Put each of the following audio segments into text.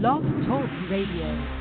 Blog Talk Radio.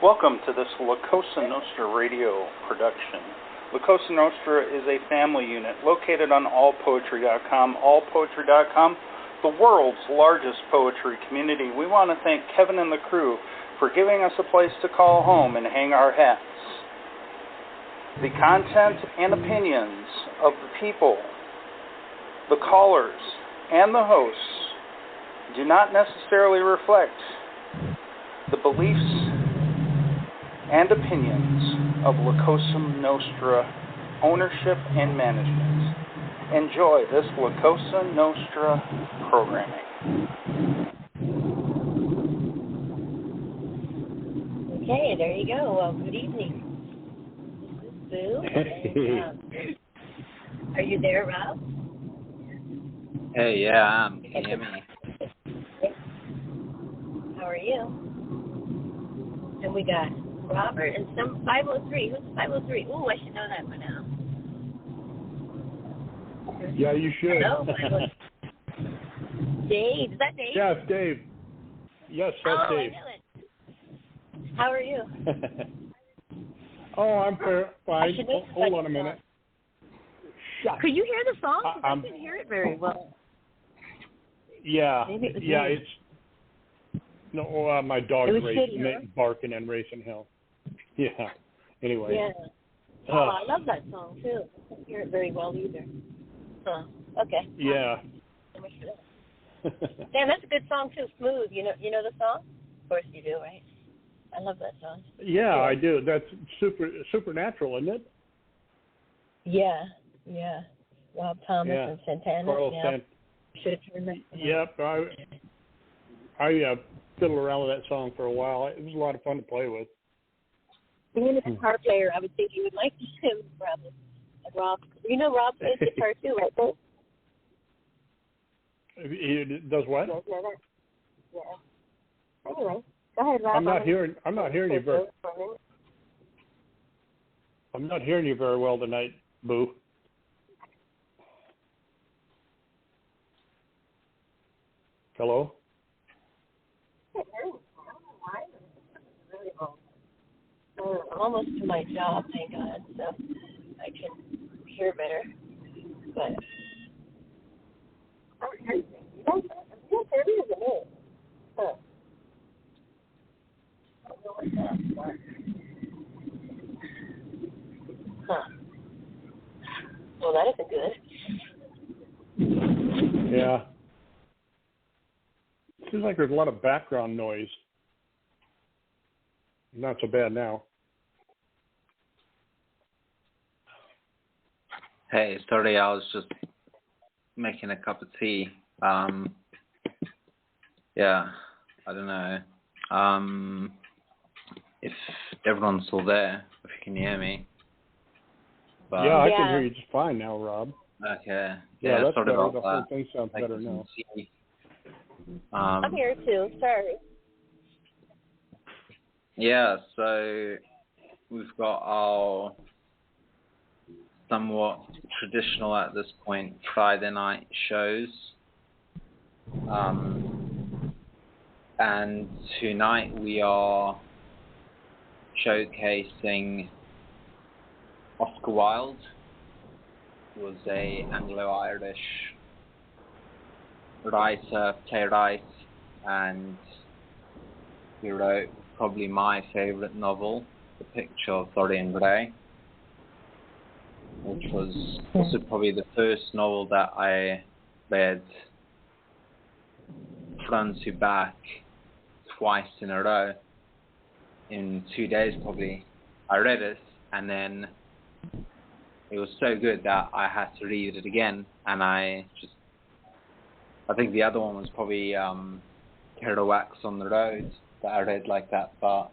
Welcome to this COSA Nostra radio production. COSA Nostra is a family unit located on allpoetry.com. Allpoetry.com, the world's largest poetry community. We want to thank Kevin and the crew for giving us a place to call home and hang our hats. The content and opinions of the people, the callers, and the hosts do not necessarily reflect the beliefs and opinions of COSA Nostra ownership and management. Enjoy this COSA Nostra programming. Okay, there you go. Well, good evening. This is Boo. And, are you there, Rob? Hey, yeah, can you hear me? How are you? And we got Robert and some 503. Who's 503? Ooh, I should know that by now. Yeah, you should. Hello, Dave. Is that Dave? Yeah, it's Dave. Yes, that's Dave. I knew it. How are you? I'm fine. Hold on a minute. Could you hear the song? I couldn't hear it very well. Yeah, it's... No, my dog's barking and racing hell. Yeah. Anyway. Yeah. I love that song too. I couldn't hear it very well either. Huh. Okay. Yeah. Damn, that's a good song too. Smooth. You know the song? Of course you do, right? I love that song. Yeah, I do. That's supernatural, isn't it? Yeah. Rob Thomas and Santana. Carlos should have turned that. Yep. I fiddled around with that song for a while. It was a lot of fun to play with. Being a guitar player, I would think you would like him, probably. Rob, you know Rob plays guitar too, right? He does what? Yeah. Anyway, go ahead, Rob. I'm not hearing you very. I'm not hearing you very well tonight, Boo. Hello? I'm almost to my job, thank God, so I can hear better. But you don't hear me as a minute. Huh. I don't know what that's for. Huh. Well, that isn't good. Yeah. Seems like there's a lot of background noise. Not so bad now. Hey, sorry, I was just making a cup of tea. Yeah, I don't know. If everyone's still there, if you can hear me. But, yeah, I can hear you just fine now, Rob. Okay. Yeah, that's sorry better. about The that. whole thing sounds better now. I'm here too. Sorry. Yeah, so we've got our somewhat traditional at this point Friday night shows. And tonight we are showcasing Oscar Wilde, who was a Anglo-Irish writer, playwright, and he wrote probably my favourite novel, The Picture of Dorian Gray, which was also probably the first novel that I read front to back twice in a row in 2 days probably. I read it and then it was so good that I had to read it again, and I think the other one was probably Kerouac's On the Road that I read like that, but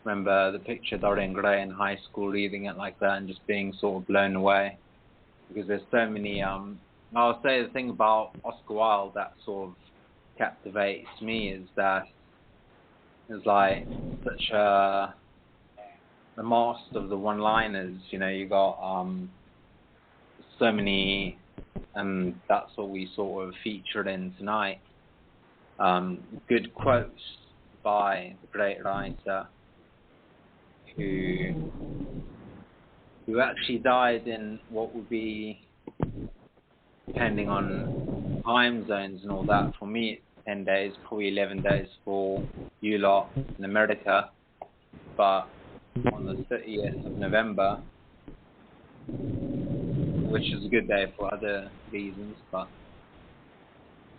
remember The Picture of Dorian Gray in high school, reading it like that and just being sort of blown away, because there's so many I'll say the thing about Oscar Wilde that sort of captivates me is that it's like such a master of the one-liners. You know, you got so many, and that's what we sort of featured in tonight. Good quotes by the great writer who actually died in what would be, depending on time zones and all that, for me it's 10 days, probably 11 days for you lot in America, but on the 30th of November, which is a good day for other reasons. But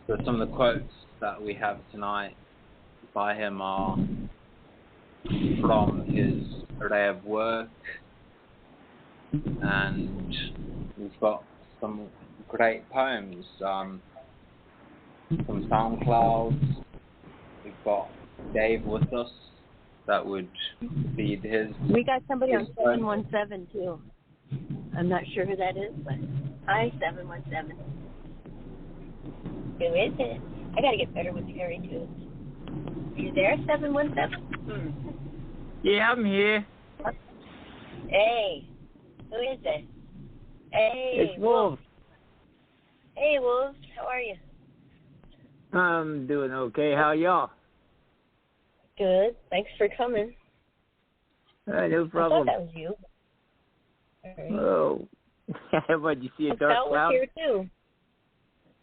so some of the quotes that we have tonight by him are from his array of work, and we've got some great poems from SoundCloud. We've got Dave with us that would feed his. We got somebody on 717 too. I'm not sure who that is, but hi 717. Who is it? I gotta get better with the area codes. You there, 717? Yeah, I'm here. Hey, who is it? Hey, It's Wolf. Hey, Wolf, how are you? I'm doing okay. How y'all? Good. Thanks for coming. No problem. I thought that was you. All right. Oh. What, you see a dark Salwa's cloud? here too.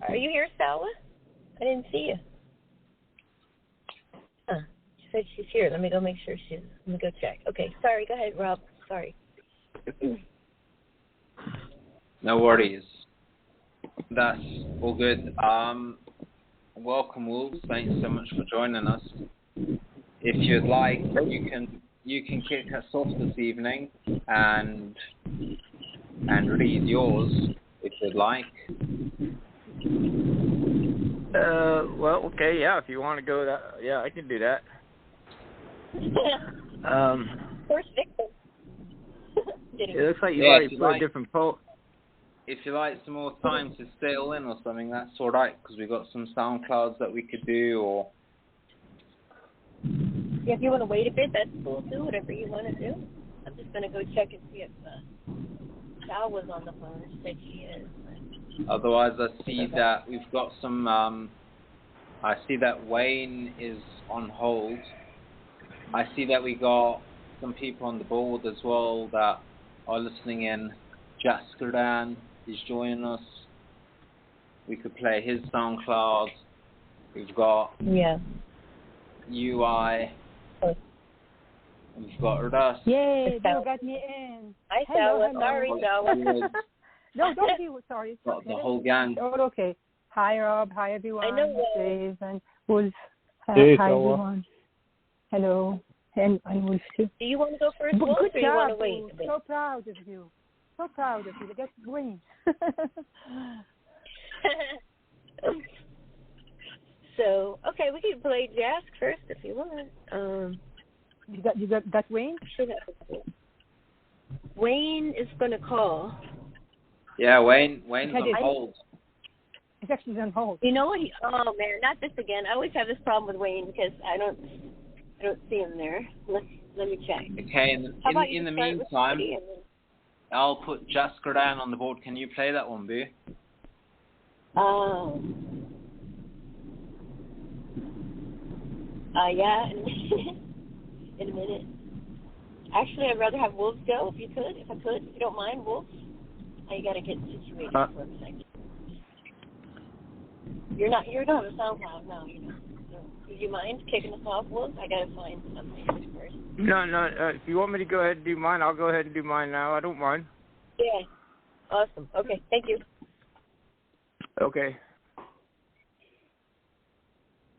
Are you here, Salwa? I didn't see you. Huh. She said she's here. Let me go make sure she's. Let me go check. Okay. Sorry. Go ahead, Rob. Sorry. No worries. That's all good. Welcome, Wolves. Thanks so much for joining us. If you'd like, you can kick us off this evening and read yours if you'd like. Well, okay, yeah. If you want to go that, yeah, I can do that. First victim. It looks like you Yeah, already put a different poem. If you like some more time to sail in or something, that's all right, because we've got some SoundClouds that we could do, or... Yeah, if you want to wait a bit, that's cool too. Whatever you want to do. I'm just going to go check and see if Sal was on the phone. She said she is. Otherwise, I see that we've got some... I see that Wayne is on hold. I see that we got some people on the board as well that are listening in. Jaskeran is joining us. We could play his SoundCloud. We've got UI. We've got Russ. Yay, you got me in. Hi, Hello, Salwa. hello. Sorry, Salwa. No, don't be sorry. It's Got okay. the whole gang. Oh, okay. Hi, Rob. Hi, everyone. I know. Dave and Wolf. Hey, hi, Salwa. everyone. Hello. And Wolf, too. Do you want to go first, Wolf, Good or you want job, to wait Wolf. a bit? So proud of you. So proud of you. Get green. So, okay, we can play jazz first if you want. You got Wayne? Should have. Wayne is going to call. Yeah, Wayne's on hold. It's actually on hold. You know what? Oh man, not this again. I always have this problem with Wayne because I don't see him there. Let me check. Okay, in the meantime, I'll put Jasker down on the board. Can you play that one, Boo? Yeah, in a minute. Actually, I'd rather have Wolves go if you could. If you don't mind, Wolves. I gotta get situated for a second. You're not a SoundCloud, no, you know. So, would you mind kicking us off, Wolves? I gotta find something first. No. If you want me to go ahead and do mine, I'll go ahead and do mine now. I don't mind. Yeah. Awesome. Okay. Thank you. Okay.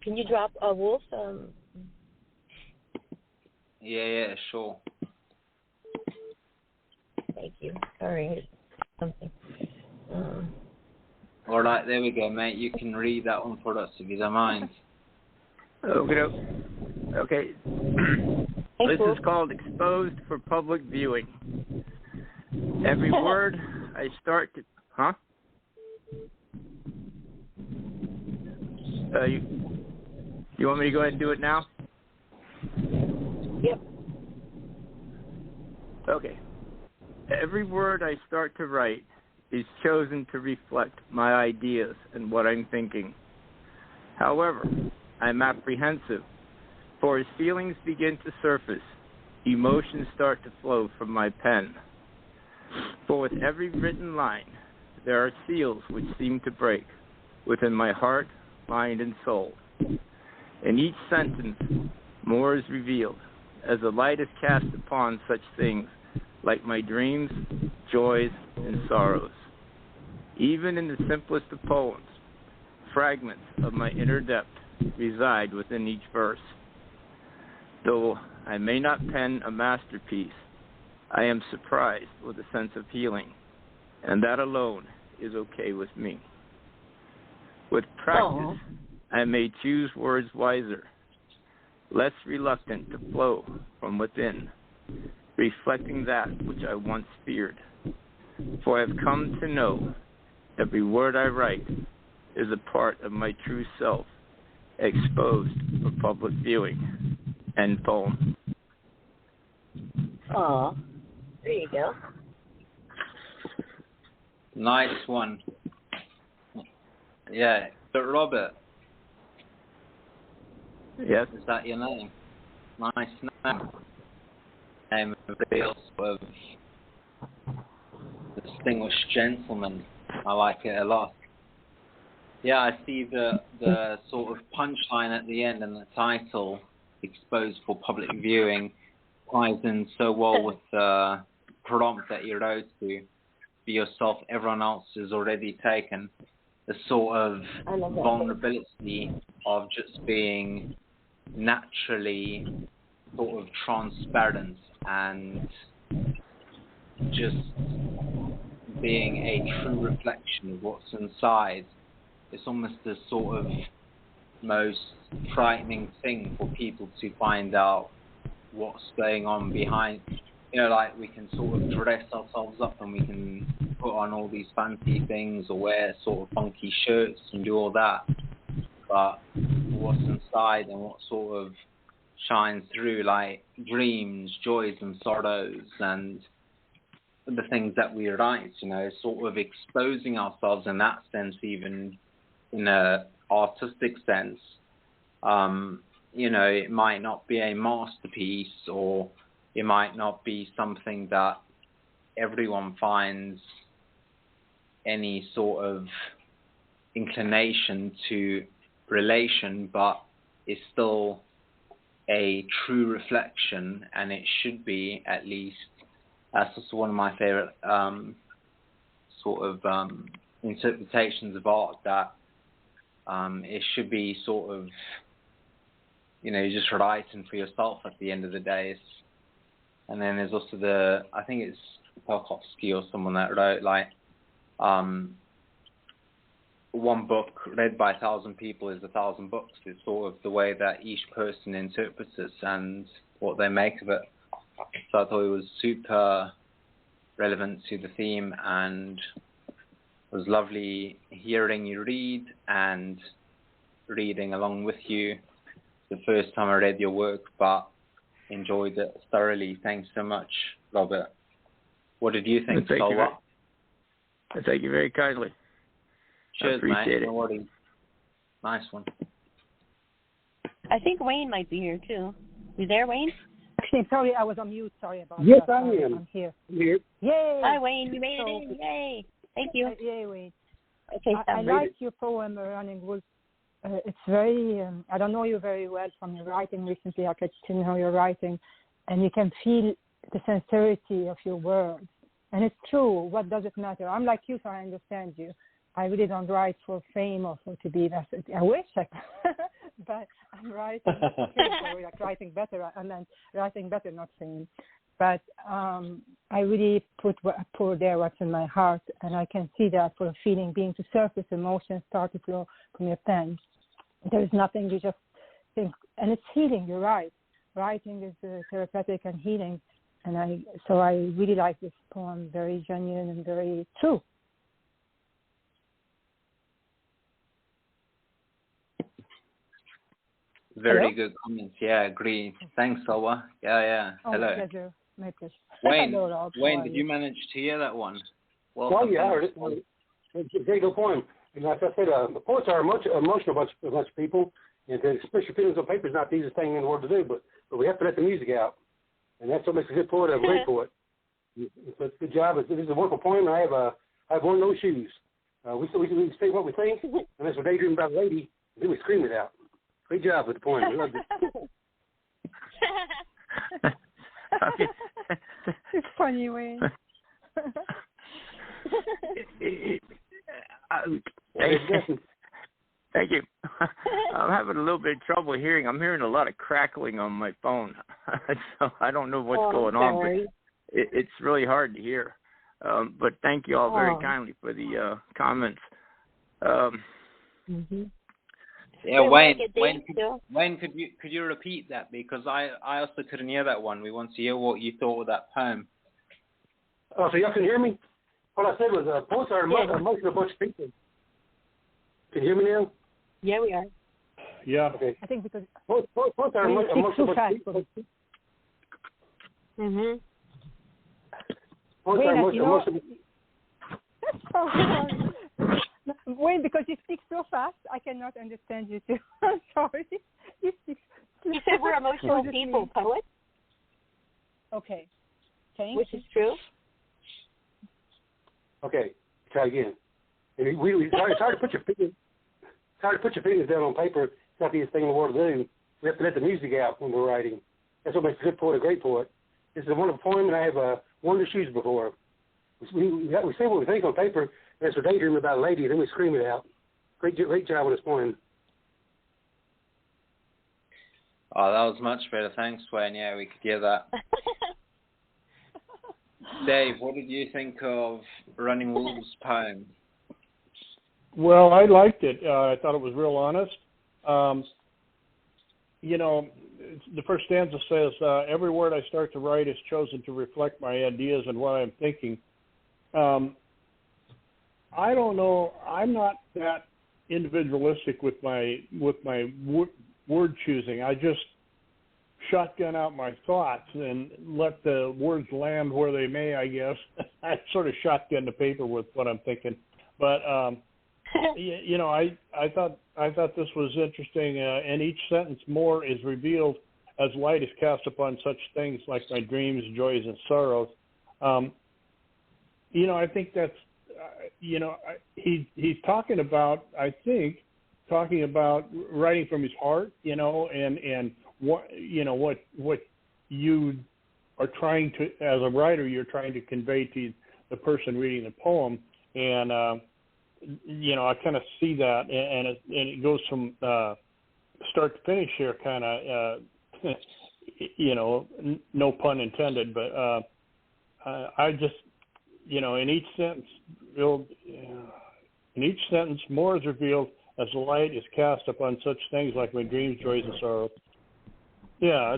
Can you drop Wolf? Yeah, sure. Thank you. Sorry, something. All right, there we go, mate. You can read that one for us if you don't mind. Okay. This is called Exposed for Public Viewing. Every word I start to... Huh? You want me to go ahead and do it now? Yep. Okay. Every word I start to write is chosen to reflect my ideas and what I'm thinking. However, I'm apprehensive, for as feelings begin to surface, emotions start to flow from my pen. For with every written line, there are seals which seem to break within my heart, mind, and soul. In each sentence, more is revealed, as the light is cast upon such things like my dreams, joys, and sorrows. Even in the simplest of poems, fragments of my inner depth reside within each verse. Though I may not pen a masterpiece, I am surprised with a sense of healing, and that alone is okay with me. With practice, I may choose words wiser, less reluctant to flow from within, reflecting that which I once feared. For I have come to know every word I write is a part of my true self, exposed for public viewing. End poem. Aw, there you go. Nice one. Yeah, but Robert. Yes? Is that your name? Nice name. Name of a real sort of distinguished gentleman. I like it a lot. Yeah, I see the sort of punchline at the end and the title, Exposed for Public Viewing, ties in so well with the prompt that you wrote to be yourself, everyone else is already taken. The sort of vulnerability of just being naturally sort of transparent and just being a true reflection of what's inside. It's almost the sort of most frightening thing for people to find out what's going on behind. You know, like we can sort of dress ourselves up and we can put on all these fancy things or wear sort of funky shirts and do all that. But what's inside and what sort of shines through, like dreams, joys and sorrows and the things that we write, you know, sort of exposing ourselves in that sense, even in a artistic sense. You know, it might not be a masterpiece or it might not be something that everyone finds any sort of inclination to relation, but it's still a true reflection, and it should be, at least. That's also one of my favorite sort of interpretations of art, that it should be sort of, you know, you're just writing for yourself at the end of the day. And then there's also I think it's Tarkovsky or someone that wrote, like, one book read by 1,000 people is 1,000 books. It's sort of the way that each person interprets it and what they make of it. So I thought it was super relevant to the theme, and it was lovely hearing you read and reading along with you. The first time I read your work, but enjoyed it thoroughly. Thanks so much, Robert. What did you think, Salwa? Thank you very kindly. Cheers, appreciate mate. No worries. Nice one. I think Wayne might be here too. You there, Wayne? Actually, sorry, I was on mute. Sorry about yes, that. Yes, I am. I'm here. Here. Yay! Hi, Wayne. You made it in. Yay! Thank you. Yay, Wayne. Okay, I like your poem, Running Wolf. It's very, I don't know you very well from your writing recently. I get to know your writing, and you can feel the sincerity of your words. And it's true. What does it matter? I'm like you, so I understand you. I really don't write for fame or for to be. I wish I could, but I'm writing for like writing better. I meant writing better, not fame. But I really pour there what's in my heart, and I can see that for a feeling being to surface, emotions start to flow from your pen. There is nothing, you just think, and it's healing. You're right. Writing is therapeutic and healing, and I really like this poem. Very genuine and very true. Very good comments. Yeah, agree. Thanks, Salwa. Yeah. Oh, hello. My pleasure. Wayne, Hello, Rob. Wayne, did you manage to hear that one? Well, yeah, I heard it. It's a very good poem. And like I said, poets are emotional bunch of people, and to express your feelings on paper is not the easiest thing in the world to do, but we have to let the music out. And that's what makes a good poet a great poet. So it's a good job. This is a wonderful poem. I have one of those shoes. We say what we think, and as we're daydreaming about a lady, then we scream it out. Great job with the poem. I loved it. It's funny, Wayne. Thank you. I'm having a little bit of trouble hearing. I'm hearing a lot of crackling on my phone, so I don't know what's going on. But it's really hard to hear. But thank you all very kindly for the comments. Yeah, Wayne, could you repeat that, because I also couldn't hear that one. We want to hear what you thought of that poem. Oh, so y'all can hear me? What I said was poets are emotional bunch of people. Can you hear me now? Yeah, we are. Yeah. Okay. I think because poets are emotional bunch of people. Mhm. Poets are emotional. Wait, because you speak so fast, I cannot understand you too. I'm sorry. You speak. You said we're emotional people, poet. Okay. Thanks. Which is true. Okay. Try again. It's hard to put your fingers. It's hard to put your fingers down on paper. It's not the easiest thing in the world to do. We have to let the music out when we're writing. That's what makes a good poet a great poet. This is a wonderful poem, and I have worn the shoes before. We say what we think on paper. As we're daydreaming about a lady, then we scream it out. Great job with this poem. Oh, that was much better. Thanks, Wayne. Yeah, we could hear that. Dave, what did you think of Running Wolf's poem? Well, I liked it. I thought it was real honest. The first stanza says, every word I start to write is chosen to reflect my ideas and what I'm thinking. I don't know. I'm not that individualistic with my word choosing. I just shotgun out my thoughts and let the words land where they may, I guess. I sort of shotgun the paper with what I'm thinking. But I thought this was interesting. And each sentence more is revealed as light is cast upon such things like my dreams, joys, and sorrows. I think that's. He's talking about writing from his heart, and what you are trying to, as a writer, you're trying to convey to the person reading the poem, and I kind of see that, and it goes from start to finish here, kind of, no pun intended, but I just. In each sentence, In each sentence, more is revealed as the light is cast upon such things like my dreams, joys, and sorrows. Yeah,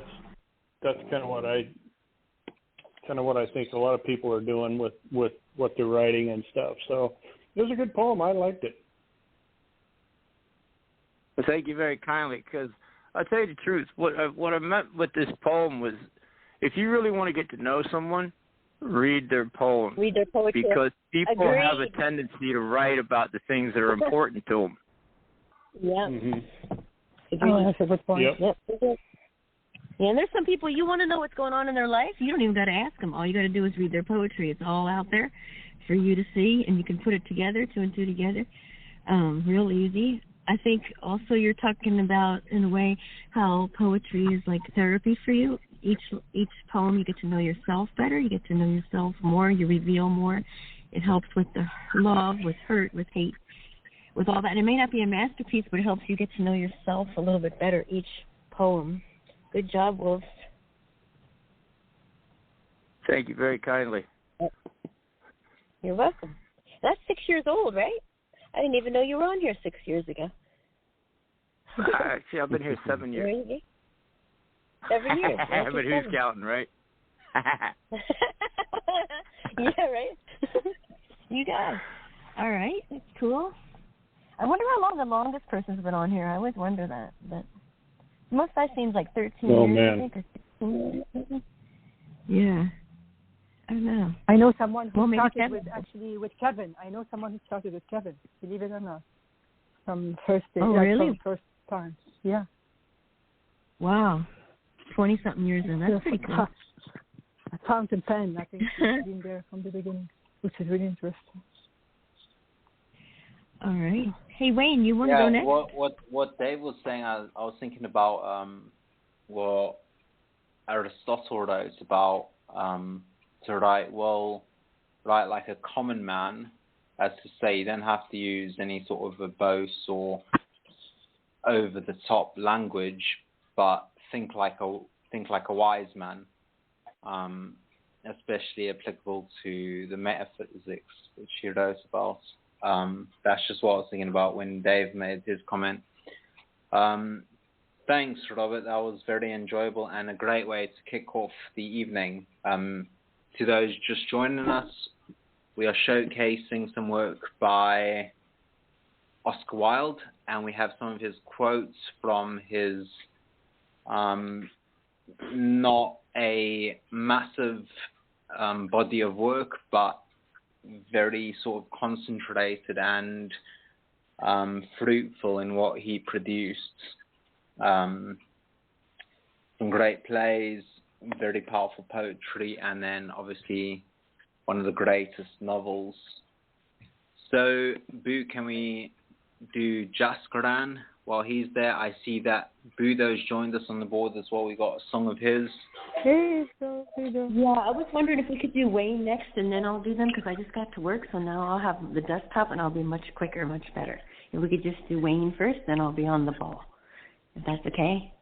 that's kind of what I think a lot of people are doing with what they're writing and stuff. So it was a good poem. I liked it. Well, thank you very kindly, because I'll tell you the truth. What I meant with this poem was, if you really want to get to know someone, read their poems. Read their poetry. Because people Agreed. have a tendency to write about the things that are important to them. Yeah. Mm-hmm. Oh, that's a good point. Yep. Yeah, and there's some people, you want to know what's going on in their life, you don't even got to ask them. All you got to do is read their poetry. It's all out there for you to see, and you can put it together, two and two together, real easy. I think also you're talking about, in a way, how poetry is like therapy for you. Each poem, you get to know yourself better. You get to know yourself more. You reveal more. It helps with the love, with hurt, with hate, with all that. And it may not be a masterpiece, but it helps you get to know yourself a little bit better, each poem. Good job, Wolf. Thank you very kindly. You're welcome. That's 6 years old, right? I didn't even know you were on here 6 years ago. Actually, I've been here 7 years. Really? 7 years. But who's counting, right? Yeah, right? You guys. All right. That's cool. I wonder how long the longest person's been on here. I always wonder that. But most I've seen is like 13 years, man. I think, or 16 years. Yeah. I don't know. I know someone who started Kevin. with Kevin. I know someone who started with Kevin, believe it or not. From first day. Oh, really? From first time. Yeah. Wow. 20-something years in. That's pretty cool. A fountain pen, I think she's been there from the beginning, which is really interesting. All right. Hey, Wayne, you want to go next? What Dave was saying, I was thinking about what Aristotle wrote about to write like a common man, as to say you don't have to use any sort of verbose or over the top language, but think like a wise man, especially applicable to the metaphysics which he wrote about. That's just what I was thinking about when Dave made his comment. Thanks, Robert. That was very enjoyable and a great way to kick off the evening. To those just joining us, we are showcasing some work by Oscar Wilde, and we have some of his quotes from his not a massive body of work, but very sort of concentrated and fruitful in what he produced. Some great plays, very powerful poetry, and then obviously one of the greatest novels. So, Boo, can we do Jaskaran while he's there? I see that Budo's joined us on the board as well. We got a song of his. Hey, so Budo. Yeah, I was wondering if we could do Wayne next, and then I'll do them, because I just got to work, so now I'll have the desktop, and I'll be much quicker, much better. If we could just do Wayne first, then I'll be on the ball. If that's okay.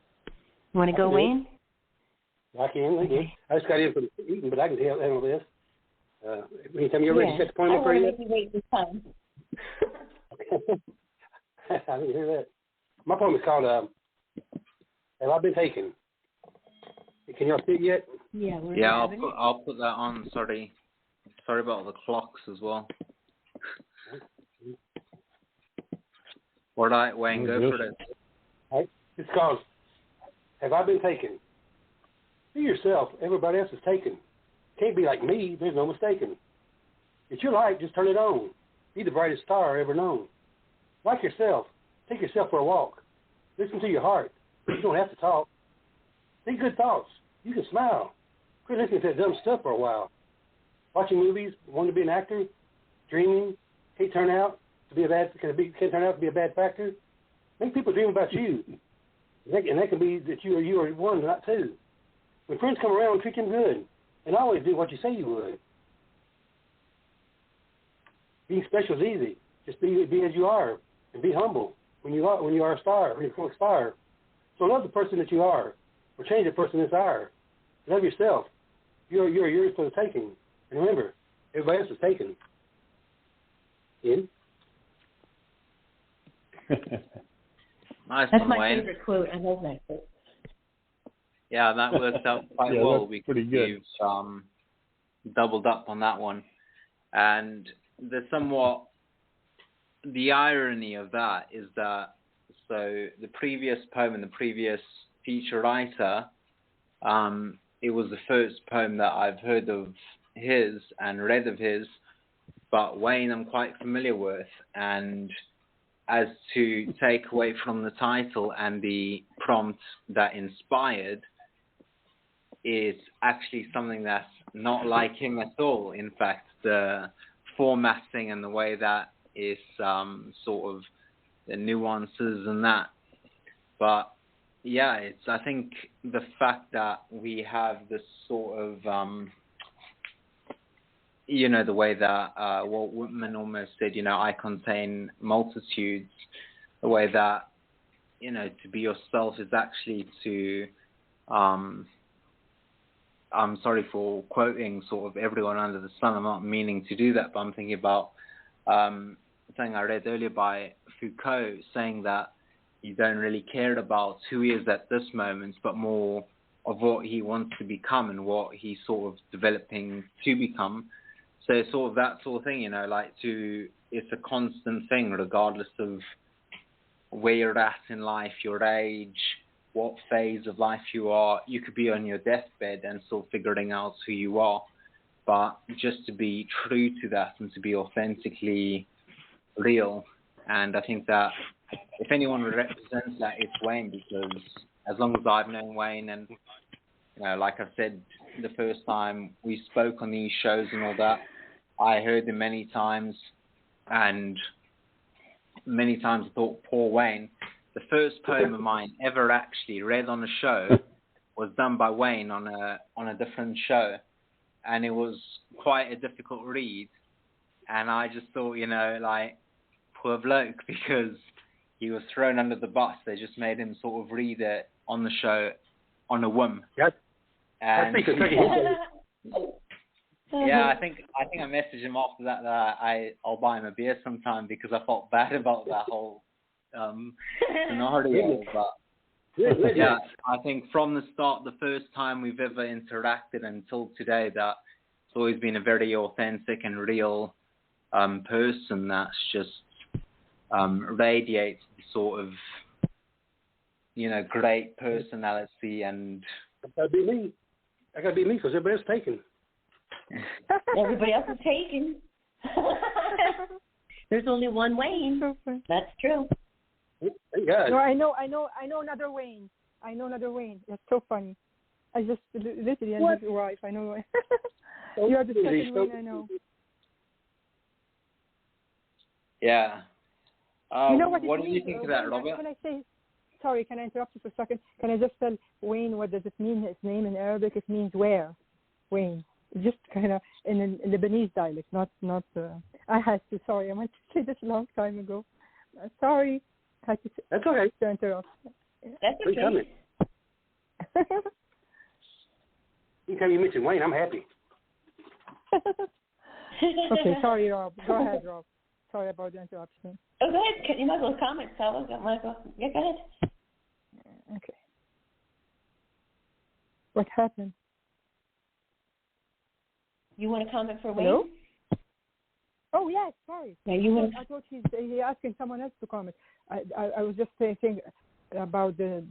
You want to go, Wayne? I can. Okay. I just got in from eating, but I can handle this. Anytime you're ready, set the point up for you. I don't want to make you wait this time. I didn't hear that. My poem is called "Have I Been Taken?" Can y'all see it yet? Yeah, I'll put that on. Sorry about the clocks as well. All right, Wayne, go for it. All right. It's called "Have I Been Taken?" Be yourself. Everybody else is taken. Can't be like me. There's no mistaking. It's your light. Just turn it on. Be the brightest star ever known. Like yourself. Take yourself for a walk. Listen to your heart. You don't have to talk. Think good thoughts. You can smile. Quit listening to that dumb stuff for a while. Watching movies, wanting to be an actor, dreaming, can't turn out to be a bad factor. Make people dream about you. And that can be that you are one, not two. When friends come around, treat them good, and always do what you say you would. Being special is easy. Just be as you are, and be humble when you are a star, when you're a star. So love the person that you are, or change the person that's are. Love yourself. You're yours for the taking. And remember, everybody else is taken. In. Nice That's one, my Wayne. favorite quote. I love that quote. Yeah, that worked out quite Yeah, well. that's pretty good. We've doubled up on that one. And the irony of that is that, so the previous poem and the previous feature writer, it was the first poem that I've heard of his and read of his, but Wayne I'm quite familiar with. And as to take away from the title and the prompt that inspired, it's actually something that's not like him at all. In fact, the formatting and the way that is sort of the nuances and that. But yeah, I think the fact that we have this sort of, the way that Walt Whitman almost said, I contain multitudes, the way that, to be yourself is actually to, I'm sorry for quoting sort of everyone under the sun. I'm not meaning to do that, but I'm thinking about something I read earlier by Foucault, saying that you don't really care about who he is at this moment, but more of what he wants to become and what he's sort of developing to become. So sort of that sort of thing, it's a constant thing regardless of where you're at in life, your age, what phase of life you are. You could be on your deathbed and still figuring out who you are. But just to be true to that and to be authentically real. And I think that if anyone represents that, it's Wayne, because as long as I've known Wayne, and like I've said, the first time we spoke on these shows and all that, I heard him many times, and many times I thought, poor Wayne. The first poem of mine ever actually read on a show was done by Wayne on a different show, and it was quite a difficult read. And I just thought, poor bloke, because he was thrown under the bus. They just made him sort of read it on the show on a whim. Yep. And yeah, I think I messaged him after that I'll buy him a beer sometime, because I felt bad about that whole scenario. But yeah, I think from the start, the first time we've ever interacted until today, that it's always been a very authentic and real person that's just radiates the sort of great personality. And that gotta be me. That gotta be me, because everybody's taken. Everybody else is taken. There's only one Wayne. That's true. Yeah. No, I know another Wayne. That's so funny. I just literally ended your wife. I know. You are the second Wayne I know. Yeah. What do you think of that, Robert? Can I say? Sorry, can I interrupt you for a second? Can I just tell Wayne what does it mean? His name in Arabic, it means where. Wayne. Just kind of in Lebanese dialect, not. I had to. Sorry, I meant to say this a long time ago. Sorry. That's okay. To interrupt. That's okay. Anytime you mention Wayne, I'm happy. Okay, sorry, Rob. Go ahead, Rob. Sorry about the interruption. Oh, go ahead. You might as well comment, fellas. Yeah, go ahead. Okay. What happened? You want to comment for Wayne? Hello? Oh, yes, sorry. Yeah, you want. I thought he's asking someone else to comment. I was just saying about the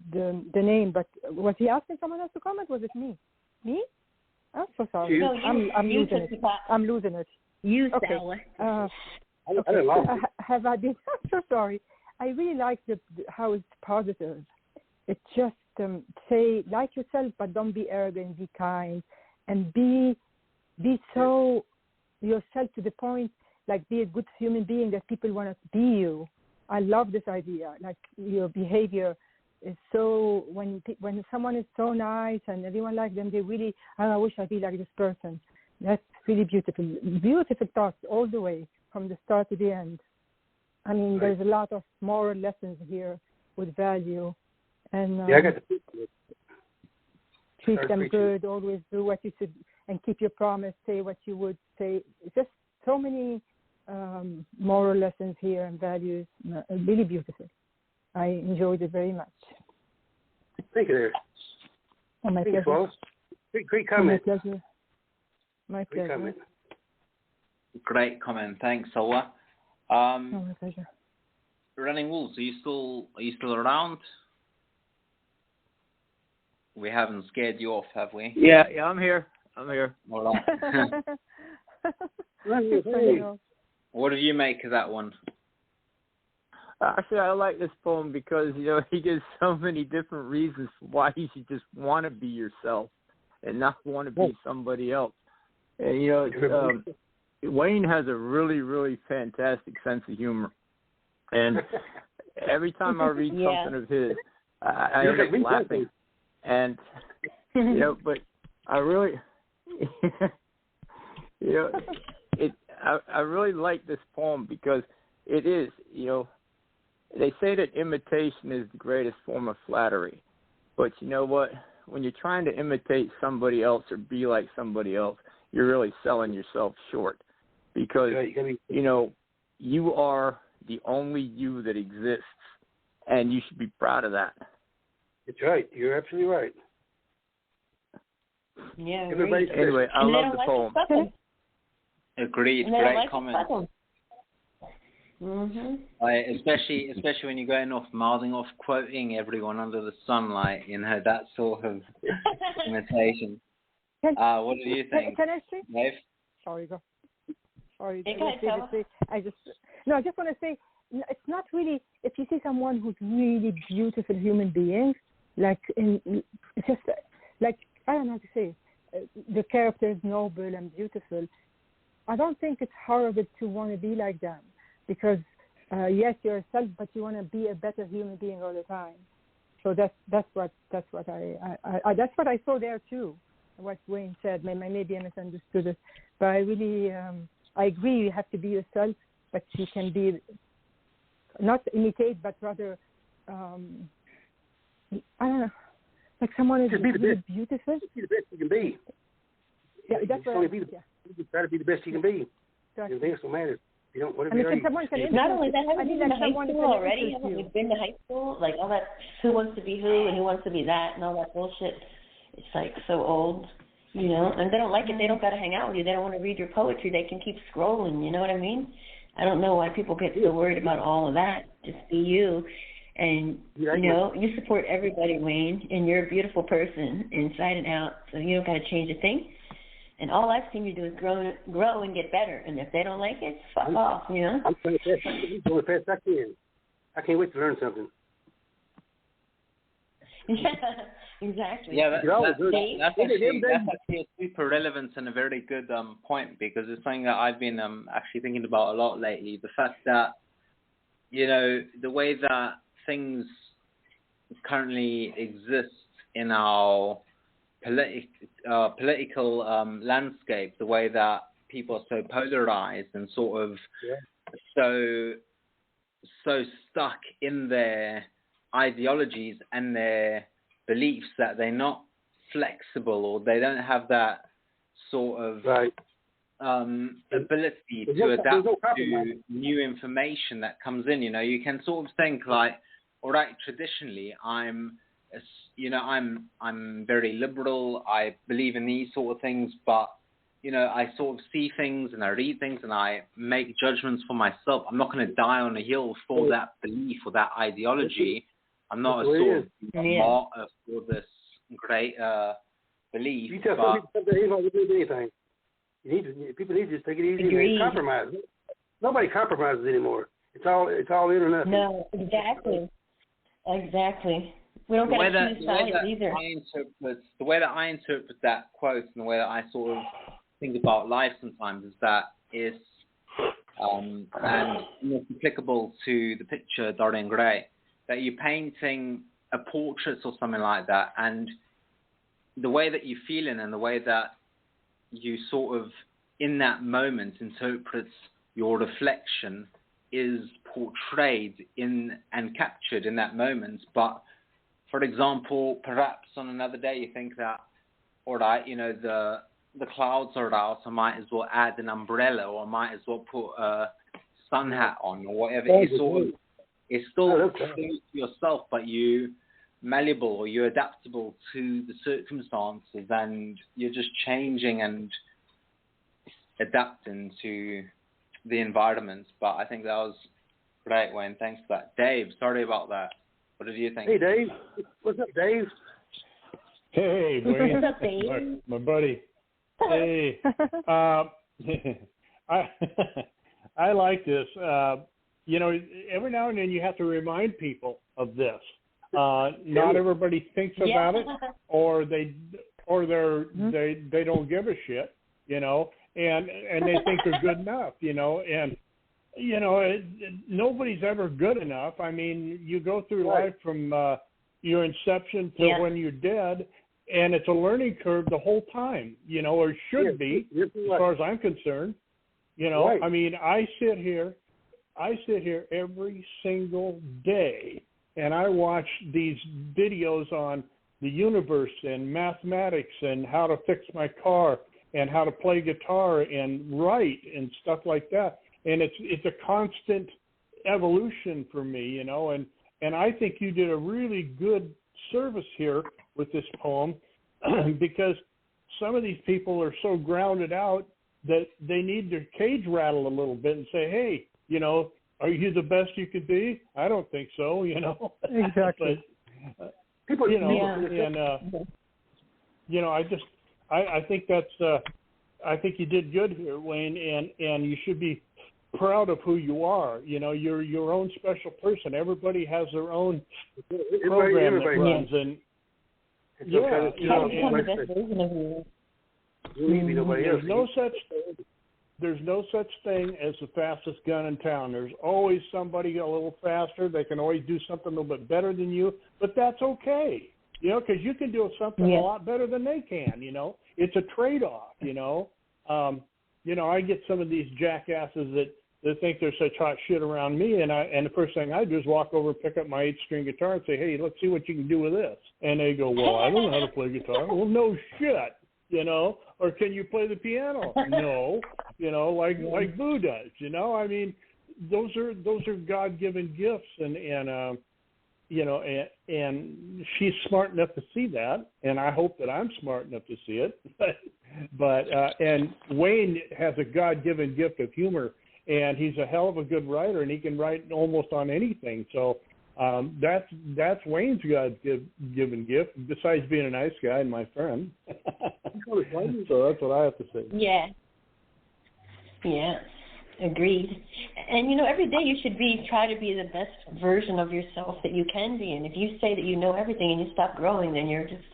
name, but was he asking someone else to comment? Was it me? Me? I'm so sorry. No, I'm losing it. I'm losing it. You, okay. Stella. Have I been? I'm so sorry. I really like how it's positive. It's just say like yourself, but don't be arrogant. Be kind, and be so yourself to the point. Like be a good human being that people want to be you. I love this idea. Like your behavior is so when someone is so nice and everyone likes them, they really I wish I'd be like this person. That's really beautiful. Beautiful thoughts all the way from the start to the end. I mean, there's a lot of moral lessons here with value and I got the treat them good. Always do what you should and keep your promise. Say what you would say. Just so many moral lessons here and values. Really beautiful. I enjoyed it very much. Thank you there. Oh, my Thanks, pleasure. Wallace. Great comment. My pleasure. My Great pleasure. comment. Great comment. Thanks, Ola. Oh, my pleasure. Running Wolves, are you still around? We haven't scared you off, have we? Yeah, I'm here. All right. What did you make of that one? Actually, I like this poem because, he gives so many different reasons why you should just want to be yourself and not want to be somebody else. And, Wayne has a really, really fantastic sense of humor. And every time I read something of his, I end up laughing. And, but I really, I really like this poem because it is, they say that imitation is the greatest form of flattery. But you know what? When you're trying to imitate somebody else or be like somebody else, you're really selling yourself short. Because, you are the only you that exists, and you should be proud of that. That's right. You're absolutely right. Yeah. Anyway, I love the poem. Agreed. Great comment. Mm-hmm. Especially when you're going off, mouthing off, quoting everyone under the sunlight, that sort of imitation. What do you think? Can I say? Dave? Sorry, go. Sorry. I just want to say, it's not really, if you see someone who's really beautiful human being, it's just like, I don't know how to say it. The character is noble and beautiful. I don't think it's horrible to want to be like them because, yes, you're yourself, but you want to be a better human being all the time. So that's what I saw there too. What Wayne said, maybe I misunderstood it, but I really, I agree. You have to be yourself, but you can be not imitate, but rather, I don't know, like someone is really beautiful. Be the best you can be. Yeah, that's what. You try to be the best you can be. Exactly. Everything else will matter. You don't. Whatever not only that, haven't you been to high school already? Haven't we been to high school? Like all that, who wants to be who and who wants to be that and all that bullshit. It's like so old, and they don't like it. They don't got to hang out with you. They don't want to read your poetry. They can keep scrolling. You know what I mean? I don't know why people get so worried about all of that. Just be you. And, you support everybody, Wayne, and you're a beautiful person inside and out, so you don't got to change a thing. And all I've seen you do is grow and get better. And if they don't like it, fuck off, I'm trying to do as fast as I can. I can't wait to learn something. Yeah, exactly. Yeah, that's actually a super relevant and a very good point because it's something that I've been actually thinking about a lot lately. The fact that, the way that things currently exist in our political landscape, the way that people are so polarized and sort of so stuck in their ideologies and their beliefs that they're not flexible or they don't have that sort of ability to adapt to new information that comes in. You can sort of think like, all right, traditionally I'm very liberal. I believe in these sort of things, but I sort of see things and I read things and I make judgments for myself. I'm not going to die on a hill for that belief or that ideology. I'm not a sort of martyr for this great belief. You tell some people something ain't going to do anything. People need to just take it easy and compromise. Nobody compromises anymore. It's all in or nothing. No, exactly. We don't get to choose sides either. The way that I interpret that quote and the way that I sort of think about life sometimes is that it's and it's applicable to the picture Dorian Gray, that you're painting a portrait or something like that, and the way that you're feeling and the way that you sort of in that moment interprets your reflection is portrayed in and captured in that moment. But for example, perhaps on another day you think that, all right, the clouds are out, I might as well add an umbrella, or I might as well put a sun hat on or whatever. It's still true to yourself, but you malleable or you're adaptable to the circumstances, and you're just changing and adapting to the environment. But I think that was great, Wayne. Thanks for that. Dave, sorry about that. What did you think? Hey, Dave. What's up, Dave? Hey, Wayne. What's up, Dave? My buddy. Hey. I like this. Every now and then you have to remind people of this. Not everybody thinks about it, or they don't give a shit, and they think they're good enough, and nobody's ever good enough. I mean, you go through life from your inception to when you're dead, and it's a learning curve the whole time, or should be, as far as I'm concerned. I mean, I sit here every single day, and I watch these videos on the universe and mathematics and how to fix my car and how to play guitar and write and stuff like that. And it's a constant evolution for me, and I think you did a really good service here with this poem because some of these people are so grounded out that they need their cage rattle a little bit and say, hey, are you the best you could be? I don't think so, Exactly. But, people, I think that's, I think you did good here, Wayne, and you should be proud of who you are. You're your own special person. Everybody has their own program that runs, and there's no such thing as the fastest gun in town. There's always somebody a little faster. They can always do something a little bit better than you, but that's okay, because you can do something a lot better than they can, It's a trade-off, I get some of these jackasses that think they're such hot shit around me, and the first thing I do is walk over and pick up my 8-string guitar and say, hey, let's see what you can do with this. And they go, well, I don't know how to play guitar. Well, no shit, or can you play the piano? No, like Boo does, I mean, those are God-given gifts, and she's smart enough to see that, and I hope that I'm smart enough to see it. But and Wayne has a God-given gift of humor, and he's a hell of a good writer, and he can write almost on anything. So that's Wayne's God-given gift, besides being a nice guy and my friend. So that's what I have to say. Yeah, agreed. And every day you should try to be the best version of yourself that you can be. And if you say that you know everything and you stop growing, then you're just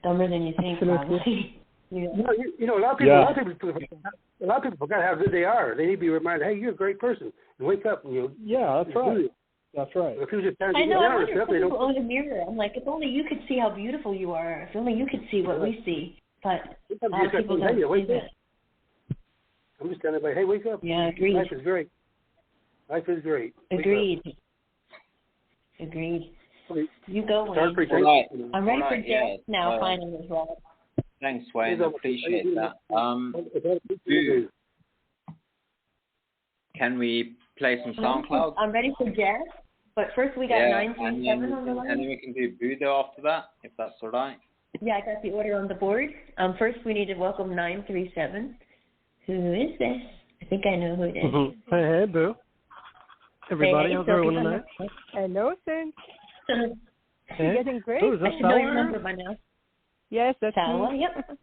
dumber than you think. Probably. A lot of people forget how good they are. They need to be reminded, hey, you're a great person, and wake up. And that's right. That's right. I know. I wonder if people own a mirror. I'm like, if only you could see how beautiful you are. If only you could see what we see. But a lot of people don't see that. I'm just telling everybody, hey, wake up. Yeah, agreed. Life is great. Life is great. Agreed. You go, Wayne. Right. I'm ready for Jeff now, finally, as well. Thanks, Wayne. I appreciate that. Can we play some SoundCloud? I'm ready for Jeff, but first we got 937 on the line. And then we can do Budo after that, if that's all right. Yeah, I got the order on the board. First we need to welcome 937. Who is this? I think I know who it is. Hey, Boo. Everybody, how's everyone tonight? Hello, Sam. You're getting great. Who is this? I know your number by now. Yes, that's Sala, me. Yep.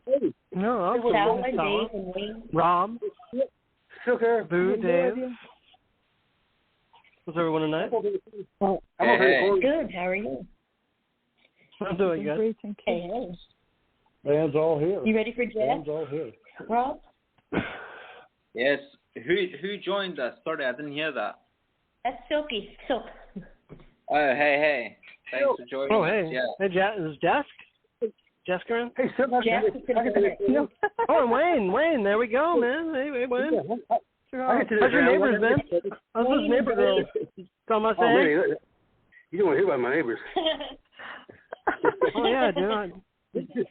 No, Sala, Dave, and Wayne. Rob. Sugar. Boo, Dave. How's everyone tonight? Hey. Good. How are you? I'm doing good. Great, thank you. Hey. Band's all here. You ready for Jeff? Band's all here. Rob? Yes. Who joined us? Sorry, I didn't hear that. That's Silky. Silk. Oh, hey. Thanks for joining us. Hey. Yeah. Hey, is Jessica around? Hey, Oh, and Wayne, there we go, man. Hey, Wayne. How's your neighbors, man? How's those neighbor girls? Tell them I say hey. You don't want to hear about my neighbors. Oh, yeah, dude.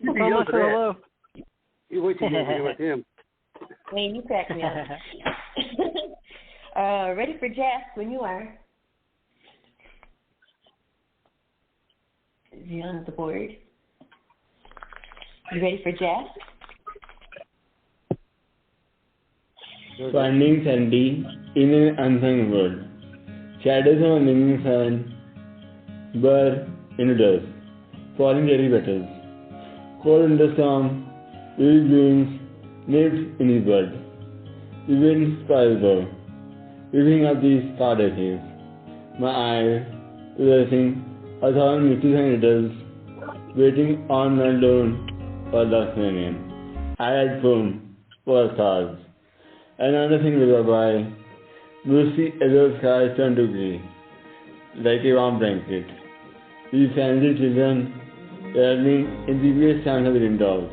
Tell them I say hello. You wait till you hear about them. Wayne, you crack me up. Ready for Jess when you are. Is he on the board? You ready for Jess? Finding Sandy in an unsung world. Shadows of a living sun blur in the dust, falling cherry petals. Cold in the storm, wild beings nipped in his blood. The wind spirals above, weaving up these scarred edges. My eyes possessing 1,000 mystifying riddles, waiting on and alone for the Canadian. I had flown for stars, and nothing will go by. Lucy Edward's skies turned to grey, like a warm blanket. These fancy children learning in the various sounds of the windows.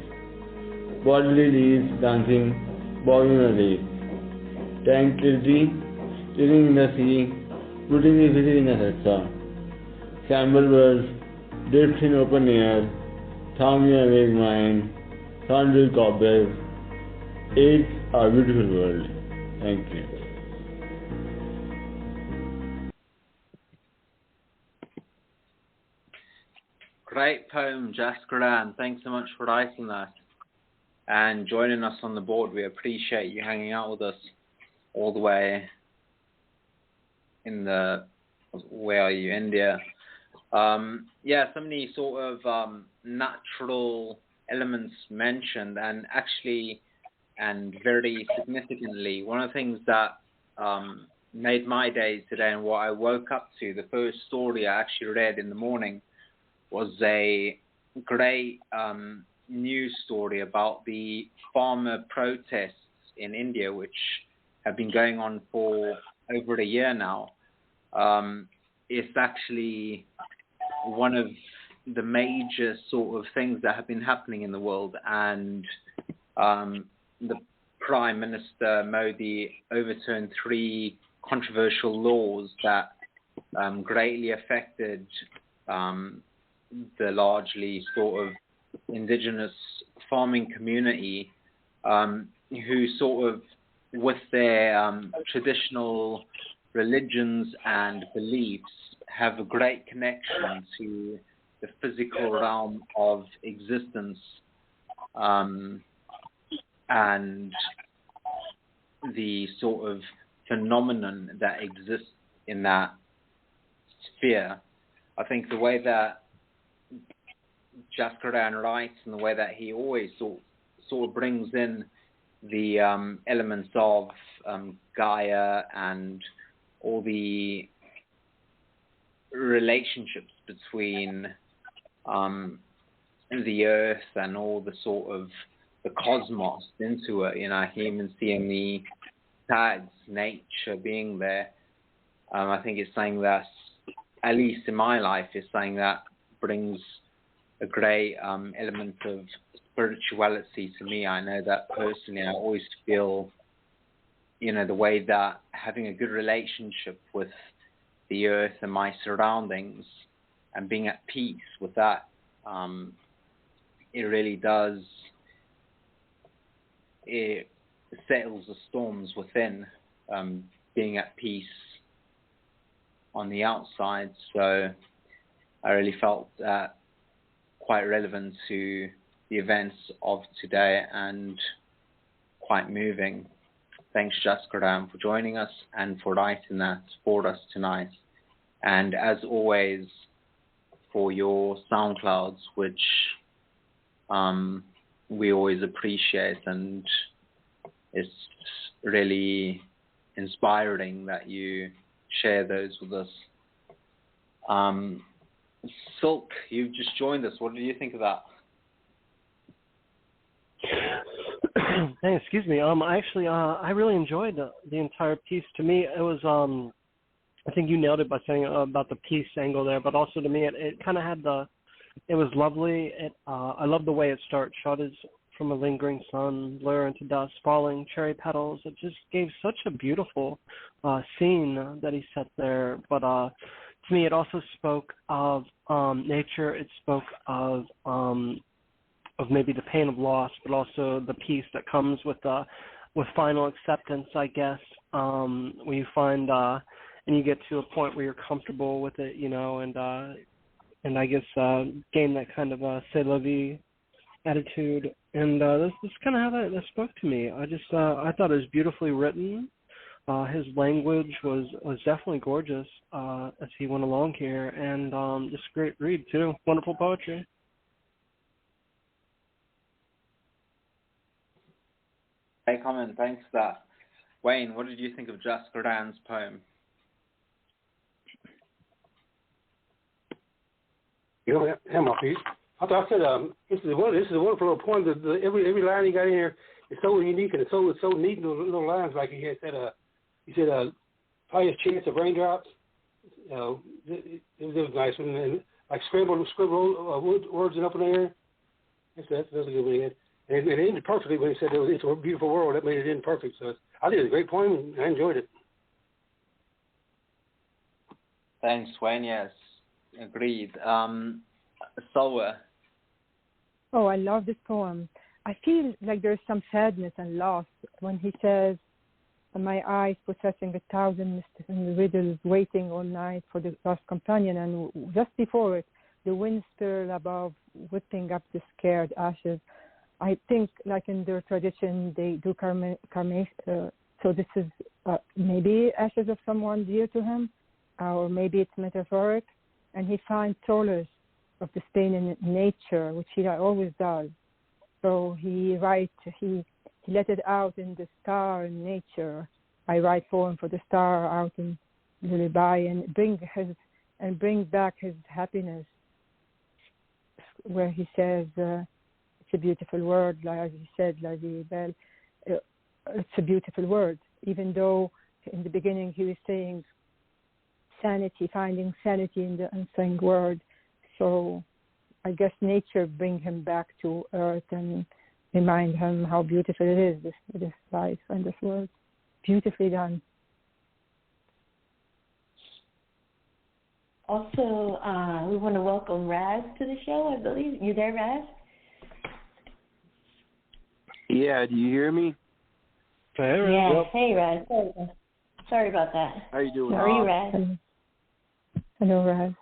Bodily leaves dancing, bobbing on the lake. Tranquility, living in the sea, putting the visit in a headsaw. Scrambled words, drifts in open air, thumb your awake mind, sun with cobwebs. It's a beautiful world. Thank you. Great poem, Jaskaran. Thanks so much for writing that and joining us on the board. We appreciate you hanging out with us all the way in the, where are you, India. So many sort of natural elements mentioned, and actually, and very significantly, one of the things that made my day today and what I woke up to, the first story I actually read in the morning, was a great news story about the farmer protests in India, which have been going on for over a year now. It's actually one of the major sort of things that have been happening in the world, and the Prime Minister Modi overturned 3 controversial laws that greatly affected the largely sort of indigenous farming community, who sort of, with their traditional religions and beliefs, have a great connection to the physical realm of existence, and the sort of phenomenon that exists in that sphere. I think the way that Jaskaran writes, and the way that he always sort of brings in the elements of Gaia and all the relationships between the earth and all the sort of the cosmos into it, even seeing the tags, nature being there. I think it's something that, at least in my life, is something that brings a great element of spirituality to me. I know that personally, I always feel, the way that having a good relationship with the earth and my surroundings and being at peace with that, it really does, it settles the storms within, being at peace on the outside. So I really felt that quite relevant to the events of today and quite moving. Thanks, Jaskaran, for joining us and for writing that for us tonight. And as always, for your SoundClouds, which we always appreciate, and it's really inspiring that you share those with us. Silk, you've just joined us. What do you think of that? Hey, excuse me. I really enjoyed the entire piece. To me, it was I think you nailed it by saying about the peace angle there, but also to me, it kind of had it was lovely. I love the way it starts. Shot is from a lingering sun, blur into dust, falling cherry petals. It just gave such a beautiful scene that he set there. But to me, it also spoke of nature. It spoke of maybe the pain of loss, but also the peace that comes with with final acceptance, I guess, when you find and you get to a point where you're comfortable with it, you know, and I guess gain that kind of c'est la vie attitude. And that's kind of how that spoke to me. I thought it was beautifully written. His language was definitely gorgeous as he went along here, and just a great read too. Wonderful poetry. Hey, comment. Thanks for that. Wayne, what did you think of Jessica Dan's poem? You don't have my piece. I thought I said this is a wonderful little poem. Every line he got in here is so unique, and it's so neat in those little lines. Like he said highest chance of raindrops. It was nice, and like scribble words up in the air. That's a good one. And it ended perfectly when he said it's a beautiful world. That made it end perfect. So I think it's a great poem, and I enjoyed it. Thanks, Wayne. Yes, agreed. Solwa. Oh, I love this poem. I feel like there's some sadness and loss when he says, my eyes possessing 1,000 mysteries and riddles, waiting all night for the lost companion. And just before it, the wind spiraled above, whipping up the scared ashes. I think, like in their tradition, they do so this is maybe ashes of someone dear to him, or maybe it's metaphoric. And he finds solace of the pain in nature, which he always does. So he writes, he let it out in the star in nature. I write poem for the star out in lullaby, and bring back his happiness, where he says, it's a beautiful word, like as he said, La Vie Belle. It's a beautiful word, even though in the beginning he was saying sanity, finding sanity in the unsung word. So I guess nature bring him back to earth and remind him how beautiful it is, this life and this world. Beautifully done. Also, we want to welcome Raz to the show, I believe. You there, Raz? Yeah, do you hear me? Hey, Raz. Yeah. Yep. Hey, Raz. Sorry about that. How you doing? How are you, Raz? Hello, Raz.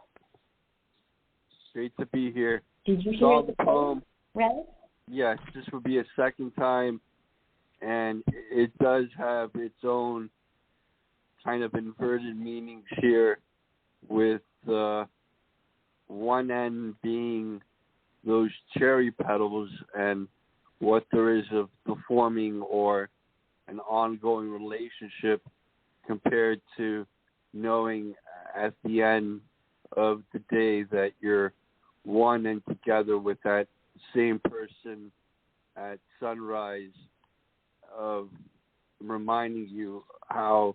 Great to be here. Did you Saw hear the the poem? Raz? Yes, this would be a second time, and it does have its own kind of inverted meanings here, with one end being those cherry petals and what there is of the forming or an ongoing relationship compared to knowing at the end of the day that you're one and together with that same person at sunrise, of reminding you how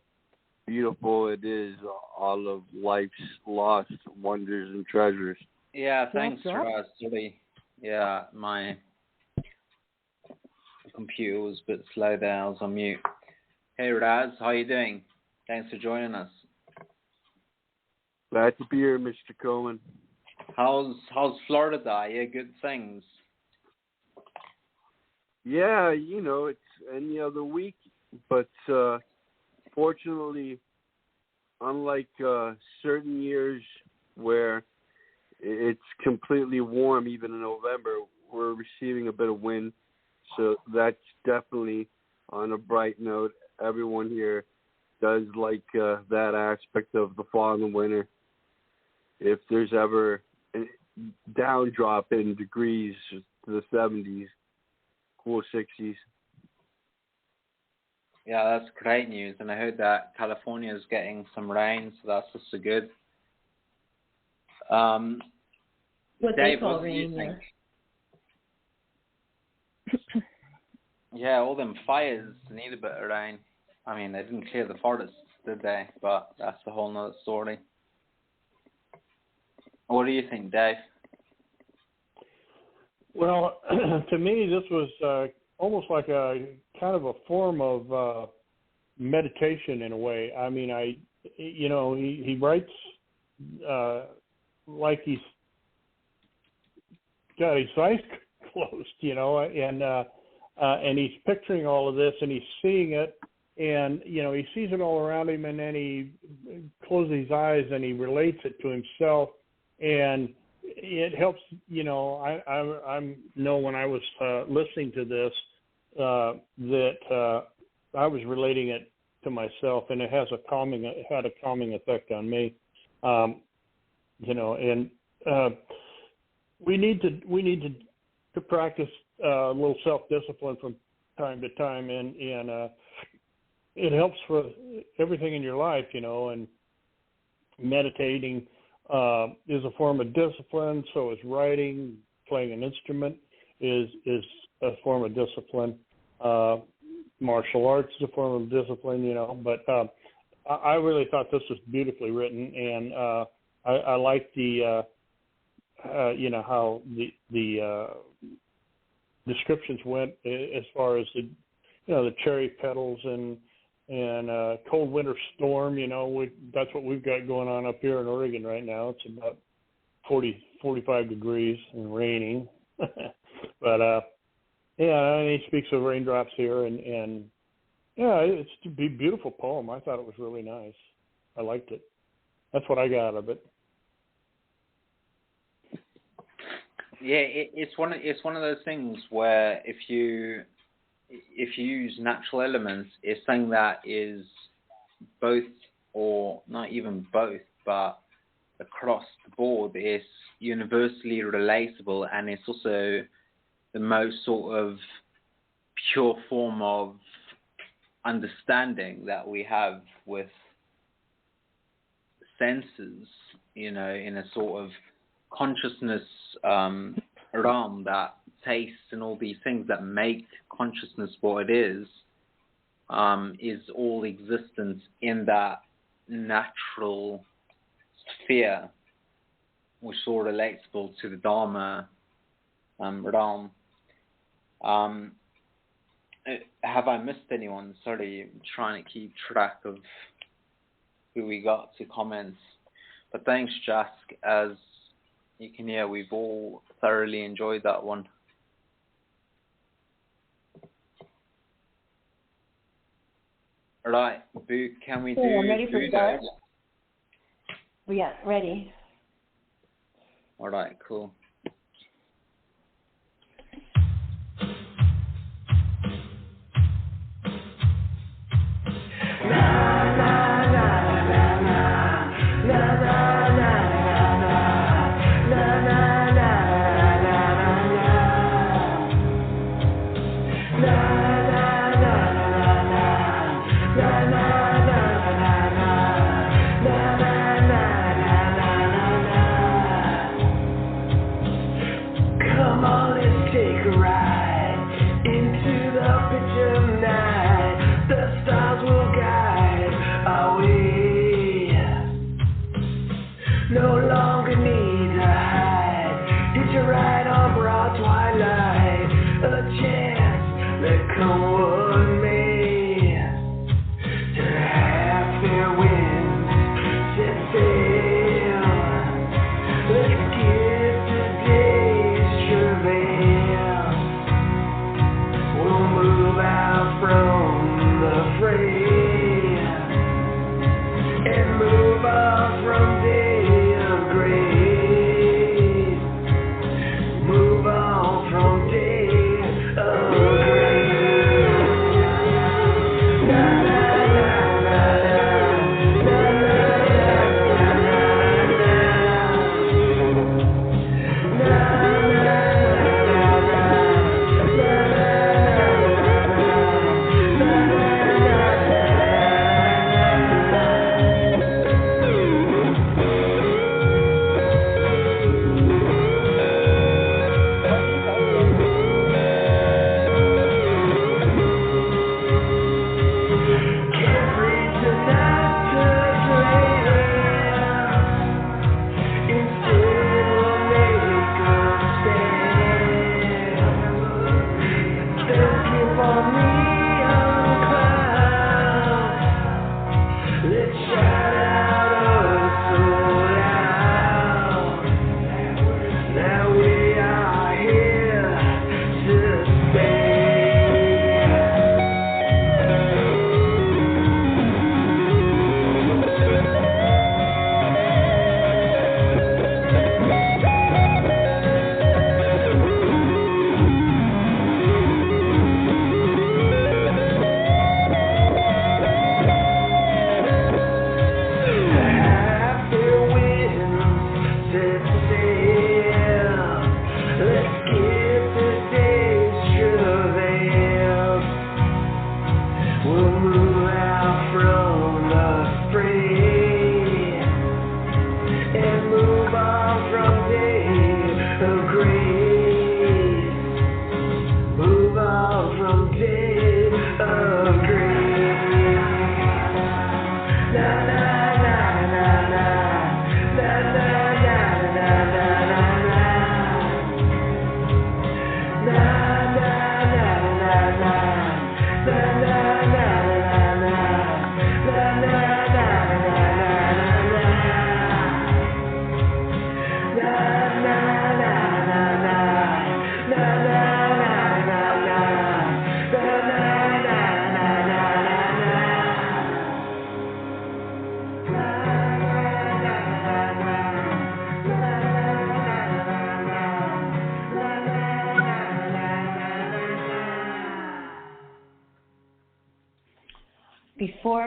beautiful it is, all of life's lost wonders and treasures. Yeah, thanks, Raz. Really, yeah, my computer was a bit slow there. I was on mute. Hey, Raz, how you doing? Thanks for joining us. Glad to be here, Mr. Cohen. How's Florida? Yeah, good things. Yeah, it's any other week, but fortunately, unlike certain years where it's completely warm, even in November, we're receiving a bit of wind, so that's definitely on a bright note. Everyone here does like that aspect of the fall and the winter. If there's ever a down drop in degrees to the 70s, cool 60s. Yeah, that's great news. And I heard that California is getting some rain, so that's also good. What Dave, they call what do you rain, think? Yeah, all them fires need a bit of rain. I mean, they didn't clear the forests, did they? But that's a whole nother story. What do you think, Dave? Well, to me, this was almost like a kind of a form of meditation in a way. I mean, he writes like he's got his eyes closed, and and he's picturing all of this, and he's seeing it, and he sees it all around him, and then he closes his eyes and he relates it to himself, and it helps. I know when I was listening to this that I was relating it to myself, and it had a calming effect on me. And we need to practice a little self-discipline from time to time, and it helps for everything in your life, and meditating is a form of discipline. So is writing, playing an instrument is a form of discipline. Martial arts is a form of discipline, but I really thought this was beautifully written, and I like the how the descriptions went as far as the cherry petals and cold winter storm. That's what we've got going on up here in Oregon right now. It's about 45 degrees and raining, but and he speaks of raindrops here, and it's a beautiful poem. I thought it was really nice. I liked it. That's what I got out of it. Yeah, it's one of those things where if you use natural elements, it's something that is both, or not even both, but across the board, it's universally relatable, and it's also the most sort of pure form of understanding that we have with senses, in a sort of consciousness realm, that taste and all these things that make consciousness what it is all existence in that natural sphere, which is all relatable to the Dharma realm. Have I missed anyone? Sorry, I'm trying to keep track of who we got to comments. But thanks, Jask. As you can hear, we've all thoroughly enjoyed that one. All right, Boo, can we do... I'm ready for start. Yeah, ready. All right, cool. Into the picture night, the stars will guide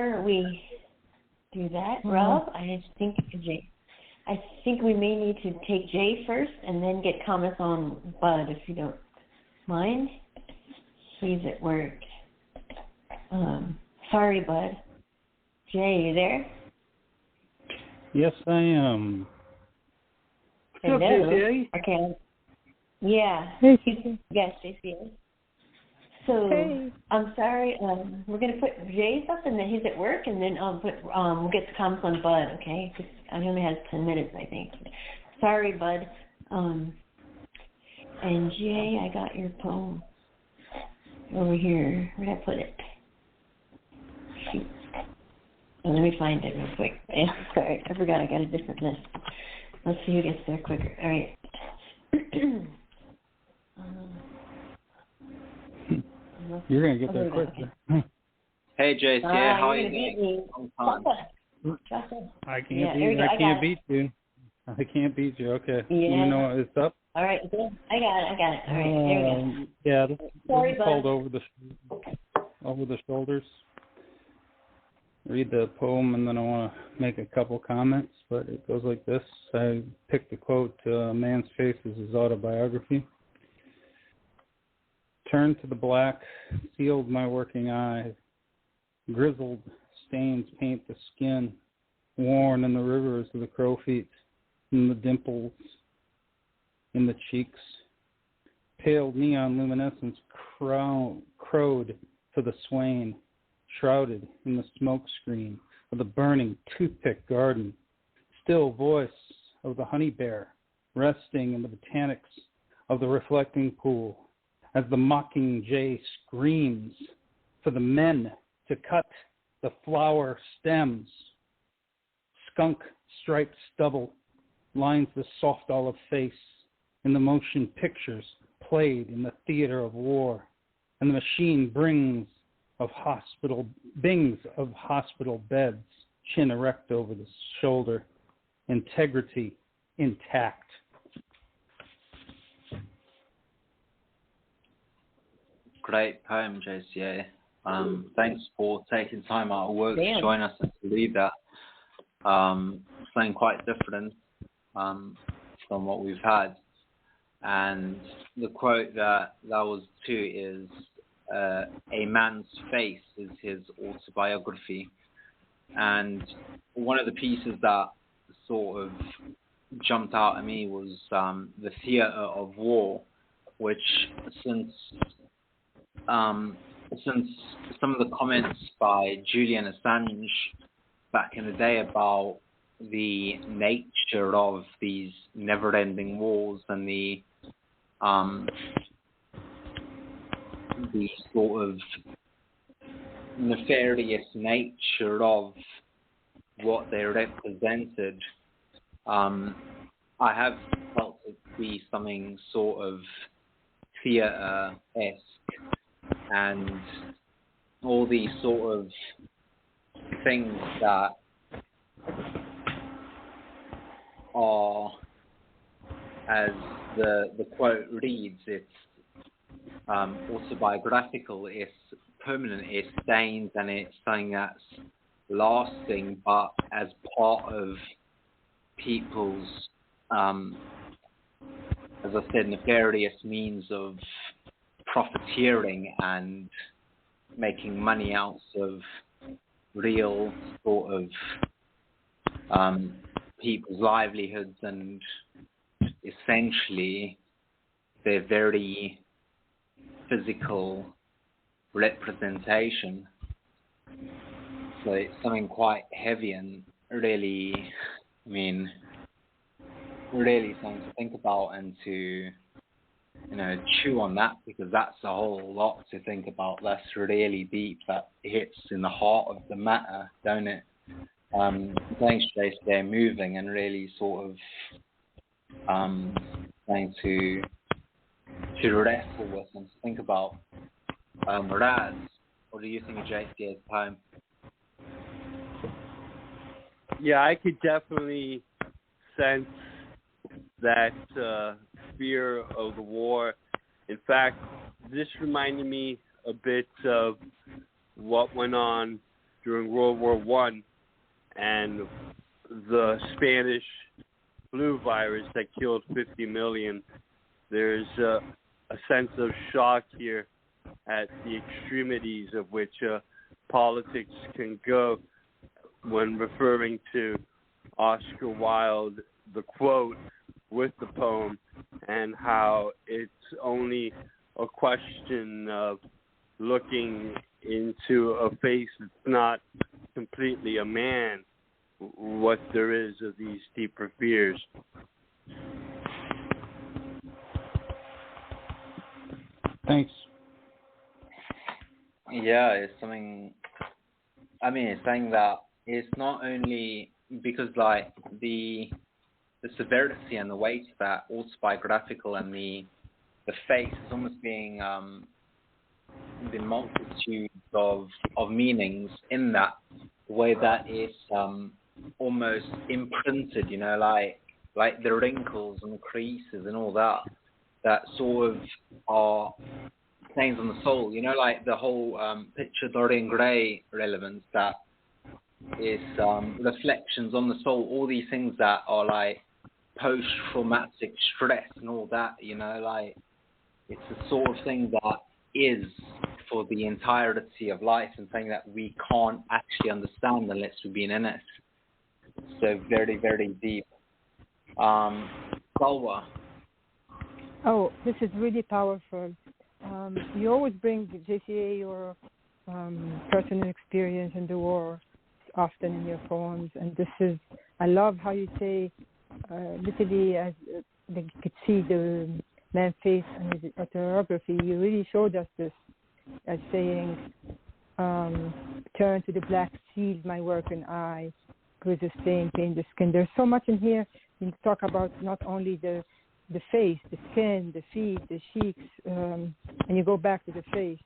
before we do that, Rob, I think we may need to take Jay first and then get comments on Bud, if you don't mind. He's at work. Sorry, Bud. Jay, you there? Yes, I am. Hello. Jay? Okay. Yeah. Hey. Yes, JC. So Hey. I'm sorry. We're gonna put Jay's up, and then he's at work, and then we'll get the comments on Bud. Okay? 'Cause I only has 10 minutes, I think. Sorry, Bud. And Jay, I got your poem over here. Where'd I put it? Shoot. Oh, let me find it real quick. Yeah, sorry, I forgot I got a different list. Let's see who gets there quicker. All right. You're going to get there quick. Okay. Hey, JC, how are you doing? I can't beat you. I can't beat you. Okay. Yeah. You know it's up? All right. I got it. All right. There we go. Yeah, this Sorry, is called Over the Shoulders. Read the poem, and then I want to make a couple comments, but it goes like this. I picked a quote, "A man's face is his autobiography. Turned to the black, sealed my working eye. Grizzled stains paint the skin, worn in the rivers of the crow feet, in the dimples, in the cheeks. Pale neon luminescence crowed to the swain, shrouded in the smoke screen of the burning toothpick garden. Still voice of the honey bear, resting in the botanics of the reflecting pool, as the mocking jay screams for the men to cut the flower stems. Skunk striped stubble lines the soft olive face in the motion pictures played in the theater of war, and the machine bings of hospital beds, chin erect over the shoulder, integrity intact. Great poem, JCA. Thanks for taking time out of work to join us and to read that. Something quite different from what we've had. And the quote that was too is, a man's face is his autobiography. And one of the pieces that sort of jumped out at me was the theater of war, which since some of the comments by Julian Assange back in the day about the nature of these never-ending wars and the sort of nefarious nature of what they represented, I have felt it to be something sort of theatre-esque, and all these sort of things that are, as the quote reads, it's autobiographical, it's permanent, it's stained, and it's something that's lasting, but as part of people's, as I said, nefarious means of profiteering and making money out of real sort of people's livelihoods and essentially their very physical representation. So it's something quite heavy and really, really something to think about and to, chew on that, because that's a whole lot to think about. That's really deep. That hits in the heart of the matter, don't it? Thanks, Jace, they're moving and really sort of trying to wrestle with and to think about. Raz, what do you think of JC's poem? Yeah, I could definitely sense that fear of the war. In fact, this reminded me a bit of what went on during World War One and the Spanish flu virus that killed 50 million. There's a sense of shock here at the extremities of which politics can go when referring to Oscar Wilde, the quote with the poem, and how it's only a question of looking into a face that's not completely a man, what there is of these deeper fears. Thanks. Yeah, it's something. I mean, it's saying that it's not only because like the severity and the weight of that autobiographical and the face is almost being the multitude of meanings in that way that it's almost imprinted, you know, like the wrinkles and the creases and all that sort of are stains on the soul, you know, like the whole picture Dorian Gray relevance that is reflections on the soul, all these things that are like post-traumatic stress and all that, you know, like it's the sort of thing that is for the entirety of life and something that we can't actually understand unless we've been in it. So very, very deep. Salwa. Oh, this is really powerful. You always bring JCA your personal experience in the war often in your poems, and this is, I love how you say literally as you could see the man's face and his autobiography. You really showed us this as saying, turn to the black seals my work and I, with the stain, paint the skin. There's so much in here. You talk about not only the face, the skin, the feet, the cheeks, and you go back to the face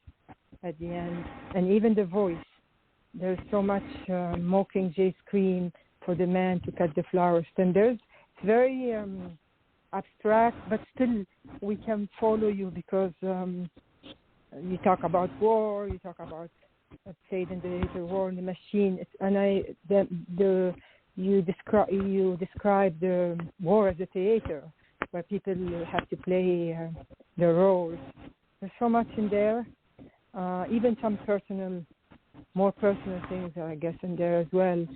at the end, and even the voice. There's so much Mockingjay scream for the man to cut the flower stem. It's very abstract, but still we can follow you because you talk about war, you talk about, let's say, the war in the machine, you describe the war as a theater where people have to play their roles. There's so much in there, even some more personal things, I guess, in there as well.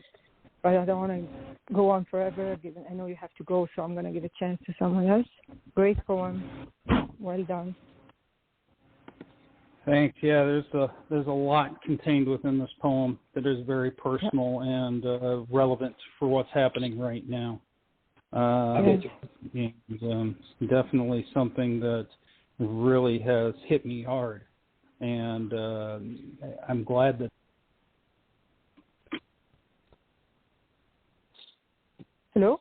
But I don't want to go on forever. I know you have to go, so I'm going to give a chance to someone else. Great poem. Well done. Thanks. Yeah, there's a lot contained within this poem that is very personal and relevant for what's happening right now. And definitely something that really has hit me hard, and I'm glad that. Hello?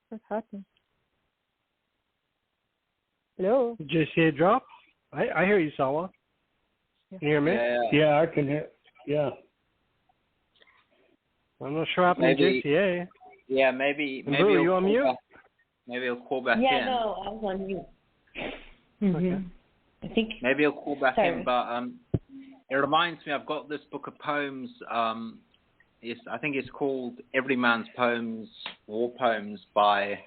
What's happening? Hello? Did JCA drop? I hear you, Salwa. Can you hear me? Yeah, I can hear. Yeah. I'm not sure what happened to JCA. Yeah, maybe. Are you on mute? Maybe he'll call back in. Yeah, no, I was on mute. Mm-hmm. Okay. I think. Maybe he'll call back in, but it reminds me. I've got this book of poems. I think it's called Every Man's Poems, War Poems by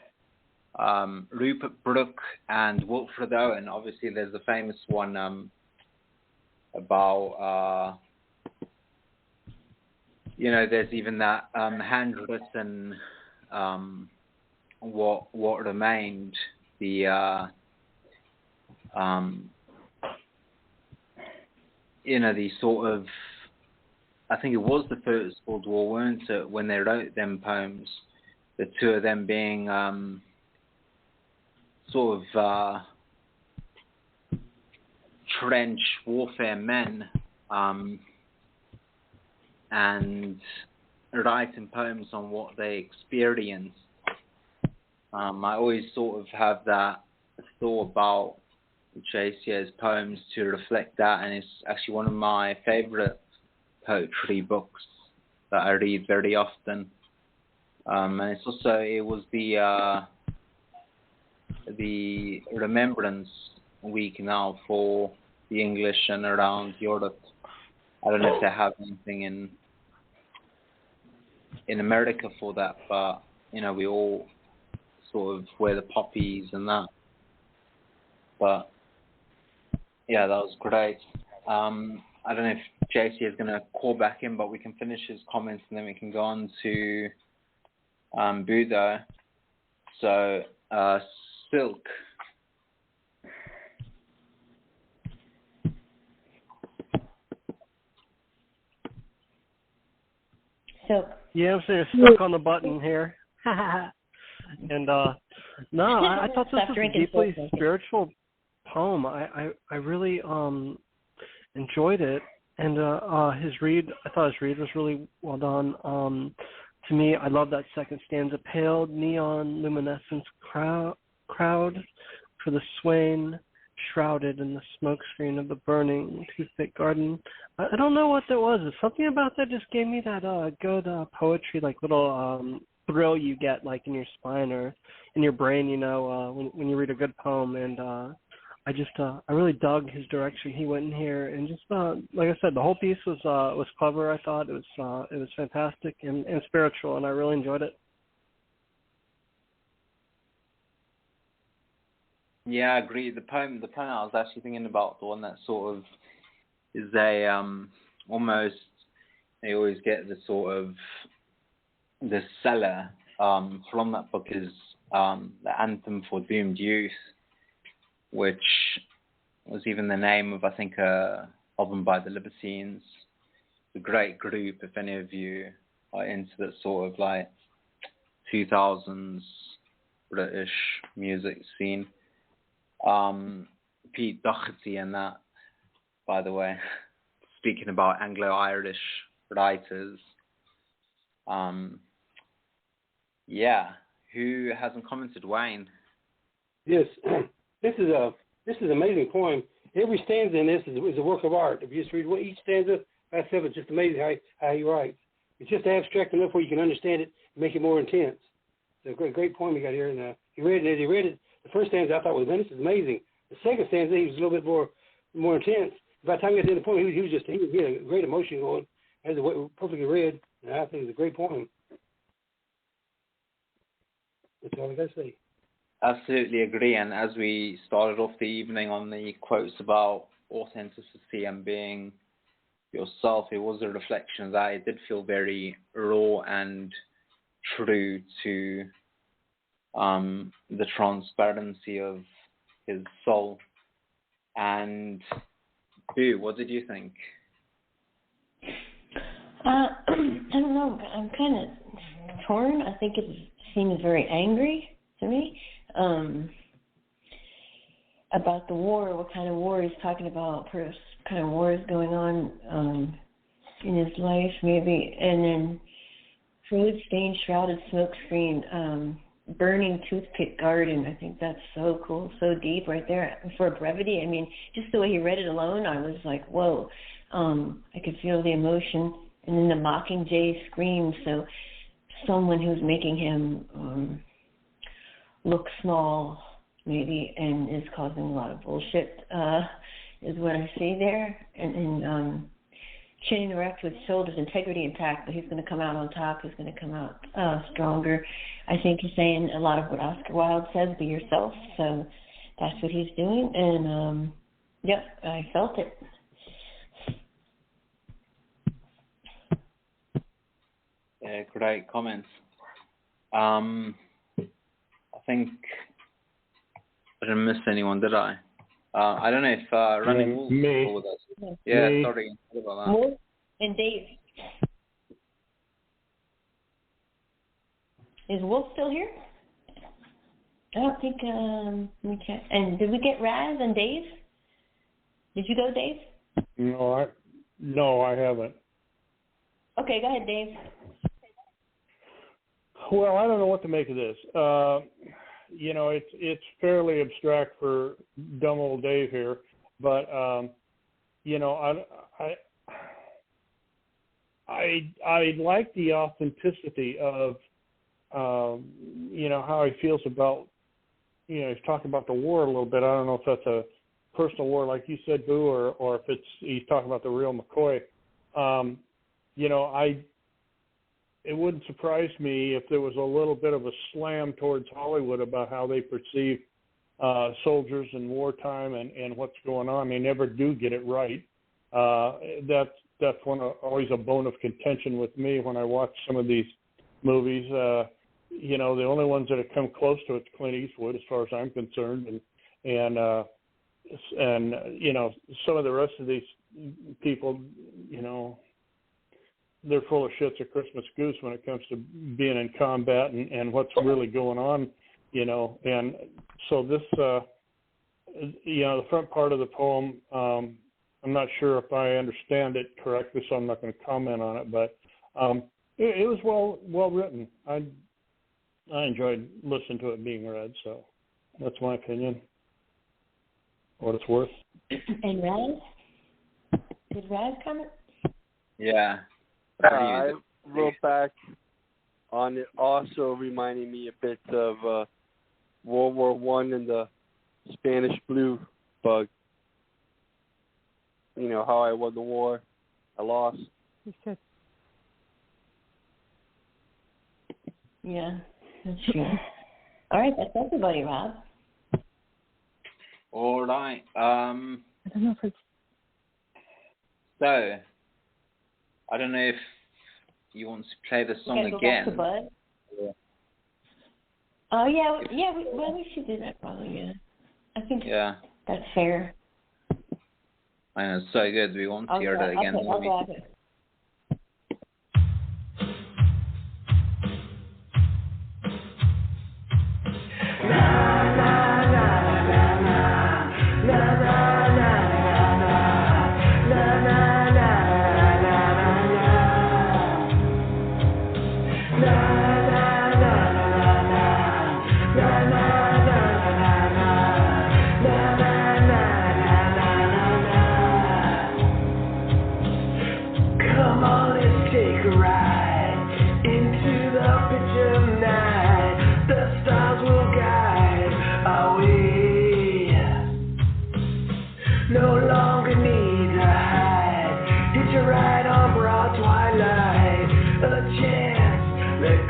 Rupert Brooke and Wilfred Owen. Obviously, there's a famous one about, there's even that handwritten what remained, the the sort of, I think it was the First World War, weren't it, when they wrote them poems, the two of them being sort of trench warfare men, and writing poems on what they experienced. I always sort of have that thought about JCA's poems to reflect that, and it's actually one of my favorite poetry books that I read very often. And it's also, it was the Remembrance Week now for the English and around Europe. I don't know if they have anything in America for that, but we all sort of wear the poppies and that. But yeah, that was great. I don't know if JC is going to call back in, but we can finish his comments and then we can go on to Budo. So, Silk. Silk. Yeah, I'm saying stuck on the button here. And no, I thought this was a deeply spiritual poem. I really enjoyed it, and his read. I thought his read was really well done. To me, I love that second stanza. Pale neon luminescence crowd for the swain shrouded in the smoke screen of the burning toothpick garden. I don't know what that was. Something about that just gave me that good poetry, like little thrill you get like in your spine or in your brain, when you read a good poem. And I really dug his direction he went in here, and just like I said, the whole piece was clever. I thought it was fantastic and spiritual, and I really enjoyed it. Yeah, I agree. The poem I was actually thinking about, the one that sort of is a almost, they always get the sort of the seller from that book is the Anthem for Doomed Youth, which was even the name of, I think, a album by the Libertines. A great group, if any of you are into that sort of like 2000s British music scene. Pete Doherty and that, by the way, speaking about Anglo-Irish writers. Yeah, who hasn't commented? Wayne. Yes, this is an amazing poem. Every stanza in this is a work of art. If you just read each stanza, that's it. It's just amazing how he writes. It's just abstract enough where you can understand it and make it more intense. It's a great poem you got here, and he read it. As he read it, the first stanza I thought was, man, this is amazing. The second stanza, he was a little bit more intense. By the time he got to the end of the poem, he had a great emotion going. As it perfectly read, and I think it's a great poem. That's all I got to say. Absolutely agree. And as we started off the evening on the quotes about authenticity and being yourself, it was a reflection of that. It did feel very raw and true to the transparency of his soul. And Boo, what did you think? I don't know. I'm kind of torn. I think it seems very angry to me about the war. What kind of war he's talking about? What kind of war is going on in his life, maybe? And then food stained, shrouded smoke screen, burning toothpick garden. I think that's so cool, so deep right there. For brevity, I mean, just the way he read it alone, I was like, whoa. I could feel the emotion. And then the mockingjay scream, so someone who's making him look small, maybe, and is causing a lot of bullshit, is what I see there. And chin erect with shoulders, integrity intact, but he's going to come out on top. He's going to come out stronger. I think he's saying a lot of what Oscar Wilde says, be yourself. So that's what he's doing. And, I felt it. Yeah, great comments. I think I didn't miss anyone, did I? I don't know if Running Wolves is still with us. Yeah, me. Sorry about that. Wolf and Dave. Is Wolf still here? I don't think we can. And did we get Raz and Dave? Did you go, Dave? No, I haven't. Okay, go ahead, Dave. Well, I don't know what to make of this. It's fairly abstract for dumb old Dave here, but I like the authenticity of how he feels about, he's talking about the war a little bit. I don't know if that's personal war, like you said, Boo, or if he's talking about the real McCoy. It wouldn't surprise me if there was a little bit of a slam towards Hollywood about how they perceive soldiers in wartime and what's going on. They never do get it right. That's always a bone of contention with me when I watch some of these movies. The only ones that have come close to it's Clint Eastwood, as far as I'm concerned, and some of the rest of these people, they're full of shit's a Christmas goose when it comes to being in combat and what's really going on, and so this, the front part of the poem, I'm not sure if I understand it correctly, so I'm not going to comment on it, but it was well written. I enjoyed listening to it being read, so that's my opinion. What it's worth. And Raz? Did Raz comment? Yeah. I wrote back on it, also reminding me a bit of World War I and the Spanish flu bug. How I won the war. I lost. Yeah, that's true. All right, that's everybody, Rob. All right. I don't know if it's... So, I don't know if you want to play the song again. Back to Bud? Oh, yeah, we should do that probably, yeah. I think that's fair. I know, it's so good. We want to hear that again. I'll grab it. Right on broad twilight, a chance that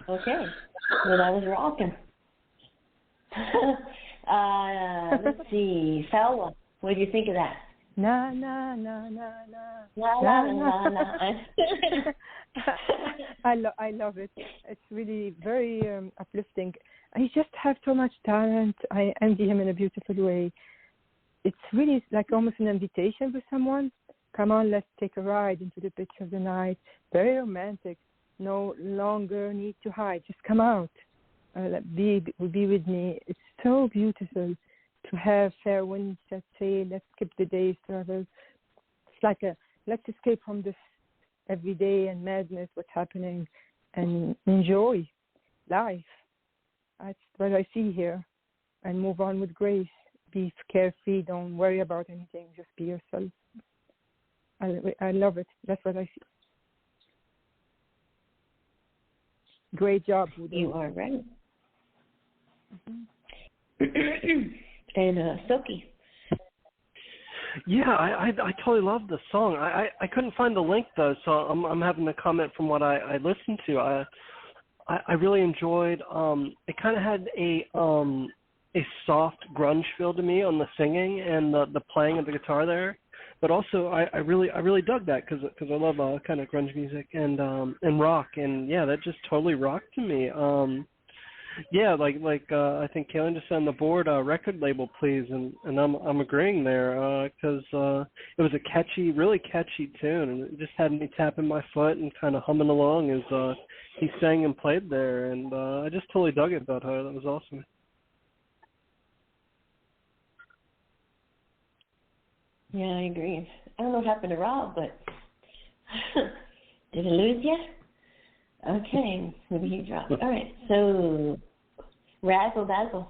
Okay. Well, that was rocking. Let's see. Fella, what did you think of that? Na na na na na La na la la na. la. I love it. It's really very uplifting. He just has so much talent. I envy him in a beautiful way. It's really like almost an invitation for someone. Come on, let's take a ride into the pitch of the night. Very romantic. No longer need to hide. Just come out. Be with me. It's so beautiful to have fair winds that say, let's skip the day's travel. It's like let's escape from this everyday and madness, what's happening, and enjoy life. That's what I see here. And move on with grace. Be carefree. Don't worry about anything. Just be yourself. I love it. That's what I see. Great job, Udo. You are right. And Silky. Yeah, I totally love the song. I couldn't find the link though, so I'm having to comment from what I listened to. I really enjoyed. It kind of had a soft grunge feel to me on the singing and the playing of the guitar there. But also, I really dug that because I love kind of grunge music and rock, and yeah, that just totally rocked to me. Yeah, like I think Kaylin just said on the board, record label, please, and I'm agreeing there because it was a really catchy tune, and it just had me tapping my foot and kind of humming along as he sang and played there, and I just totally dug it about her. That was awesome. Yeah, I agree. I don't know what happened to Rob, but did I lose you? Okay, maybe he dropped. All right, so Razzle Dazzle.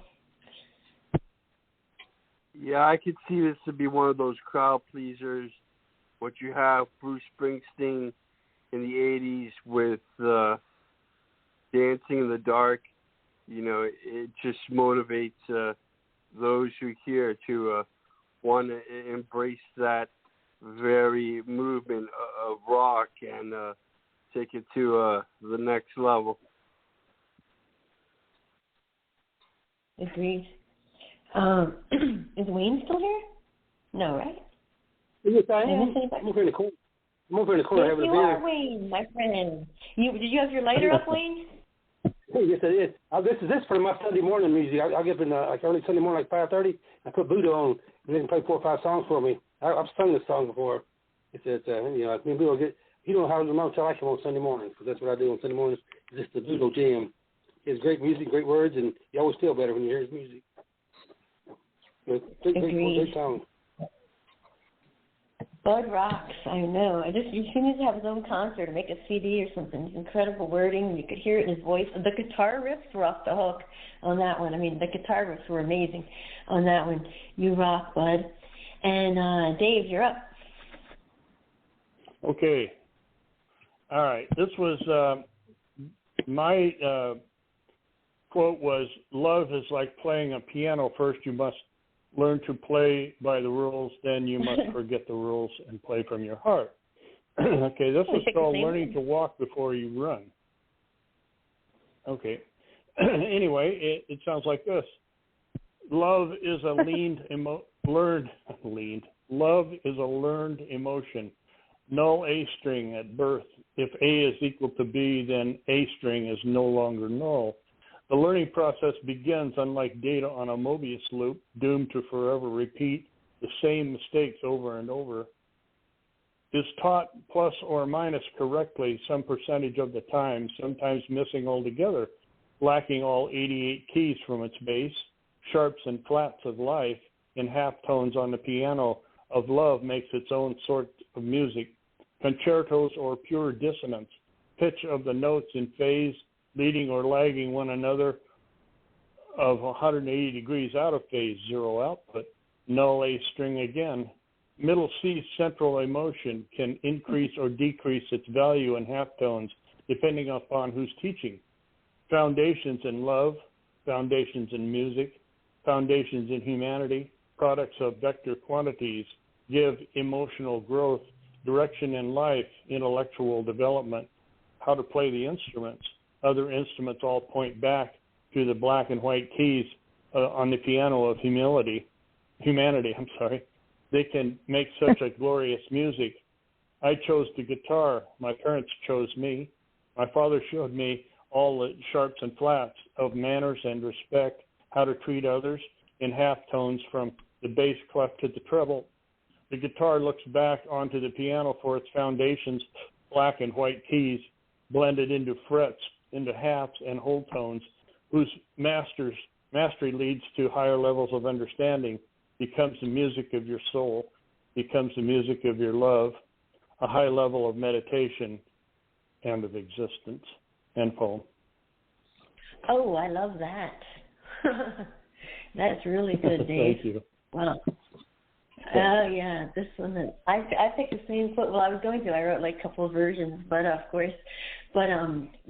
Yeah, I could see this to be one of those crowd pleasers. What you have Bruce Springsteen in the 80s with Dancing in the Dark, you know, it just motivates those who hear to want to embrace that very movement of rock and take it to the next level. Agreed. Is Wayne still here? No, right? Yes, I am. I'm over in the corner. Yes, having you a beer. are, Wayne, my friend. Did you have your lighter up, Wayne? Yes, it is. This is for my Sunday morning music. I get up in like early Sunday morning, like 5:30. I put Buddha on, and they can play 4 or 5 songs for me. I've sung this song before. It's you know, like me and Buddha get. You know how much I like him on Sunday mornings, because that's what I do on Sunday mornings. It's just the Buddha jam. He has great music, great words, and you always feel better when you hear his music. Great song. Bud rocks, I know. He needs to have his own concert or make a CD or something. It's incredible wording. You could hear it in his voice. The guitar riffs were off the hook on that one. I mean, the guitar riffs were amazing on that one. You rock, Bud. And Dave, you're up. Okay. All right. This was my quote was, "Love is like playing a piano. First you must learn to play by the rules, then you must forget the rules and play from your heart." Okay, this is called learning to walk before you run. Okay. Anyway, it sounds like this. Love is a Love is a learned emotion. Null A string at birth. If A is equal to B, then A string is no longer null. The learning process begins, unlike data on a Mobius loop, doomed to forever repeat the same mistakes over and over. Is taught plus or minus correctly some percentage of the time, sometimes missing altogether, lacking all 88 keys from its base, sharps and flats of life, in halftones on the piano of love makes its own sort of music, concertos or pure dissonance, pitch of the notes in phase, leading or lagging one another of 180 degrees out of phase, zero output, null A string again. Middle C central emotion can increase or decrease its value in halftones depending upon who's teaching. Foundations in love, foundations in music, foundations in humanity, products of vector quantities give emotional growth, direction in life, intellectual development, how to play the instruments. other instruments all point back to the black and white keys on the piano of humanity. They can make such a glorious music. I chose the guitar. My parents chose me. My father showed me all the sharps and flats of manners and respect, how to treat others in half tones from the bass clef to the treble. The guitar looks back onto the piano for its foundations, black and white keys, blended into frets, into halves and whole tones, whose mastery leads to higher levels of understanding, becomes the music of your soul, becomes the music of your love, a high level of meditation and of existence. End poem. Oh, I love that. That's really good, Dave. Thank you. Wow. Oh, yeah, this one. I picked the same quote. Well, I was going to. I wrote like a couple of versions, but of course. But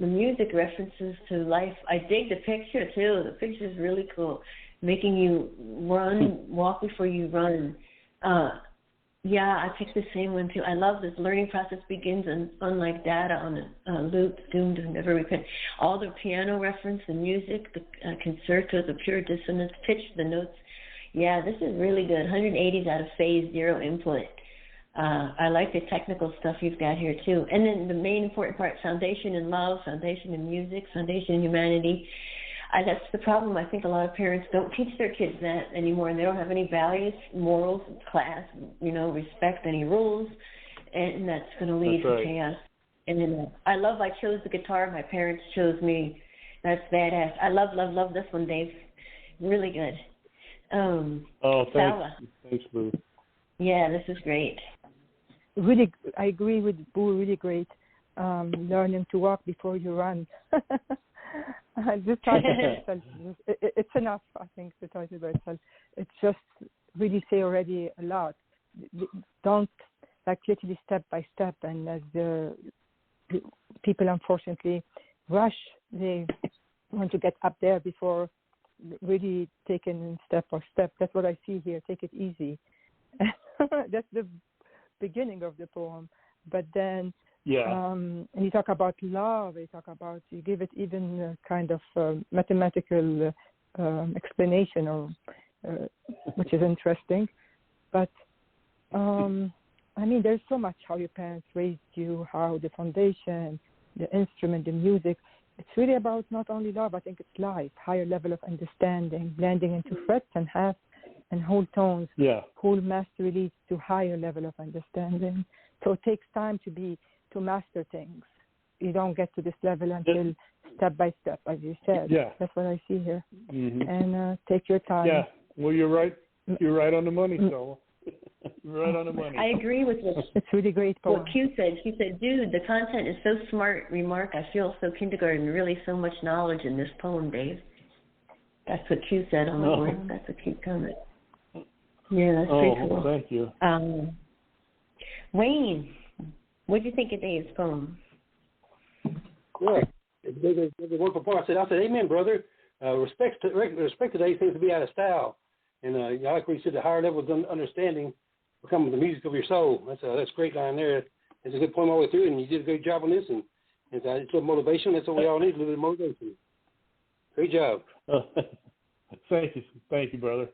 the music references to life. I dig the picture, too. The picture is really cool, making you walk before you run. Yeah, I picked the same one, too. I love this. Learning process begins, and unlike data on a loop, doomed to never repent. All the piano reference, the music, the concertos, the pure dissonance, pitch, the notes. Yeah, this is really good. 180s out of phase, 0 input. I like the technical stuff you've got here, too. And then the main important part, foundation in love, foundation in music, foundation in humanity. That's the problem. I think a lot of parents don't teach their kids that anymore, and they don't have any values, morals, class, respect, any rules, and that's going to lead to chaos. And then I chose the guitar. My parents chose me. That's badass. I love this one, Dave. Really good. Thanks. Thanks, Boo. Yeah, this is great. Really, I agree with Boo. Really great. Learning to walk before you run. This title by itself, it's enough. I think the title by itself. It's just really say already a lot. Don't literally step by step, and as the people unfortunately rush, they want to get up there before really taking step by step. That's what I see here. Take it easy. That's the beginning of the poem. But then, and you talk about love. You give it even a kind of mathematical explanation, or which is interesting. But there's so much how your parents raised you, how the foundation, the instrument, the music. It's really about not only love, I think it's life, higher level of understanding, blending into frets and halves and whole tones. Yeah. Whole mastery leads to higher level of understanding. So it takes time to master things. You don't get to this level until step by step, as you said. Yeah. That's what I see here. Mm-hmm. And take your time. Yeah. Well, you're right. You're right on the money, so. Right on the money. I agree with what it's really great poem. What Q said. She said, "Dude, the content is so smart." Remark. I feel so kindergarten. Really, so much knowledge in this poem, Dave. That's what Q said on the board. That's a cute comment. Yeah, that's pretty cool. Thank you. Wayne, what do you think of Dave's poem? Yeah, it's a wonderful poem. I said, amen, brother. Respect today seems to be out of style. And I like what you said, the higher levels of understanding become the music of your soul. That's a great line there. It's a good poem all the way through, and you did a great job on this. And it's a little motivation. That's what we all need, a little bit of motivation. Great job. Thank you, brother.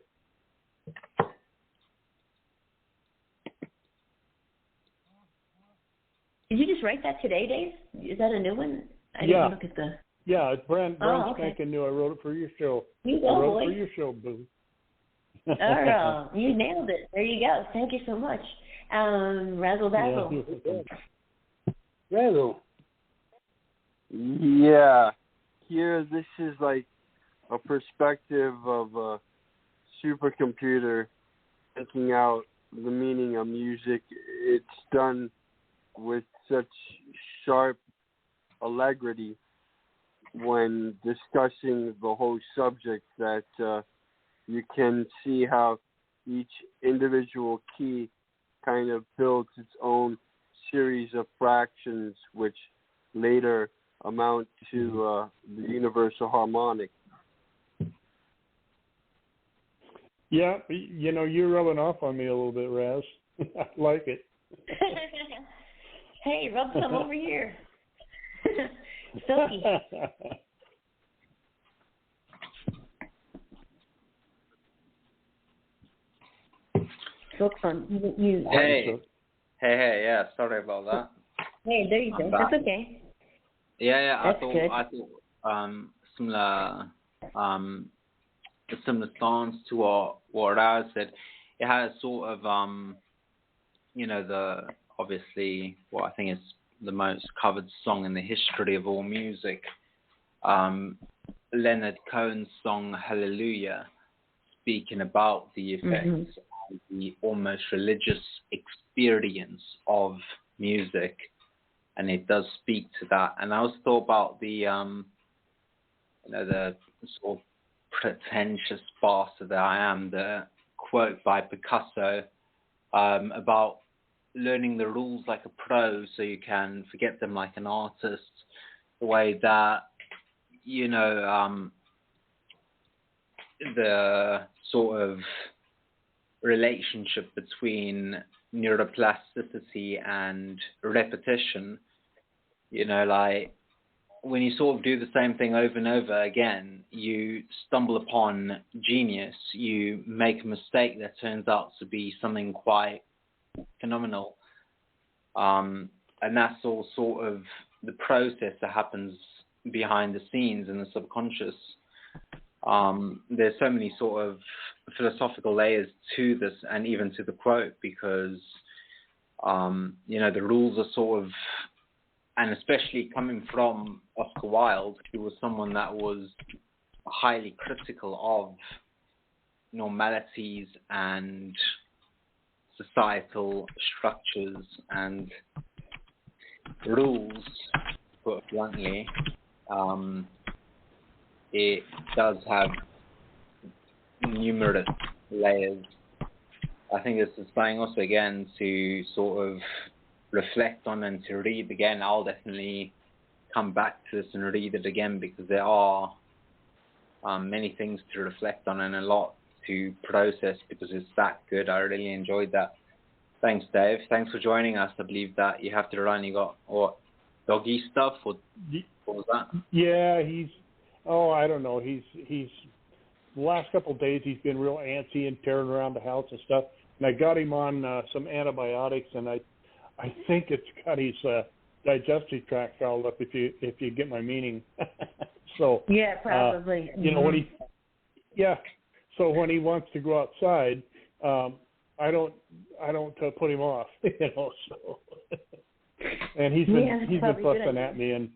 Did you just write that today, Dave? Is that a new one? I didn't look at the... Yeah, it's brand spanking new. I wrote it for your show. You go, I wrote it for your show, Boo. Oh, you nailed it. There you go. Thank you so much. Razzle Dazzle. Razzle. Yeah. Here, this is like a perspective of a supercomputer thinking out the meaning of music. It's done with such sharp alacrity when discussing the whole subject that you can see how each individual key kind of builds its own series of fractions which later amount to the universal harmonic. Yeah, you're rubbing off on me a little bit, Raz. I like it. Hey, rub some over here. Silky. Silk fun. You. Hey, yeah. Sorry about that. Hey, there you go. That's okay. Yeah. That's good. I thought similar stance to what I said. It has sort of the obviously what I think is the most covered song in the history of all music. Leonard Cohen's song Hallelujah, speaking about the effects of the almost religious experience of music, and it does speak to that. And I also thought about the the sort of pretentious bastard that I am, the quote by Picasso about learning the rules like a pro so you can forget them like an artist, the way that the sort of relationship between neuroplasticity and repetition, like when you sort of do the same thing over and over again, you stumble upon genius. You make a mistake that turns out to be something quite phenomenal. And that's all sort of the process that happens behind the scenes in the subconscious. There's so many sort of philosophical layers to this and even to the quote because, the rules are sort of, and especially coming from Oscar Wilde, who was someone that was highly critical of normalities and societal structures and rules, put bluntly, it does have numerous layers. I think this is something also again to sort of reflect on and to read again. I'll definitely come back to this and read it again because there are many things to reflect on and a lot to process because it's that good. I really enjoyed that. Thanks, Dave. Thanks for joining us. I believe that you have to run. You got doggy stuff or what was that? Yeah, I don't know. He's the last couple of days he's been real antsy and tearing around the house and stuff. And I got him on some antibiotics, and I think it's got his digestive tract fouled up. If you get my meaning. So yeah, probably. When so when he wants to go outside, I don't put him off. So and he's been fussing at me, and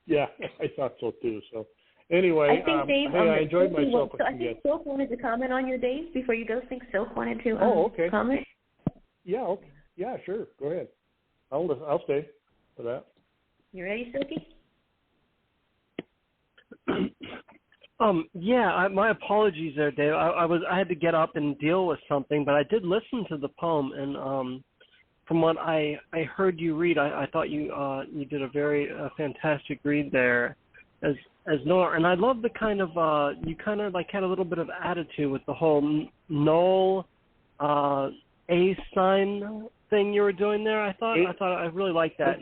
yeah, I thought so too. So anyway, I think Dave, I enjoyed myself. I think Silk wanted to comment on your days before you go. I think Silk wanted to okay. comment. Yeah, okay. Yeah, sure. Go ahead. I'll stay for that. You ready, Silky? My apologies there, Dave. I had to get up and deal with something, but I did listen to the poem, and from what I heard you read, I thought you did a very fantastic read there, as Noah. And I love the kind of you kind of like had a little bit of attitude with the whole null A sign thing you were doing there. I thought I really liked that.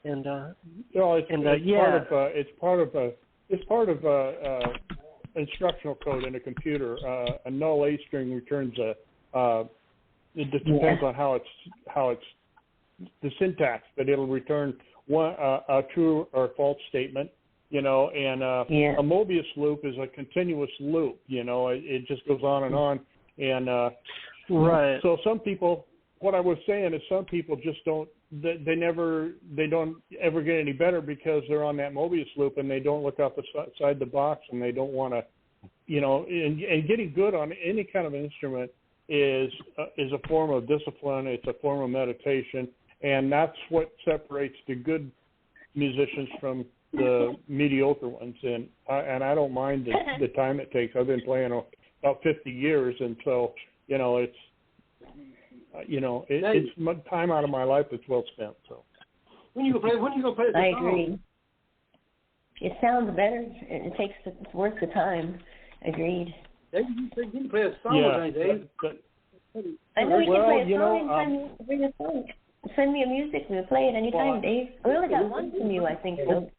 And it's part of instructional code in a computer. A null A string returns it just depends on how it's the syntax, but it'll return a true or false statement, and a Mobius loop is a continuous loop, it just goes on and on. And right. So some people, what I was saying is some people just don't ever get any better because they're on that Mobius loop and they don't look outside the box and they don't want to, and getting good on any kind of instrument is a form of discipline. It's a form of meditation, and that's what separates the good musicians from the mediocre ones. And I don't mind the time it takes. I've been playing about 50 years, and so it's it's time out of my life that's well spent. So when you go play the I song? agree. It sounds better. It's worth the time. Agreed. You can play a song, Dave. I know you can play a song anytime you bring a song. send me a music. We'll play it anytime, Dave. We only got one from you, I think, so.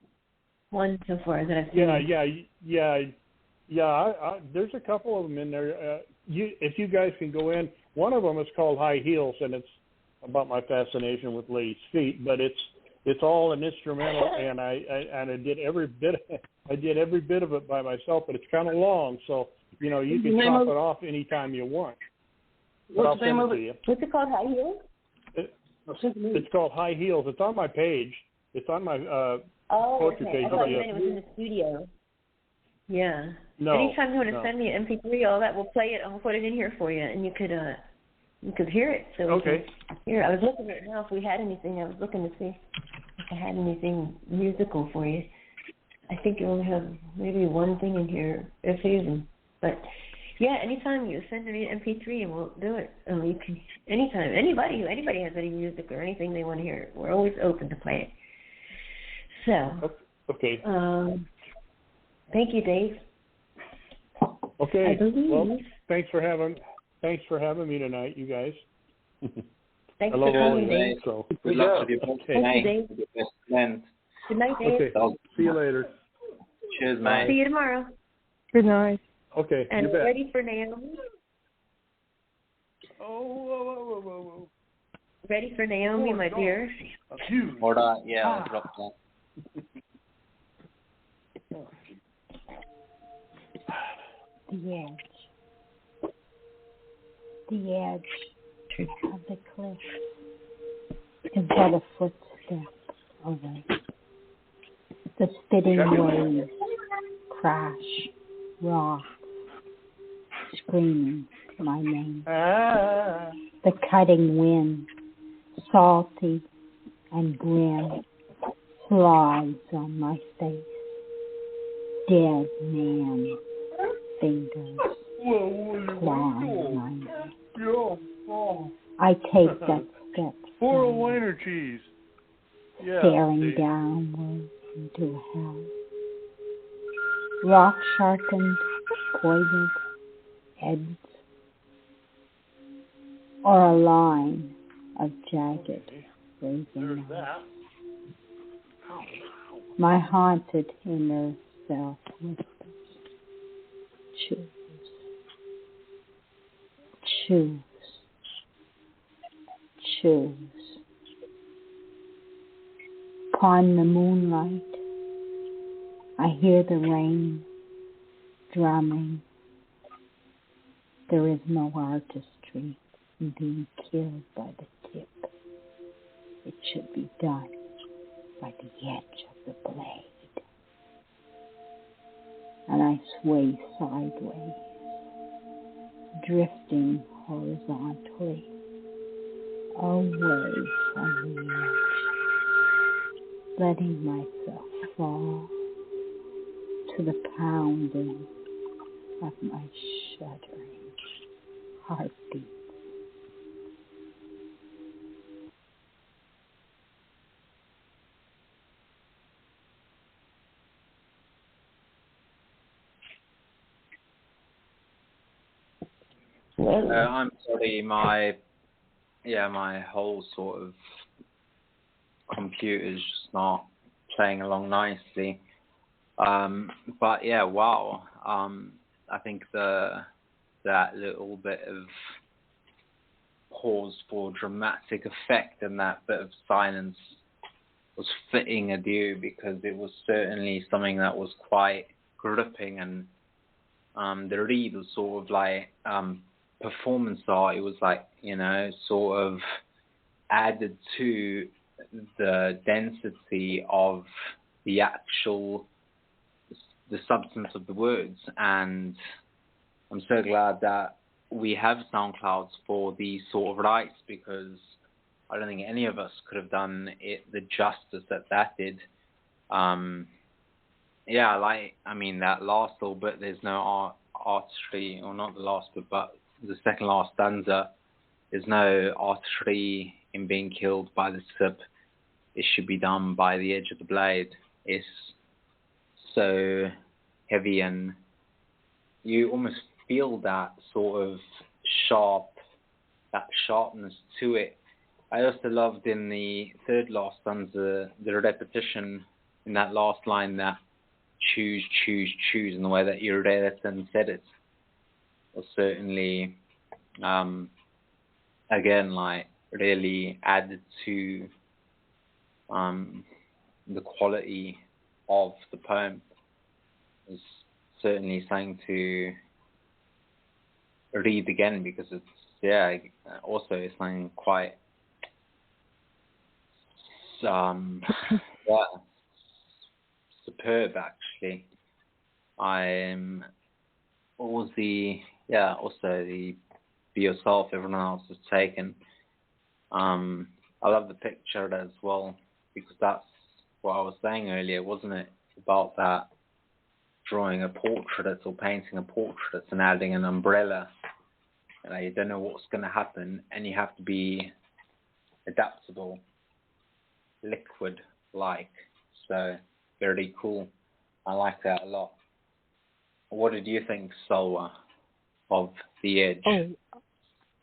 One so far that I've seen. Yeah. There's a couple of them in there. If you guys can go in, one of them is called High Heels, and it's about my fascination with ladies' feet. But it's all an instrumental, and I did every bit of it by myself. But it's kind of long, so you can chop it off anytime you want. What's the name of it? What's it called? High Heels? It's called High Heels. It's on my page. It's on my poetry page. I thought you meant it was in the studio. Yeah. No. Anytime you want to send me an MP3, all that, we'll play it. I'll put it in here for you, and you could hear it. So okay. Here, I was looking right now if we had anything. I was looking to see if I had anything musical for you. I think you only have maybe one thing in here, if even. But yeah, anytime you send me an MP3, and we'll do it. You can anytime. Anybody has any music or anything they want to hear, we're always open to play it. So. Okay. Thank you, Dave. Okay. I believe. Well, thanks for having me tonight, you guys. Thanks for coming, Dave. So, good luck with your Thank you, Dave. Good night, Dave. Okay. See you later. Cheers, mate. See you tomorrow. Good night. Okay. And you bet. ready for Naomi? Whoa. Ready for Naomi, my dear? Hold on. Yeah, I'll drop that. The edge of the cliff is but a footstep away. The spitting waves crash, rock, screaming my name. The cutting wind, salty and grim, slides on my face. Dead man fingers clawing my neck. I take that step Wiener cheese. Yeah, staring downward into hell. Rock sharpened, poisoned heads, or a line of jagged raising eyes. My haunted inner self whispers, choose, choose, choose. Upon the moonlight, I hear the rain drumming. There is no artistry in being killed by the tip. It should be done by the edge of the blade. And I sway sideways, drifting horizontally, away from the edge, letting myself fall to the pounding of my shuddering heartbeat. I'm sorry, my whole sort of computer's just not playing along nicely. But yeah, wow. I think that little bit of pause for dramatic effect and that bit of silence was fitting adieu, because it was certainly something that was quite gripping, and the read was sort of like performance art. It was like, sort of added to the density of the substance of the words. And I'm so glad that we have SoundClouds for these sort of rights, because I don't think any of us could have done it the justice that did. That last little bit, there's no artistry, or not the last bit, but the second last stanza, there's no artistry in being killed by the tip. It should be done by the edge of the blade. It's so heavy, and you almost feel that sort of sharpness to it, I also loved in the third last stanza the repetition in that last line, that choose, choose, choose, and the way that you read it and said it was certainly, again, like really added to the quality of the poem. It's certainly something to read again, because it's, yeah, also it's something quite yeah, superb actually. Also the be yourself, everyone else is taken. I love the picture as well, because that's what I was saying earlier, wasn't it? About that drawing a portrait or painting a portrait and adding an umbrella. You don't know what's going to happen, and you have to be adaptable, liquid-like. So very cool. I like that a lot. What did you think, Salwa, of The Edge? Oh,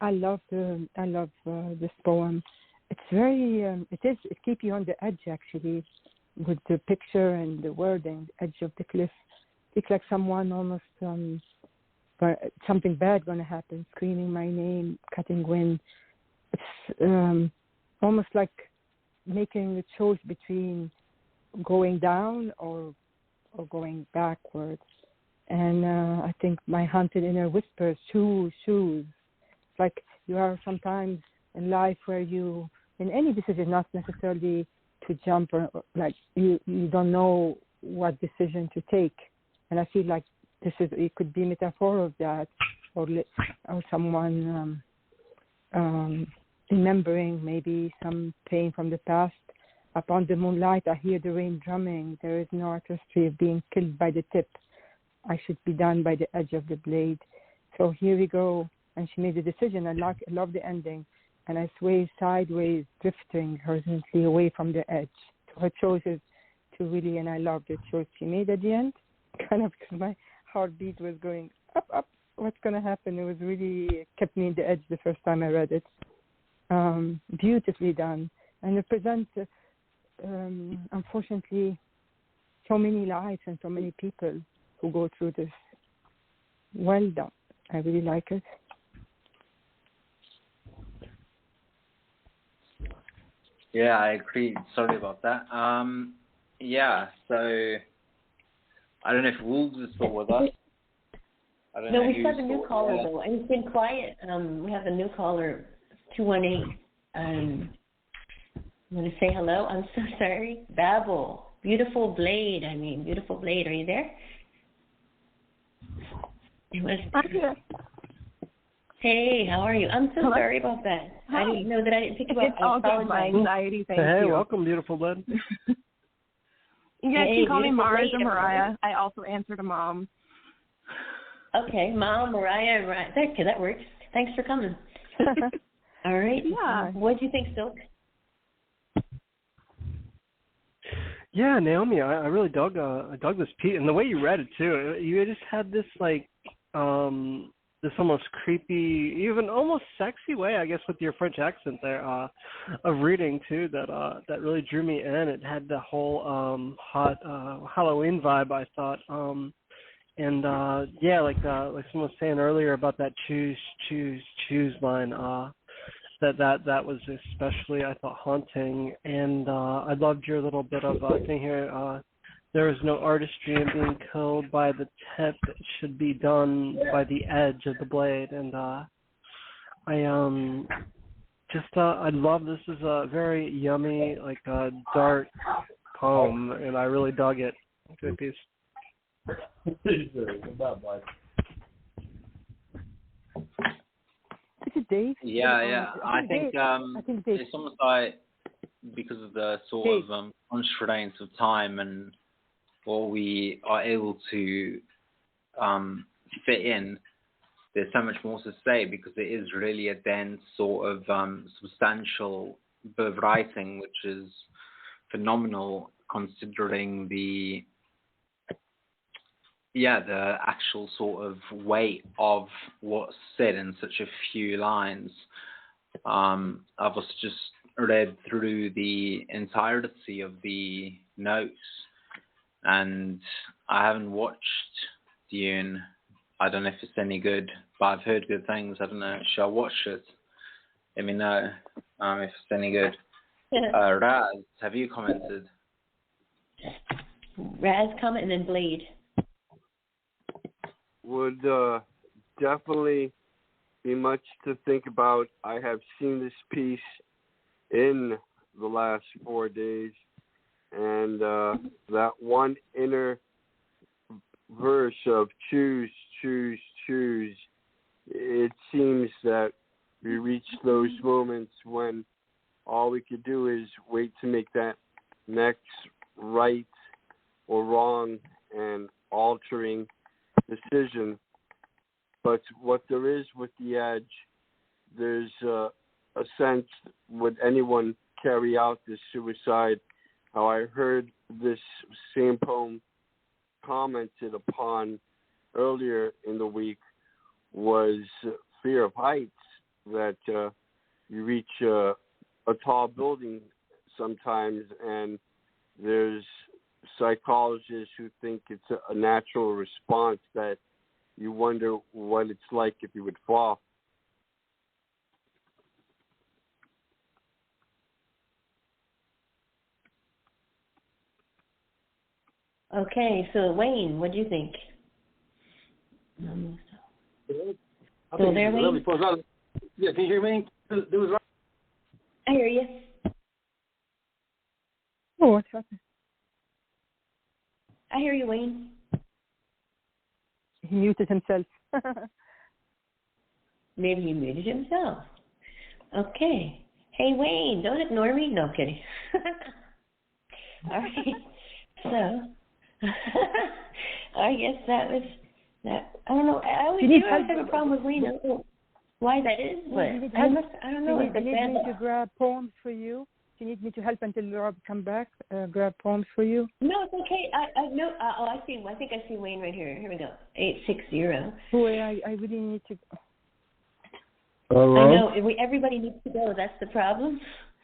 I love this poem. It's very it keeps you on the edge actually, with the picture and the wording, edge of the cliff. It's like someone almost something bad going to happen, screaming my name, cutting wind. It's almost like making a choice between going down or going backwards. And I think my haunted inner whispers, choose. It's like you are sometimes in life where you, in any decision, not necessarily to jump, or like you don't know what decision to take. And I feel like it could be a metaphor of that, or someone remembering maybe some pain from the past. Upon the moonlight, I hear the rain drumming. There is no artistry of being killed by the tip. I should be done by the edge of the blade. So here we go. And she made the decision. I love the ending. And I sway sideways, drifting horizontally away from the edge. So her choice is to really, and I love the choice she made at the end. Kind of, because my heartbeat was going up. What's going to happen? It was really kept me in the edge the first time I read it. Beautifully done. And it presents, unfortunately, so many lives and so many people who go through this. Well done. I really like it. Yeah, I agree. Sorry about that. Yeah, so I don't know if Wolves is still with us. No, we have a new caller though, and it's been quiet. We have a new caller, 218. I'm going to say hello. I'm so sorry. Babel. Beautiful Blade. Are you there? I'm here. Hey, how are you? I'm so sorry about that. Hi. I didn't know that I didn't pick you up. It's all good. My anxiety. Thank you. Hey, welcome, beautiful blade. You guys can call me Mars or blade, Mariah. I also answer to Mom. Okay, Mom, Mariah. Okay, that works. Thanks for coming. All right. Yeah. What do you think, Silk? Yeah, Naomi, I really dug this piece, and the way you read it too. You just had this like this almost creepy, even almost sexy way, I guess, with your French accent there, of reading too. That really drew me in. It had the whole hot Halloween vibe, I thought. And yeah, like someone was saying earlier about that choose line. That was especially, I thought, haunting. And I loved your little bit of thing here. There is no artistry in being killed by the tip. It should be done by the edge of the blade. And I love this. Is a very yummy, like dark poem, and I really dug it. Good piece. Is it Dave? Yeah. I think Dave. it's almost like, because of the sort of constraints of time and what we are able to fit in, there's so much more to say, because it is really a dense sort of substantial bit of writing, which is phenomenal considering the actual sort of weight of what's said in such a few lines. I've also just read through the entirety of the notes, and I haven't watched Dune. I don't know if it's any good, but I've heard good things. I don't know. Shall I watch it? Let me know if it's any good. Raz, have you commented? Raz, comment, and then Blade. Would definitely be much to think about. I have seen this piece in the last 4 days, and that one inner verse of choose, choose, choose, it seems that we reach those moments when all we could do is wait to make that next right or wrong and altering decision. But what there is with the edge, there's a sense, would anyone carry out this suicide? How I heard this same poem commented upon earlier in the week was fear of heights, that you reach a tall building sometimes, and there's psychologists who think it's a natural response, that you wonder what it's like if you would fall. Okay, so Wayne, what do you think? Still there, Wayne? Yeah, can you hear me? I hear you. Oh, what's happening? I hear you, Wayne. He muted himself. Maybe he muted himself. Okay. Hey, Wayne, don't ignore me. No, I'm kidding. All right. So, I guess that was that. I don't know. I always have a problem with Wayne. I don't know why that is, but I don't know. Do you need me to grab poems for you? Do you need me to help until Rob come back? Grab poems for you? No, it's okay. I know. I see. I think I see Wayne right here. Here we go. 860. Boy, I really need to. I know. Everybody needs to go. That's the problem.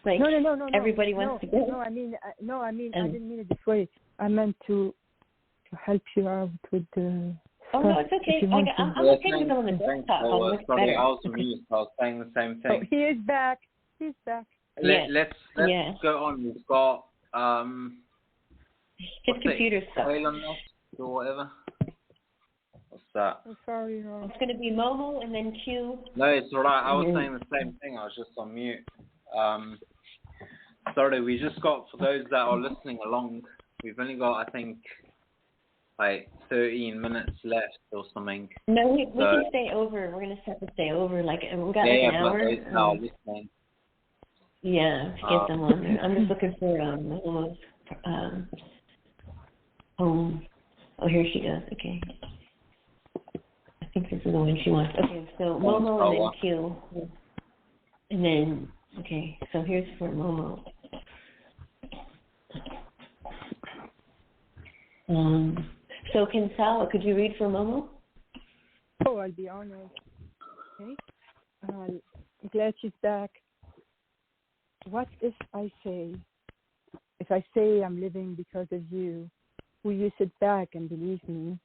Like, no. Everybody wants to go. No, I mean, I didn't mean it this way. I meant to help you out with the. Oh no, it's okay. I'm okay with on the desktop. Sorry, I was mute. I was saying the same thing. Oh, he is back. He's back. Let's go on. We've got his computer stuff or whatever. What's that? Oh, sorry. It's going to be Momo and then Q. No, it's alright. I was saying the same thing. I was just on mute. Sorry, we just got, for those that are listening along, we've only got, I think, like 13 minutes left or something. No, we can stay over. We're going to have to stay over. Like, we got like an hour. Listening. Yeah, to get them on there. I'm just looking for Momo's poem. Oh, here she goes. Okay. I think this is the one she wants. Okay, so Momo and then Q. And then, okay, so here's for Momo. So Kinsala, could you read for Momo? Oh, I'll be honored. Okay. I'm glad she's back. What if I say I'm living because of you, will you sit back and believe me?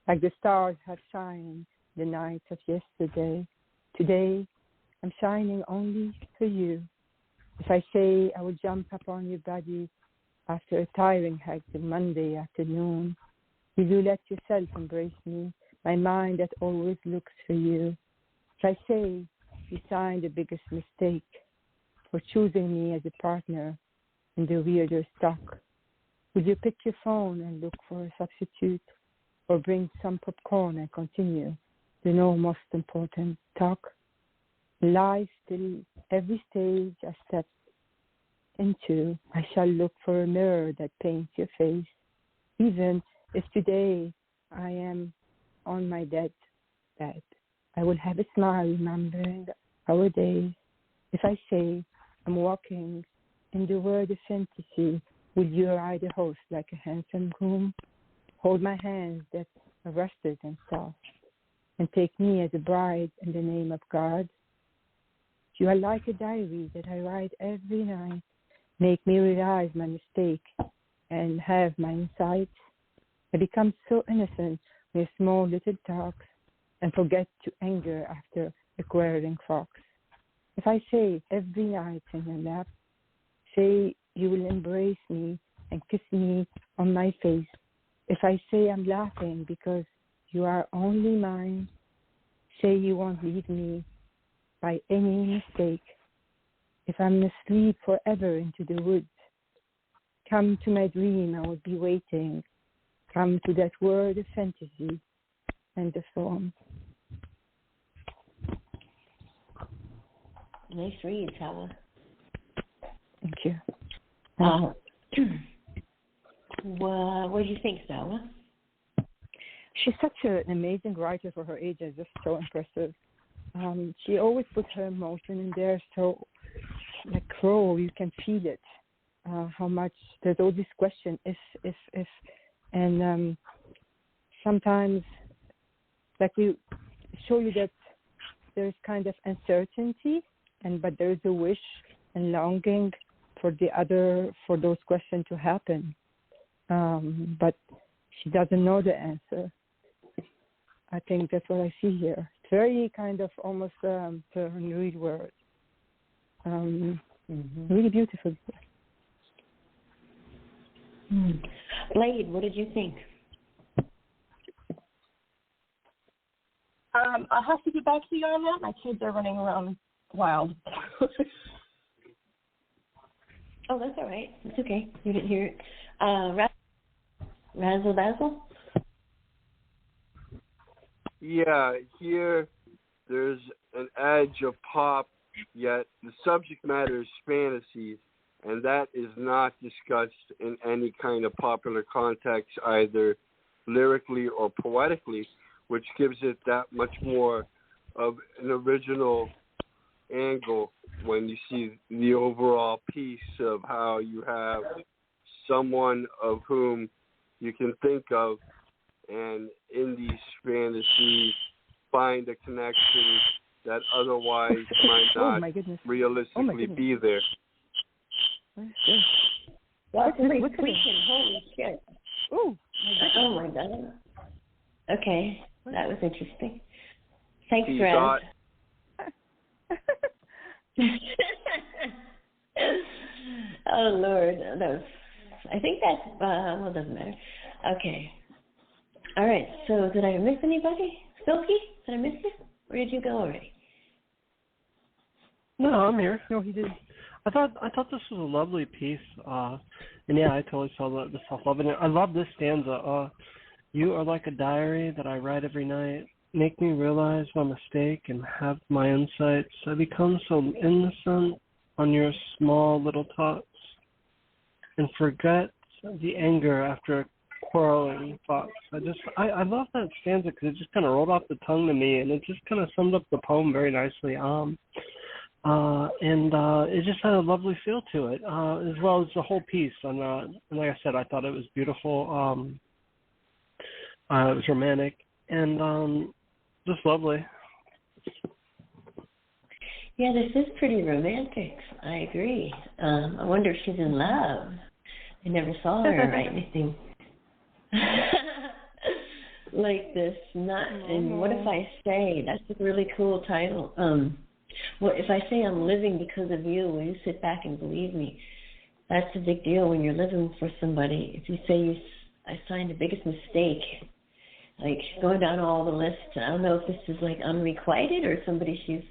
Like the stars have shined the nights of yesterday. Today, I'm shining only for you. If I say I will jump upon your body after a tiring hectic Monday afternoon, will you let yourself embrace me, my mind that always looks for you? If I say you signed the biggest mistake for choosing me as a partner in the weirder stock, would you pick your phone and look for a substitute, or bring some popcorn and continue the most important talk? Life, till every stage I step into, I shall look for a mirror that paints your face. Even if today I am on my dead bed, I will have a smile remembering our days. If I say I'm walking in the world of fantasy, will you ride a horse like a handsome groom? Hold my hands that are rusted and soft, and take me as a bride in the name of God. You are like a diary that I write every night. Make me realize my mistake and have my insights. I become so innocent with small little talks and forget to anger after a quarreling fox. If I say every night in your lap, say you will embrace me and kiss me on my face. If I say I'm laughing because you are only mine, say you won't leave me by any mistake. If I'm asleep forever into the woods, come to my dream, I will be waiting. Come to that world of fantasy and the form. Nice read, Sawa. Thank you. What do you think, Sawa? She's such an amazing writer for her age. It's just so impressive. She always puts her emotion in there, so like Crow, you can feel it. How much there's all this question, if, and sometimes, like we show you that there's kind of uncertainty, but there's a wish and longing for those questions to happen. But she doesn't know the answer. I think that's what I see here. It's very kind of almost to read words. Really beautiful. Blade, what did you think? I'll have to get back to you on that. My kids are running around wild. Oh, that's all right. It's okay. You didn't hear it. Razzle Dazzle? Yeah, here there's an edge of pop, yet the subject matter is fantasies, and that is not discussed in any kind of popular context, either lyrically or poetically, which gives it that much more of an original angle when you see the overall piece of how you have someone of whom you can think of and in these fantasies find a connection that otherwise might not realistically be there. That's pretty freaking holy shit. Oh my God. Okay, that was interesting. Thanks, He Raz. Oh Lord, I think that's well, it doesn't matter. Okay. All right. So did I miss anybody? Silky? Did I miss you? Or did you go already? No, I'm here. No, he didn't. I thought this was a lovely piece. And yeah, I totally saw the self-love in it. I love this stanza. You are like a diary that I write every night. Make me realize my mistake and have my insights. I become so innocent on your small little talks and forget the anger after quarreling fox. I love that stanza because it just kind of rolled off the tongue to me, and it just kind of summed up the poem very nicely. And it just had a lovely feel to it, as well as the whole piece. And like I said, I thought it was beautiful. It was romantic and just lovely. Yeah, this is pretty romantic. I agree. I wonder if she's in love. I never saw her write anything like this. And what if I say, that's a really cool title. What if I say I'm living because of you? Will you sit back and believe me? That's a big deal when you're living for somebody. If you say I signed the biggest mistake, like going down all the lists, I don't know if this is like unrequited or somebody she's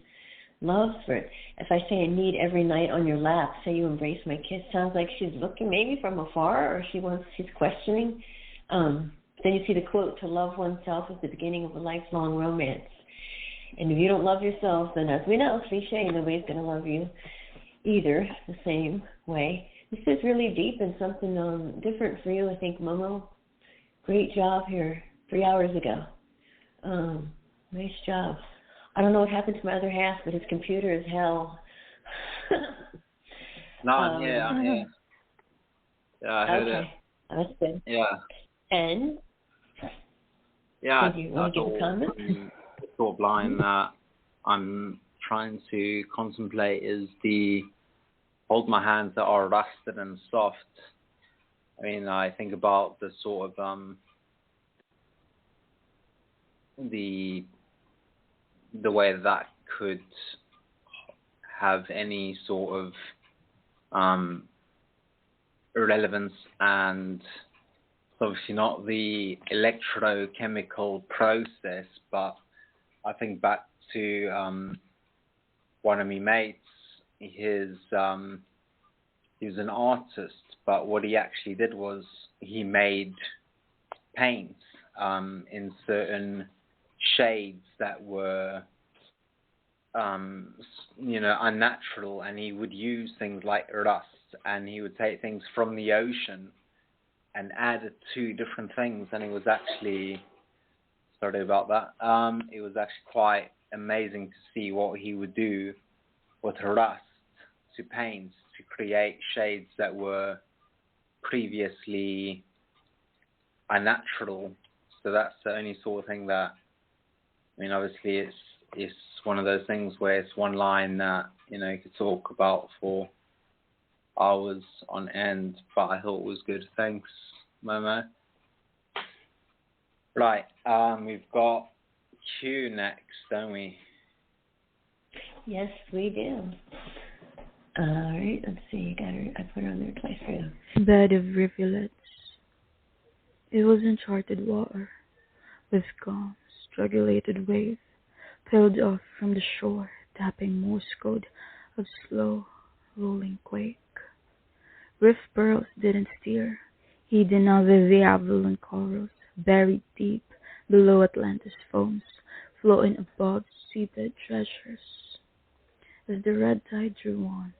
loved for it. If I say I need every night on your lap, say you embrace my kiss, sounds like she's looking maybe from afar or she's questioning. Then you see the quote, to love oneself is the beginning of a lifelong romance. And if you don't love yourself, then as we know, cliche, nobody's going to love you either the same way. This is really deep and something different for you, I think, Momo. Great job here 3 hours ago. Nice job. I don't know what happened to my other half, but his computer is hell. No, I'm here. Yeah, I heard it. That's good. Yeah. And? Yeah, did you want to give a comment? So blind that I'm trying to contemplate is the hold my hands that are rusted and soft. I mean, I think about the sort of the way that could have any sort of relevance, and it's obviously not the electrochemical process, but I think back to one of my mates. He was an artist, but what he actually did was he made paints in certain shades that were unnatural, and he would use things like rust, and he would take things from the ocean and add it to different things, and it was actually, sorry about that, it was actually quite amazing to see what he would do with rust to paints to create shades that were previously unnatural. So that's the only sort of thing that, I mean, obviously it's one of those things where it's one line that, you could talk about for hours on end, but I thought it was good. Thanks, Momo. Right, we've got Q next, don't we? Yes, we do. All right, let's see. I put her on there twice for you. Bed of rivulets. It was uncharted water, with calm, strangulated wave, peeled off from the shore, tapping Morse code of slow, rolling quake. Riff pearls didn't steer, hidden under the Avalon corals, buried deep below Atlantis foams, floating above seabed treasures. As the red tide drew on,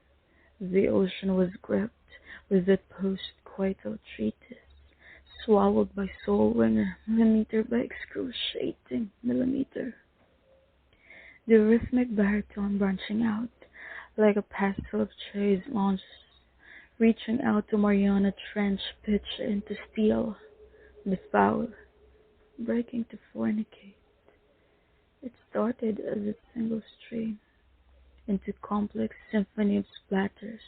the ocean was gripped with the post-coital treatise, swallowed by soul winger, millimeter by excruciating millimeter. The rhythmic baritone branching out like a pastel of chase launches, reaching out to Mariana Trench pitch into steel, the foul, breaking to fornicate. It started as a single stream, into complex symphony of splatters,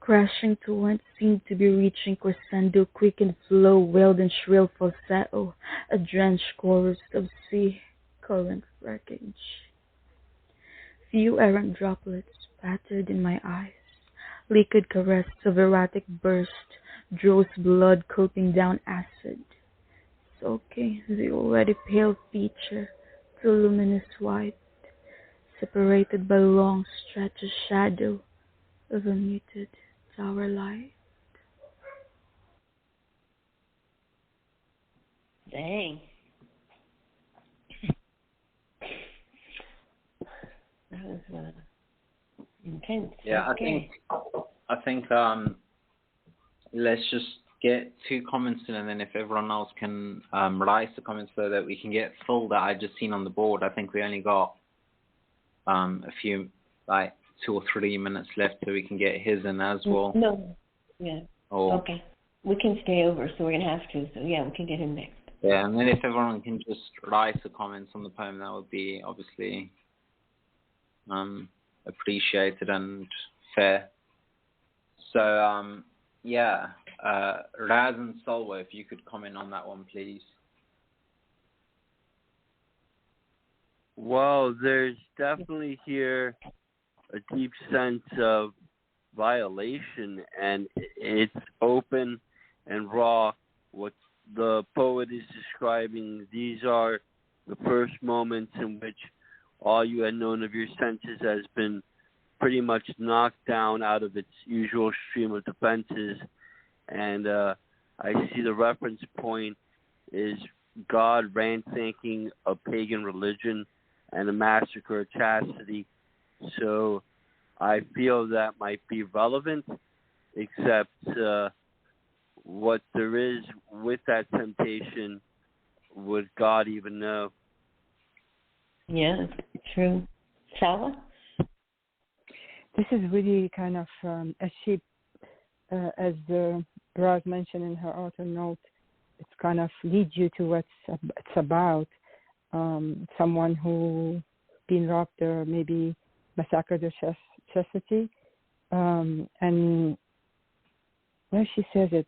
crashing to what seemed to be reaching crescendo, quick and flow, wailed and shrill falsetto, a drenched chorus of sea current wreckage. Few errant droplets pattered in my eyes, liquid caress of erratic burst, dross blood coping down acid, soaking the already pale feature to luminous white, separated by long stretch of shadow of a muted tower light. Dang. That was intense. Yeah, okay. I think let's just get 2 comments in, and then if everyone else can rise the comments so that we can get full that I just seen on the board. I think we only got a few, like 2 or 3 minutes left, so we can get his in as well. No. Yeah. Or, okay. We can stay over, so we're going to have to. So, yeah, we can get him next. Yeah, and then if everyone can just write the comments on the poem, that would be obviously appreciated and fair. So, Raz and Solwa, if you could comment on that one, please. Well, there's definitely here a deep sense of violation, and it's open and raw. What the poet is describing, these are the first moments in which all you had known of your senses has been pretty much knocked down out of its usual stream of defenses. And I see the reference point is God ransacking a pagan religion and a massacre of chastity. So I feel that might be relevant, except what there is with that temptation, would God even know? Yeah, true. Sala? This is really kind of as as Raz mentioned in her author note, it's kind of leads you to what it's about. Someone who been robbed their maybe Massacre de Chastity. And where she says it,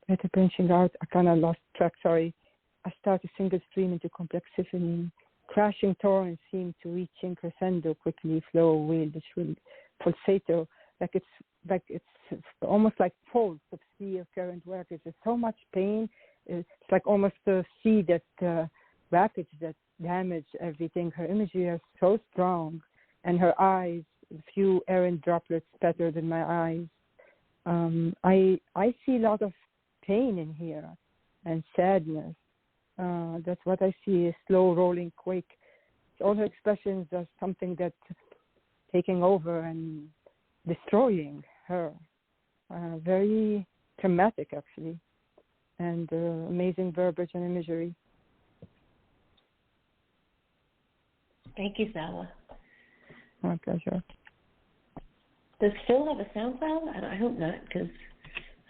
at the branching out, I kind of lost track, sorry. I start a single stream into complex symphony. Crashing torrents seem to reaching crescendo, quickly flow away, the shrill pulsator, like it's almost like pulse of sea of current workers. There's so much pain. It's like almost a sea that rapids that damage everything. Her imagery is so strong, and her eyes, a few errant droplets better than my eyes. I see a lot of pain in here and sadness. That's what I see, a slow rolling quake. All her expressions are something that's taking over and destroying her. Very dramatic, actually, and amazing verbiage and imagery. Thank you, Sala. My pleasure. Does Phil have a SoundCloud? I hope not, because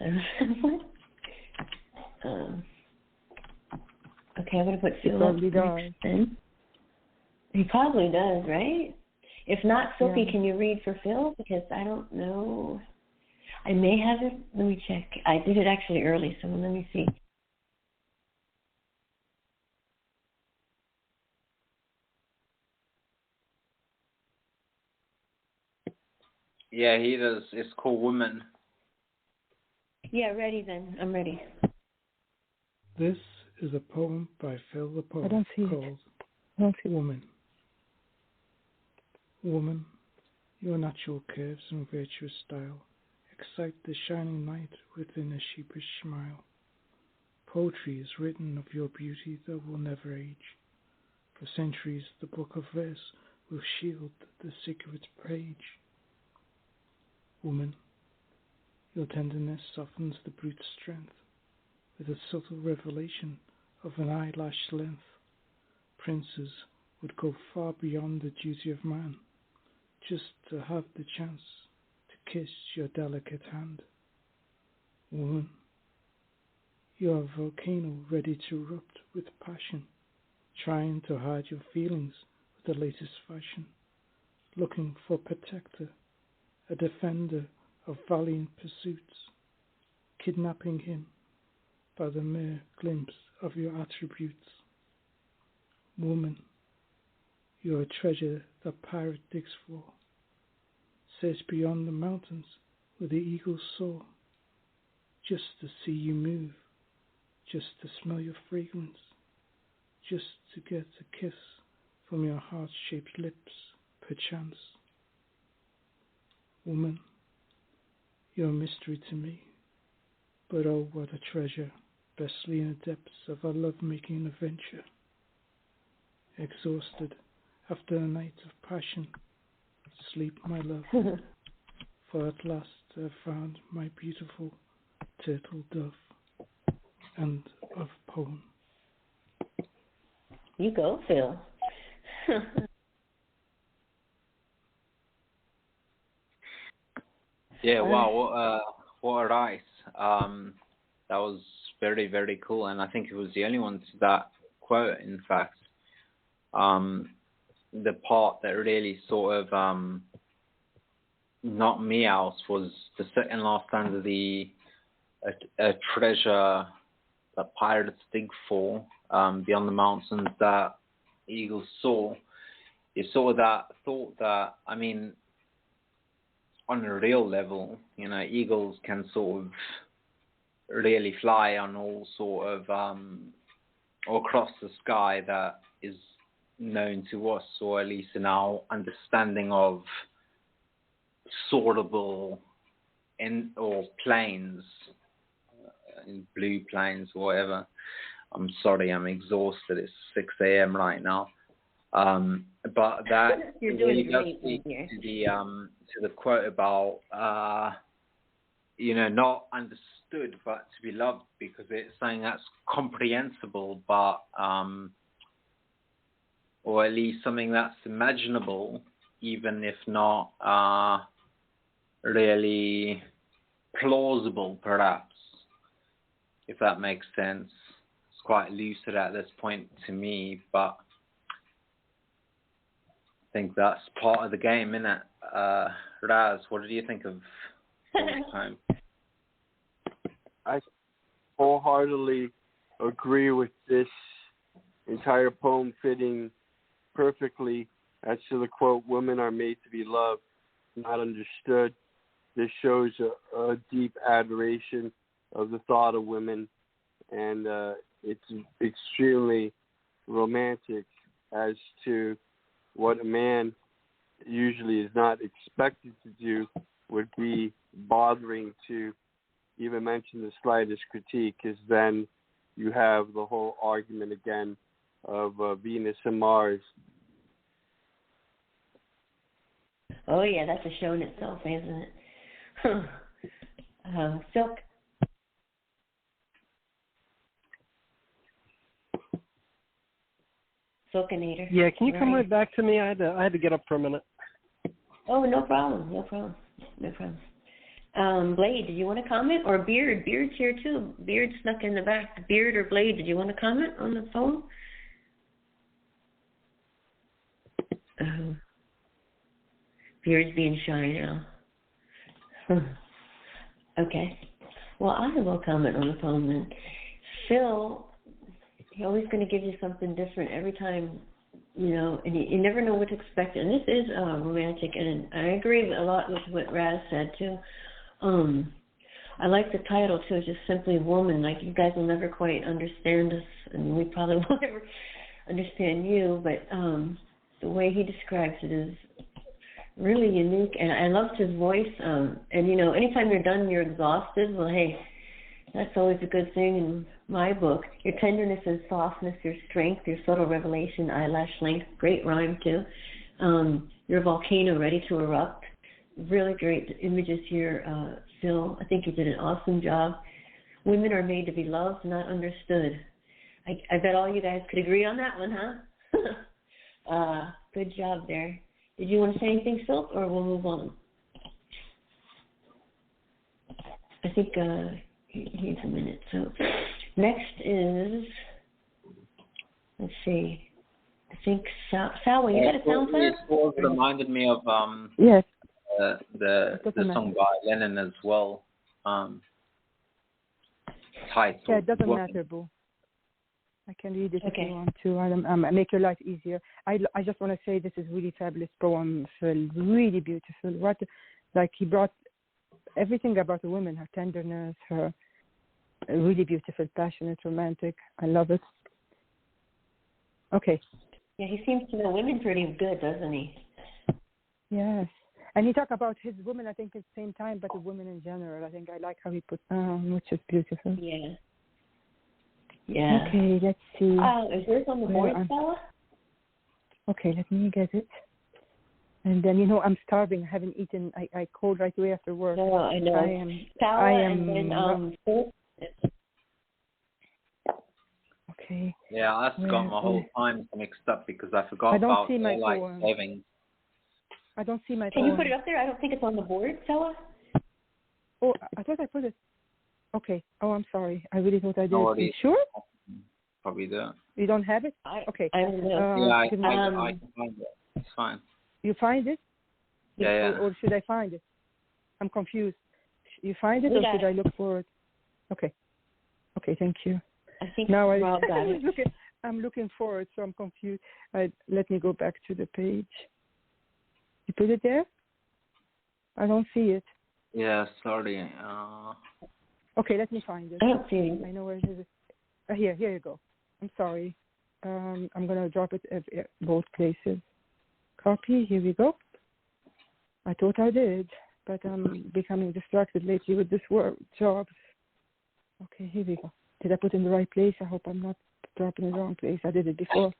I don't know. Okay, I'm going to put Phil up next then. He probably does, right? If not, Sophie, can you read for Phil? Because I don't know. I may have it. Let me check. I did it actually early, so let me see. Yeah, he does. It's called Woman. Yeah, ready then. I'm ready. This is a poem by Phil the Poet called Woman. Woman, your natural curves and virtuous style excite the shining night within a sheepish smile. Poetry is written of your beauty that will never age. For centuries the book of verse will shield the sacred page. Woman, your tenderness softens the brute's strength with a subtle revelation of an eyelash length. Princes would go far beyond the duty of man just to have the chance to kiss your delicate hand. Woman, you're a volcano ready to erupt with passion, trying to hide your feelings with the latest fashion, looking for protector, a defender of valiant pursuits, kidnapping him by the mere glimpse of your attributes. Woman, you're a treasure the pirate digs for. Search beyond the mountains where the eagles soar, just to see you move, just to smell your fragrance, just to get a kiss from your heart-shaped lips, perchance. Woman, you're a mystery to me, but oh, what a treasure, bestly in the depths of our love-making adventure. Exhausted after a night of passion, sleep, my love, for at last I've found my beautiful turtle dove. End of poem. You go, Phil. Yeah, wow, what a rise. That was very, very cool, and I think it was the only one to that quote, in fact. The part that really sort of knocked me out was the second last stanza, a treasure that pirates dig for, beyond the mountains that eagles soar. You saw that thought that, I mean, on a real level, you know, eagles can sort of really fly on all sort of, or across the sky that is known to us, or at least in our understanding of soarable or planes, blue planes or whatever. I'm sorry, I'm exhausted. It's 6 a.m. right now. But that really does speak to the quote about not understood but to be loved, because it's saying that's comprehensible, but or at least something that's imaginable, even if not really plausible, perhaps, if that makes sense. It's quite lucid at this point to me, but think that's part of the game, isn't it? Raz, what did you think of this poem? I wholeheartedly agree with this entire poem fitting perfectly as to the quote, "Women are made to be loved, not understood." This shows a deep adoration of the thought of women, and it's extremely romantic as to what a man usually is not expected to do would be bothering to even mention the slightest critique, because then you have the whole argument again of Venus and Mars. Oh yeah, that's a show in itself, isn't it? Silk. Silkinator. Yeah, can you come right back to me? I had to get up for a minute. Oh, no problem. Blade, did you want to comment? Or Beard? Beard's here too. Beard snuck in the back. Beard or Blade, did you want to comment on the phone? Beard's being shy now. Okay. Well, I will comment on the phone then. Phil, he's always going to give you something different every time, and you never know what to expect. And this is romantic, and I agree a lot with what Raz said too. I like the title too. It's just simply woman. Like, you guys will never quite understand us, and we probably won't ever understand you. But the way he describes it is really unique, and I loved his voice. And anytime you're done, you're exhausted. Well, hey, that's always a good thing in my book. Your tenderness and softness, your strength, your subtle revelation, eyelash length. Great rhyme too. You're a volcano ready to erupt. Really great images here, Phil. I think you did an awesome job. Women are made to be loved, not understood. I bet all you guys could agree on that one, huh? Good job there. Did you want to say anything, Phil, or we'll move on? I think he needs a minute. So next is, let's see, I think Sal, you got a sound player? It reminded me of yes. The song by Lennon as well. Title. Yeah, it doesn't matter, Boo. I can read it if you want to. Make your life easier. I just want to say this is really fabulous poem, Phil. Really beautiful. He brought everything about the woman, her tenderness, her really beautiful, passionate, romantic. I love it. Okay. Yeah, he seems to know women pretty good, doesn't he? Yes. And he talked about his women, I think, at the same time, but the women in general. I think I like how he put which is beautiful. Yeah. Yeah. Okay, let's see. Is yours on the board, Stella? Okay, let me get it. And then, I'm starving. I haven't eaten. I called right away after work. No, I know. Okay. Yeah, I've got my whole time mixed up because I forgot about daylight savings. I don't see my Can you put it up there? I don't think it's on the board, Stella. Oh, I thought I put it. Okay. Oh, I'm sorry. I really thought I did. No, you sure? Probably do. You don't have it? Okay. I don't know. I can find it. It's fine. You find it? Yeah. Or should I find it? I'm confused. You find it, or should I look for it? Okay. Okay, thank you. I think now Rob got it. I'm looking for it, so I'm confused. Let me go back to the page. You put it there? I don't see it. Yeah, sorry. Okay, let me find it. I don't see it. I know where it is. Here you go. I'm sorry. I'm going to drop it at both places. Copy, here we go. I thought I did, but I'm becoming distracted lately with this work job. Okay, here we go. Did I put it in the right place? I hope I'm not dropping in the wrong place. I did it before.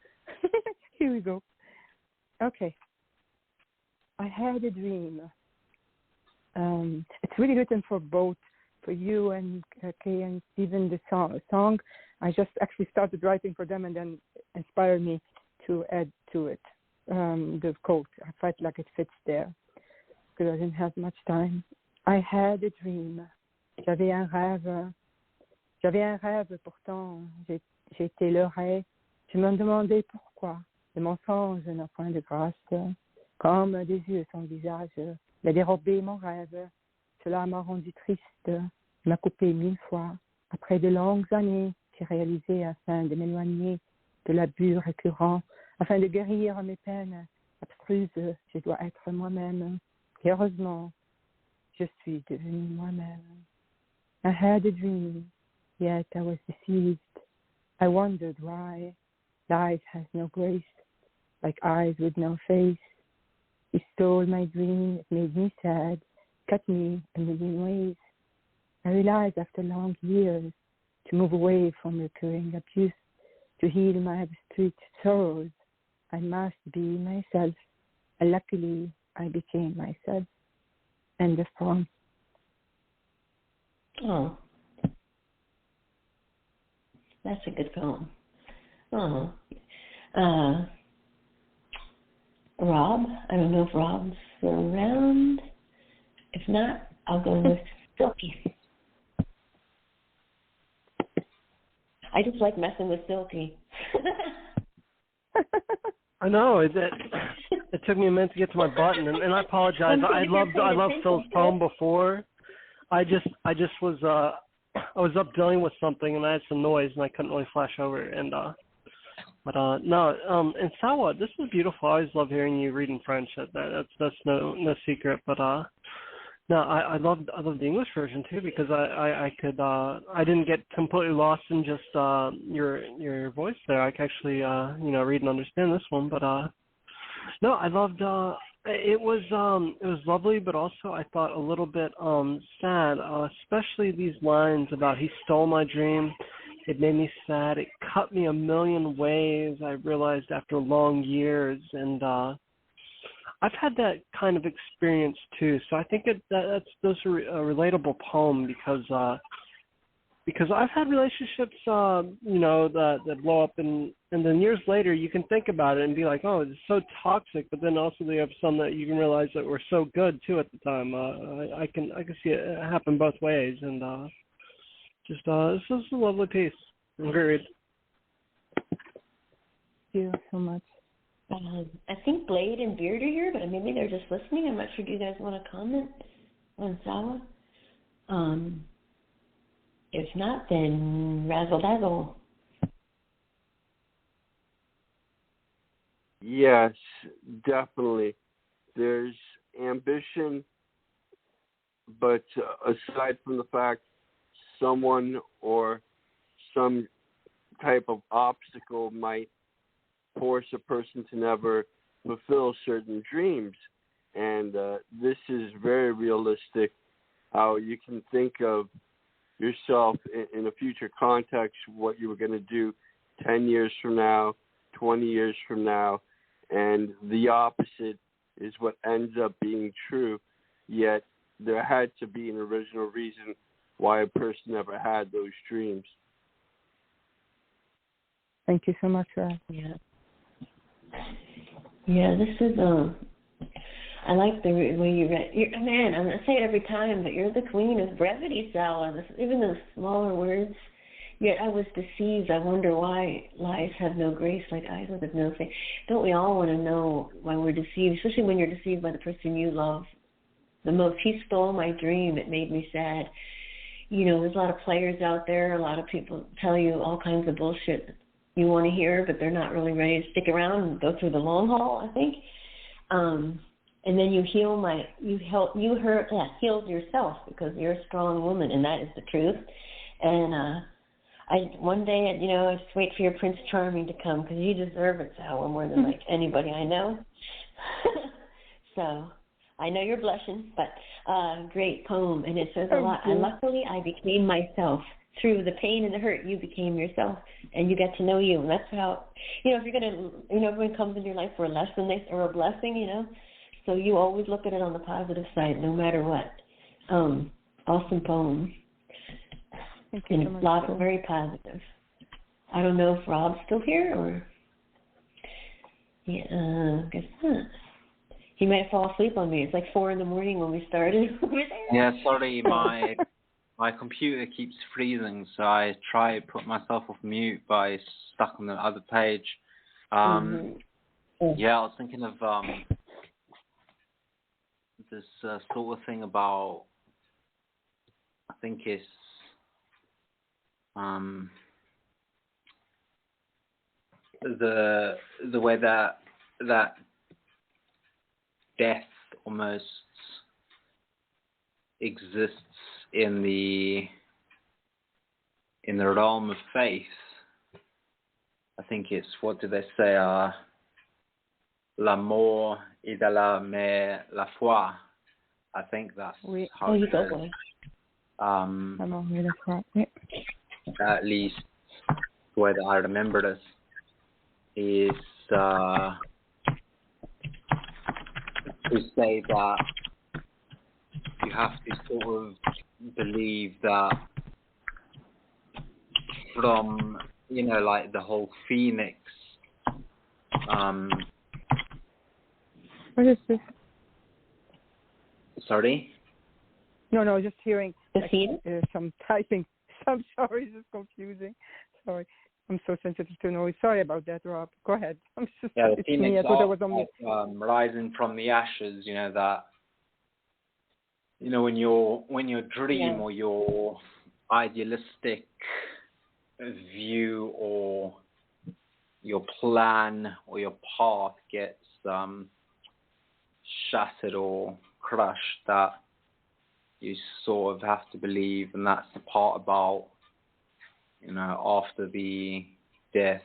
Here we go. Okay. I had a dream. It's really written for both, for you and Kay and Stephen, the song. I just actually started writing for them and then inspired me to add to it the quote. I felt like it fits there because I didn't have much time. I had a dream. J'avais un rêve, pourtant j'étais le rêve. Je me demandais pourquoi. Le mensonge n'a point de grâce. Comme des yeux son visage, il a dérobé mon rêve. Cela m'a rendu triste, m'a coupé 1000 fois. Après de longues années, j'ai réalisé afin de m'éloigner de l'abus récurrent, afin de guérir mes peines abstruses, je dois être moi-même. Et heureusement, je suis devenue moi-même. I had a dream, yet I was deceived. I wondered why. Life has no grace, like eyes with no face. He stole my dream, it made me sad, cut me a million ways. I realized after long years to move away from recurring abuse, to heal my street sorrows, I must be myself, and luckily I became myself. End of poem. Oh, that's a good poem. Oh, Rob, I don't know if Rob's around. If not, I'll go with Silky. I just like messing with Silky. I know it took me a minute to get to my button, and I apologize. I loved Phil's poem before. I was up dealing with something and I had some noise and I couldn't really flash over. And and Sawa, this is beautiful. I always love hearing you read in French. That's no secret. But I love the English version too, because I didn't get completely lost in just your voice there. I could actually read and understand this one. But no, I loved. It was lovely, but also I thought a little bit sad, especially these lines about he stole my dream. It made me sad. It cut me a million ways, I realized after long years. And I've had that kind of experience too. So I think that's a relatable poem because I've had relationships, that blow up, and then years later you can think about it and be like, oh, it's so toxic. But then also you have some that you can realize that were so good too at the time. I can see it happen both ways, and this is a lovely piece. Great. Thank you so much. I think Blade and Beard are here, but maybe they're just listening. I'm not sure. Do you guys want to comment on Sawa? If not, then razzle dazzle. Yes, definitely. There's ambition, but aside from the fact someone or some type of obstacle might force a person to never fulfill certain dreams. And this is very realistic, how you can think of yourself in a future context, what you were going to do 10 years from now, 20 years from now, and the opposite is what ends up being true, yet there had to be an original reason why a person ever had those dreams. Thank you so much, Raj. Yeah, this is I like the way you read. Man, I'm going to say it every time, but you're the queen of brevity, Sawa. Even those smaller words. Yet I was deceived. I wonder why lies have no grace, like eyes with no face. Don't we all want to know why we're deceived, especially when you're deceived by the person you love the most? He stole my dream. It made me sad. There's a lot of players out there. A lot of people tell you all kinds of bullshit you want to hear, but they're not really ready to stick around and go through the long haul, I think. And then you healed yourself because you're a strong woman, and that is the truth. And one day, I just wait for your Prince Charming to come because you deserve it, Sawa, more than like anybody I know. So I know you're blushing, but great poem, and it says a lot. And luckily, I became myself. Through the pain and the hurt, you became yourself, and you get to know you. And that's how, if you're going to, everyone comes in your life for a lesson or a blessing, So you always look at it on the positive side, no matter what. Awesome poem. Thank you so much. A lot of very positive. I don't know if Rob's still here or. Yeah, guess not. He might fall asleep on me. It's like 4 a.m. when we started. Yeah, sorry, my computer keeps freezing, so I try to put myself off mute, but it's stuck on the other page. Yeah, I was thinking of this sort of thing about, I think it's the way that death almost exists in the realm of faith. I think it's, what do they say? La mort et de la mais la foi. I think that's how it goes. At least the way that I remember this is to say that you have to sort of believe that from, like the whole phoenix. What is this? Sorry? No, just hearing the some typing. I'm sorry, it's confusing. Sorry. I'm so sensitive to noise. Sorry about that, Rob. Go ahead. I'm just, yeah, the phoenix me. I thought I was on me. Rising from the ashes, that, when your dream or your idealistic view or your plan or your path gets shattered or crushed, that you sort of have to believe, and that's the part about, after the death,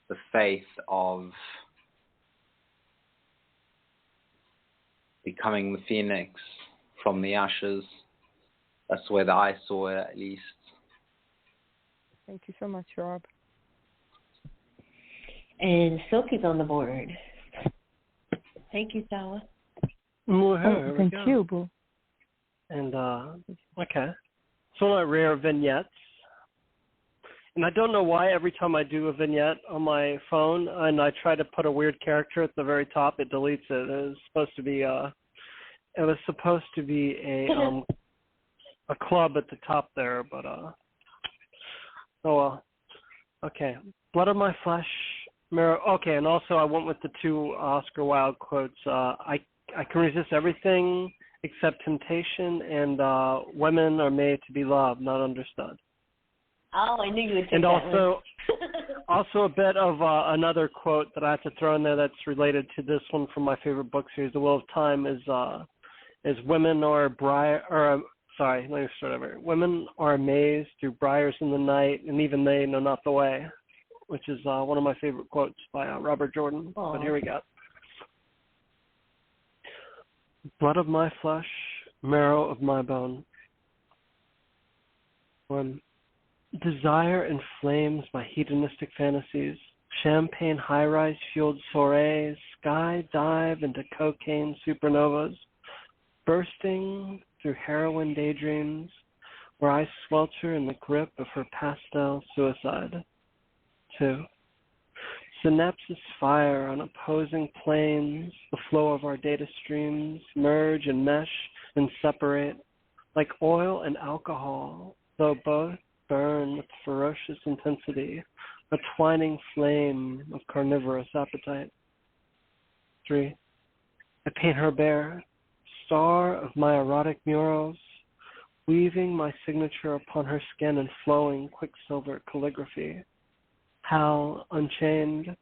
the faith of becoming the phoenix from the ashes. That's the way that I saw it, at least. Thank you so much, Rob. And Silky's on the board. Thank you, Sawa. Thank you, Boo. And, okay. So I rare vignettes. And I don't know why every time I do a vignette on my phone and I try to put a weird character at the very top, it deletes it. It was supposed to be a club at the top there, but okay. Blood of my flesh, mirror. Okay, and also I went with the two Oscar Wilde quotes. I can resist everything except temptation, and women are made to be loved, not understood. Oh, I knew you would take and that also, one. also a bit of another quote that I have to throw in there that's related to this one from my favorite book series, The Wheel of Time, is women are let me start over. Women are amazed through briars in the night, and even they know not the way, which is one of my favorite quotes by Robert Jordan. Aww. But here we go. Blood of my flesh, marrow of my bone. When desire inflames my hedonistic fantasies, champagne high-rise fueled soirees, sky dive into cocaine supernovas, bursting through heroin daydreams, where I swelter in the grip of her pastel suicide. 2. Synapses fire on opposing planes, the flow of our data streams merge and mesh and separate, like oil and alcohol, though both burn with ferocious intensity, a twining flame of carnivorous appetite. 3. I paint her bare, star of my erotic murals, weaving my signature upon her skin in flowing quicksilver calligraphy. How, unchained,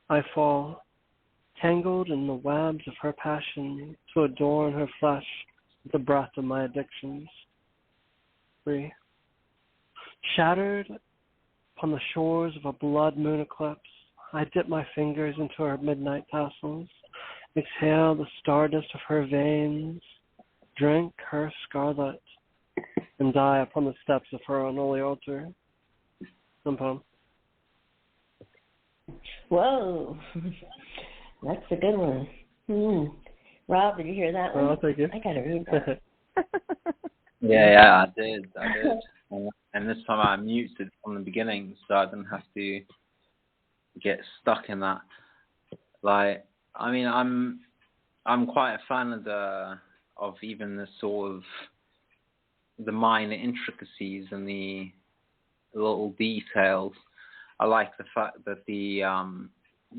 I fall, tangled in the webs of her passion, to adorn her flesh with the breath of my addictions. 3. Shattered upon the shores of a blood moon eclipse, I dip my fingers into her midnight tassels, exhale the stardust of her veins, drink her scarlet, and die upon the steps of her unholy altar. Some poem. Whoa, that's a good one. Rob, did you hear that one? I'll take it. I gotta read that. Yeah, I did. And this time I muted from the beginning, so I didn't have to get stuck in that. Like, I mean, I'm quite a fan of even the sort of the minor intricacies and the little details. I like the fact that the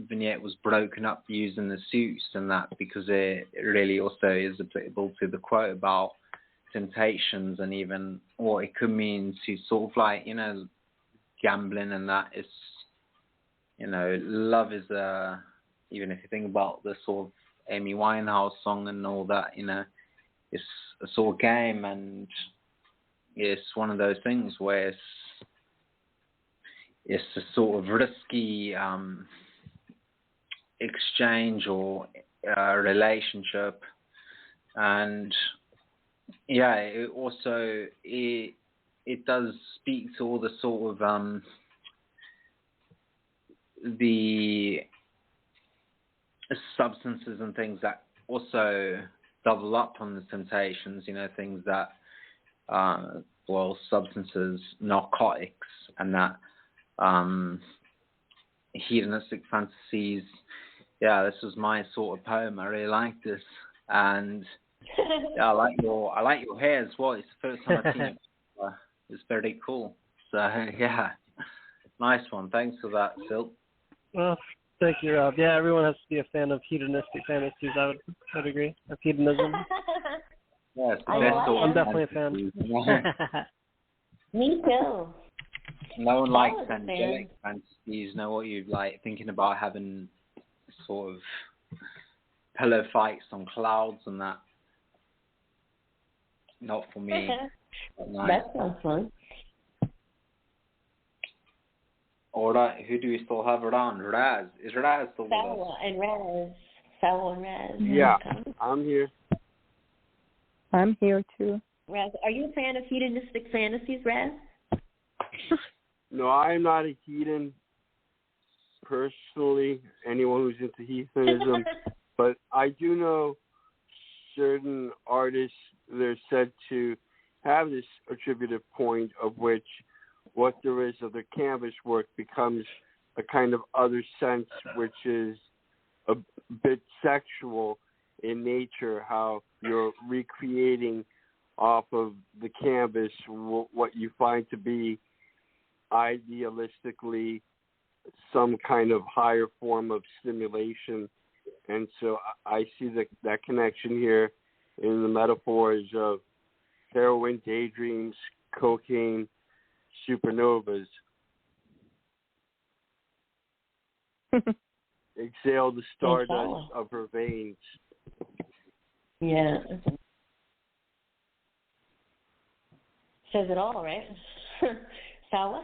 vignette was broken up using the suits and that, because it really also is applicable to the quote about temptations, and even what it could mean to sort of like, you know, gambling and that. Is, you know, love is even if you think about the sort of Amy Winehouse song and all that, you know, it's a sort of game, and it's one of those things where it's a sort of risky exchange or relationship. And yeah, it also it does speak to all the sort of the substances and things that also double up on the temptations, you know, things that well, substances, narcotics, and that hedonistic fantasies. Yeah, this was my sort of poem. I really like this, and yeah, I like your hair as well. It's the first time I've seen it. It's very cool. So yeah, nice one. Thanks for that, Silk. Well, thank you, Rob. Yeah, everyone has to be a fan of hedonistic fantasies. I would agree. Of hedonism. Yeah, it's the best sort. I'm definitely a fan. Me too. No one likes angelic fantasies. Know what you like? Thinking about having sort of pillow fights on clouds and that. Not for me. Nice. That sounds fun. All right, who do we still have around? Raz. Is Raz still with us? Sawa and Raz. Sawa and Raz. Yeah, I'm here. I'm here too. Raz, are you a fan of hedonistic fantasies, Raz? No, I'm not a heathen personally, anyone who's into heathenism, but I do know certain artists, they're said to have this attributive point of which what there is of their canvas work becomes a kind of other sense, which is a bit sexual in nature, how you're recreating off of the canvas what you find to be idealistically some kind of higher form of stimulation. And so I see that connection here in the metaphors of heroin, daydreams, cocaine, supernovas. Exhale the stardust of her veins. Yeah. Says it all, right? Sawa?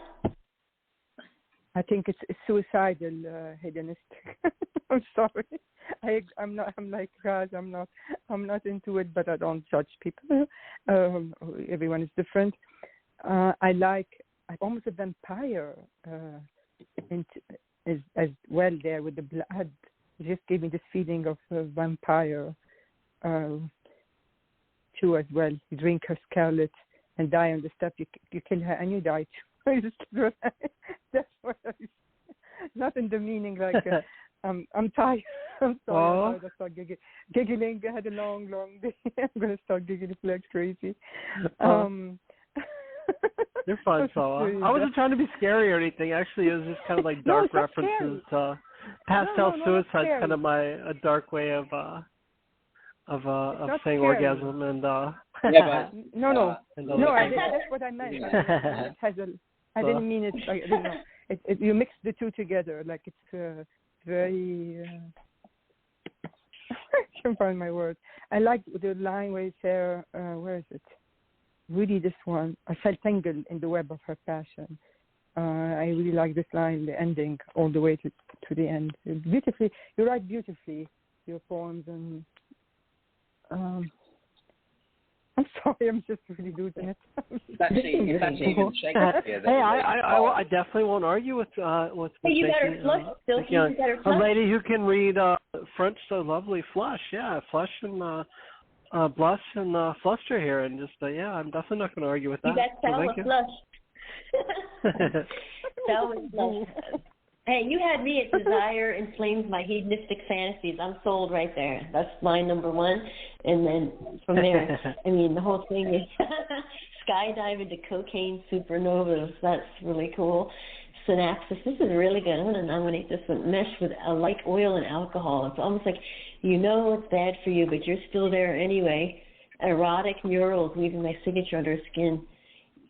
I think it's suicidal, hedonistic. I'm sorry. I'm like Raz. I'm not into it, but I don't judge people. Everyone is different. I like almost a vampire as well there with the blood. It just gave me this feeling of a vampire too as well. You drink her scarlet and die on the step. You kill her and you die too. That's what I say. Not in the meaning like I'm tired. I'm sorry. I start giggling. I had a long day. I'm going to start giggling like crazy. You're fine, Sawa. I wasn't trying to be scary or anything. Actually, it was just kind of like dark references to pastel suicide. Kind of a dark way of saying orgasm and. Yeah, but, no. That's what I meant. I didn't mean it. I didn't know. You mix the two together. Like it's very. I can't find my word. I like the line where it's there. Where is it? Really, this one. I felt tangled in the web of her passion. I really like this line, the ending, all the way to the end. Beautifully, you write beautifully your poems, and I'm sorry, I'm just really losing it. It's actually even Shakespeare. Hey, I definitely won't argue with you better flush, Silky. You better flush. A lady who can read French so lovely, flush, yeah, flush and blush and fluster here, and just I'm definitely not going to argue with that. You got flush. Sawa flush. Hey, you had me at desire inflames my hedonistic fantasies. I'm sold right there. That's line number one. And then from there, I mean, the whole thing is skydive into cocaine supernovas. That's really cool. synapses. This is really good. I'm going to nominate this one. Mesh with a light oil and alcohol. It's almost like you know it's bad for you, but you're still there anyway. Erotic murals weaving my signature under skin.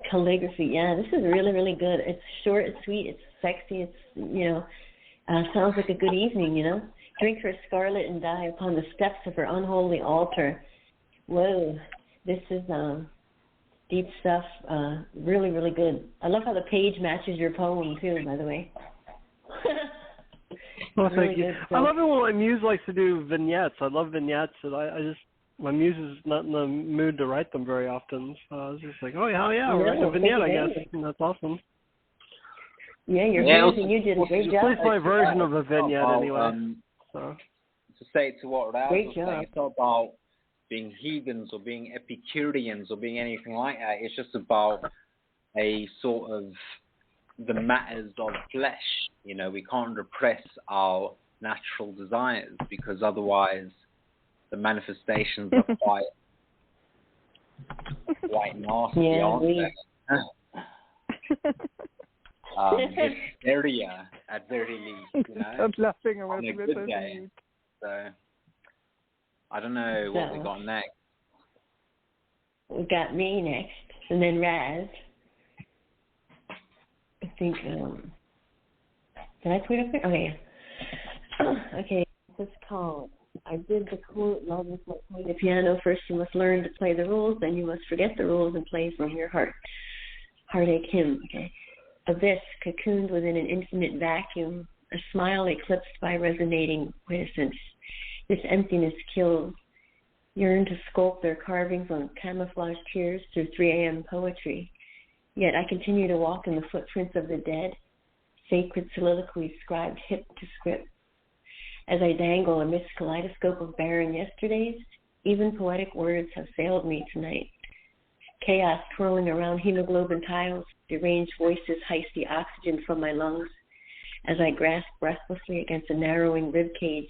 Calligraphy. Yeah, this is really, really good. It's short, it's sweet, it's sexy. It's, sounds like a good evening, Drink her scarlet and die upon the steps of her unholy altar. Whoa, this is deep stuff. Really, really good. I love how the page matches your poem too, by the way. Well, really thank you. Good I love it when my muse likes to do vignettes. I love vignettes, and my muse is not in the mood to write them very often. So I was just like, oh yeah, we're writing a vignette, I guess. And that's awesome. Yeah, you're muse, and you did a great job. It's my version of a vignette anyway. So. To say to what Raz was job. saying, it's not about being heathens or being Epicureans or being anything like that. It's just about a sort of the matters of flesh. We can't repress our natural desires because otherwise the manifestations are quite nasty, aren't they? Hysteria at very least, Stop laughing. I on a good day. So I don't know what we got next. We got me next, and then Raz. I think. Did I put it up there? Okay. Okay. Let's call it. I did the quote, love is like playing the piano. First you must learn to play the rules, then you must forget the rules and play from your heart. Heartache hymn, okay. Abyss, cocooned within an infinite vacuum, a smile eclipsed by resonating quiescence. This emptiness kills. Yearn to sculpt their carvings on camouflage tears through 3 a.m. poetry. Yet I continue to walk in the footprints of the dead, sacred soliloquies scribed hip to script. As I dangle amidst kaleidoscope of barren yesterdays, even poetic words have failed me tonight. Chaos twirling around hemoglobin tiles, deranged voices heist the oxygen from my lungs as I grasp breathlessly against a narrowing rib cage.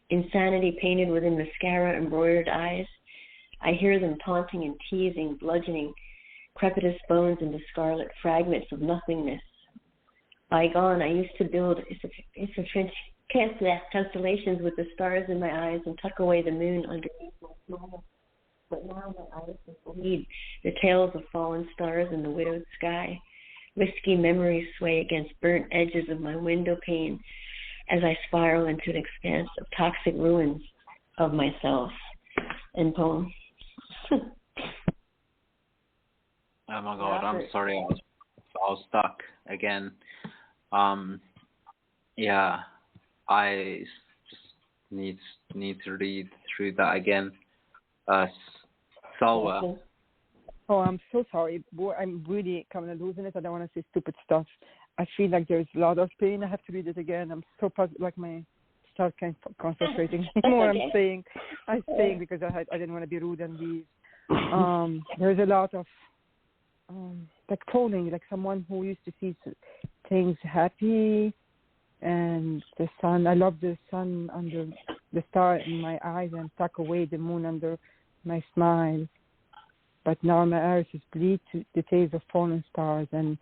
Insanity painted within mascara-embroidered eyes. I hear them taunting and teasing, bludgeoning crepitous bones into scarlet fragments of nothingness. Bygone, I used to build constellations with the stars in my eyes and tuck away the moon underneath my smile. But now my eyes bleed the tales of fallen stars in the widowed sky. Risky memories sway against burnt edges of my window pane as I spiral into an expanse of toxic ruins of myself. End poem. Oh my God, I'm sorry, I was stuck again. Yeah, I just need to read through that again. Salwa. Oh, I'm so sorry. I'm really kind of losing it. I don't want to say stupid stuff. I feel like there's a lot of pain. I have to read it again. I'm so like my start kind of concentrating more. I'm saying because I didn't want to be rude and leave. There's a lot of like toning, like someone who used to see things happy, and the sun. I love the sun under the star in my eyes and tuck away the moon under my smile. But now my iris bleed to the details of fallen stars and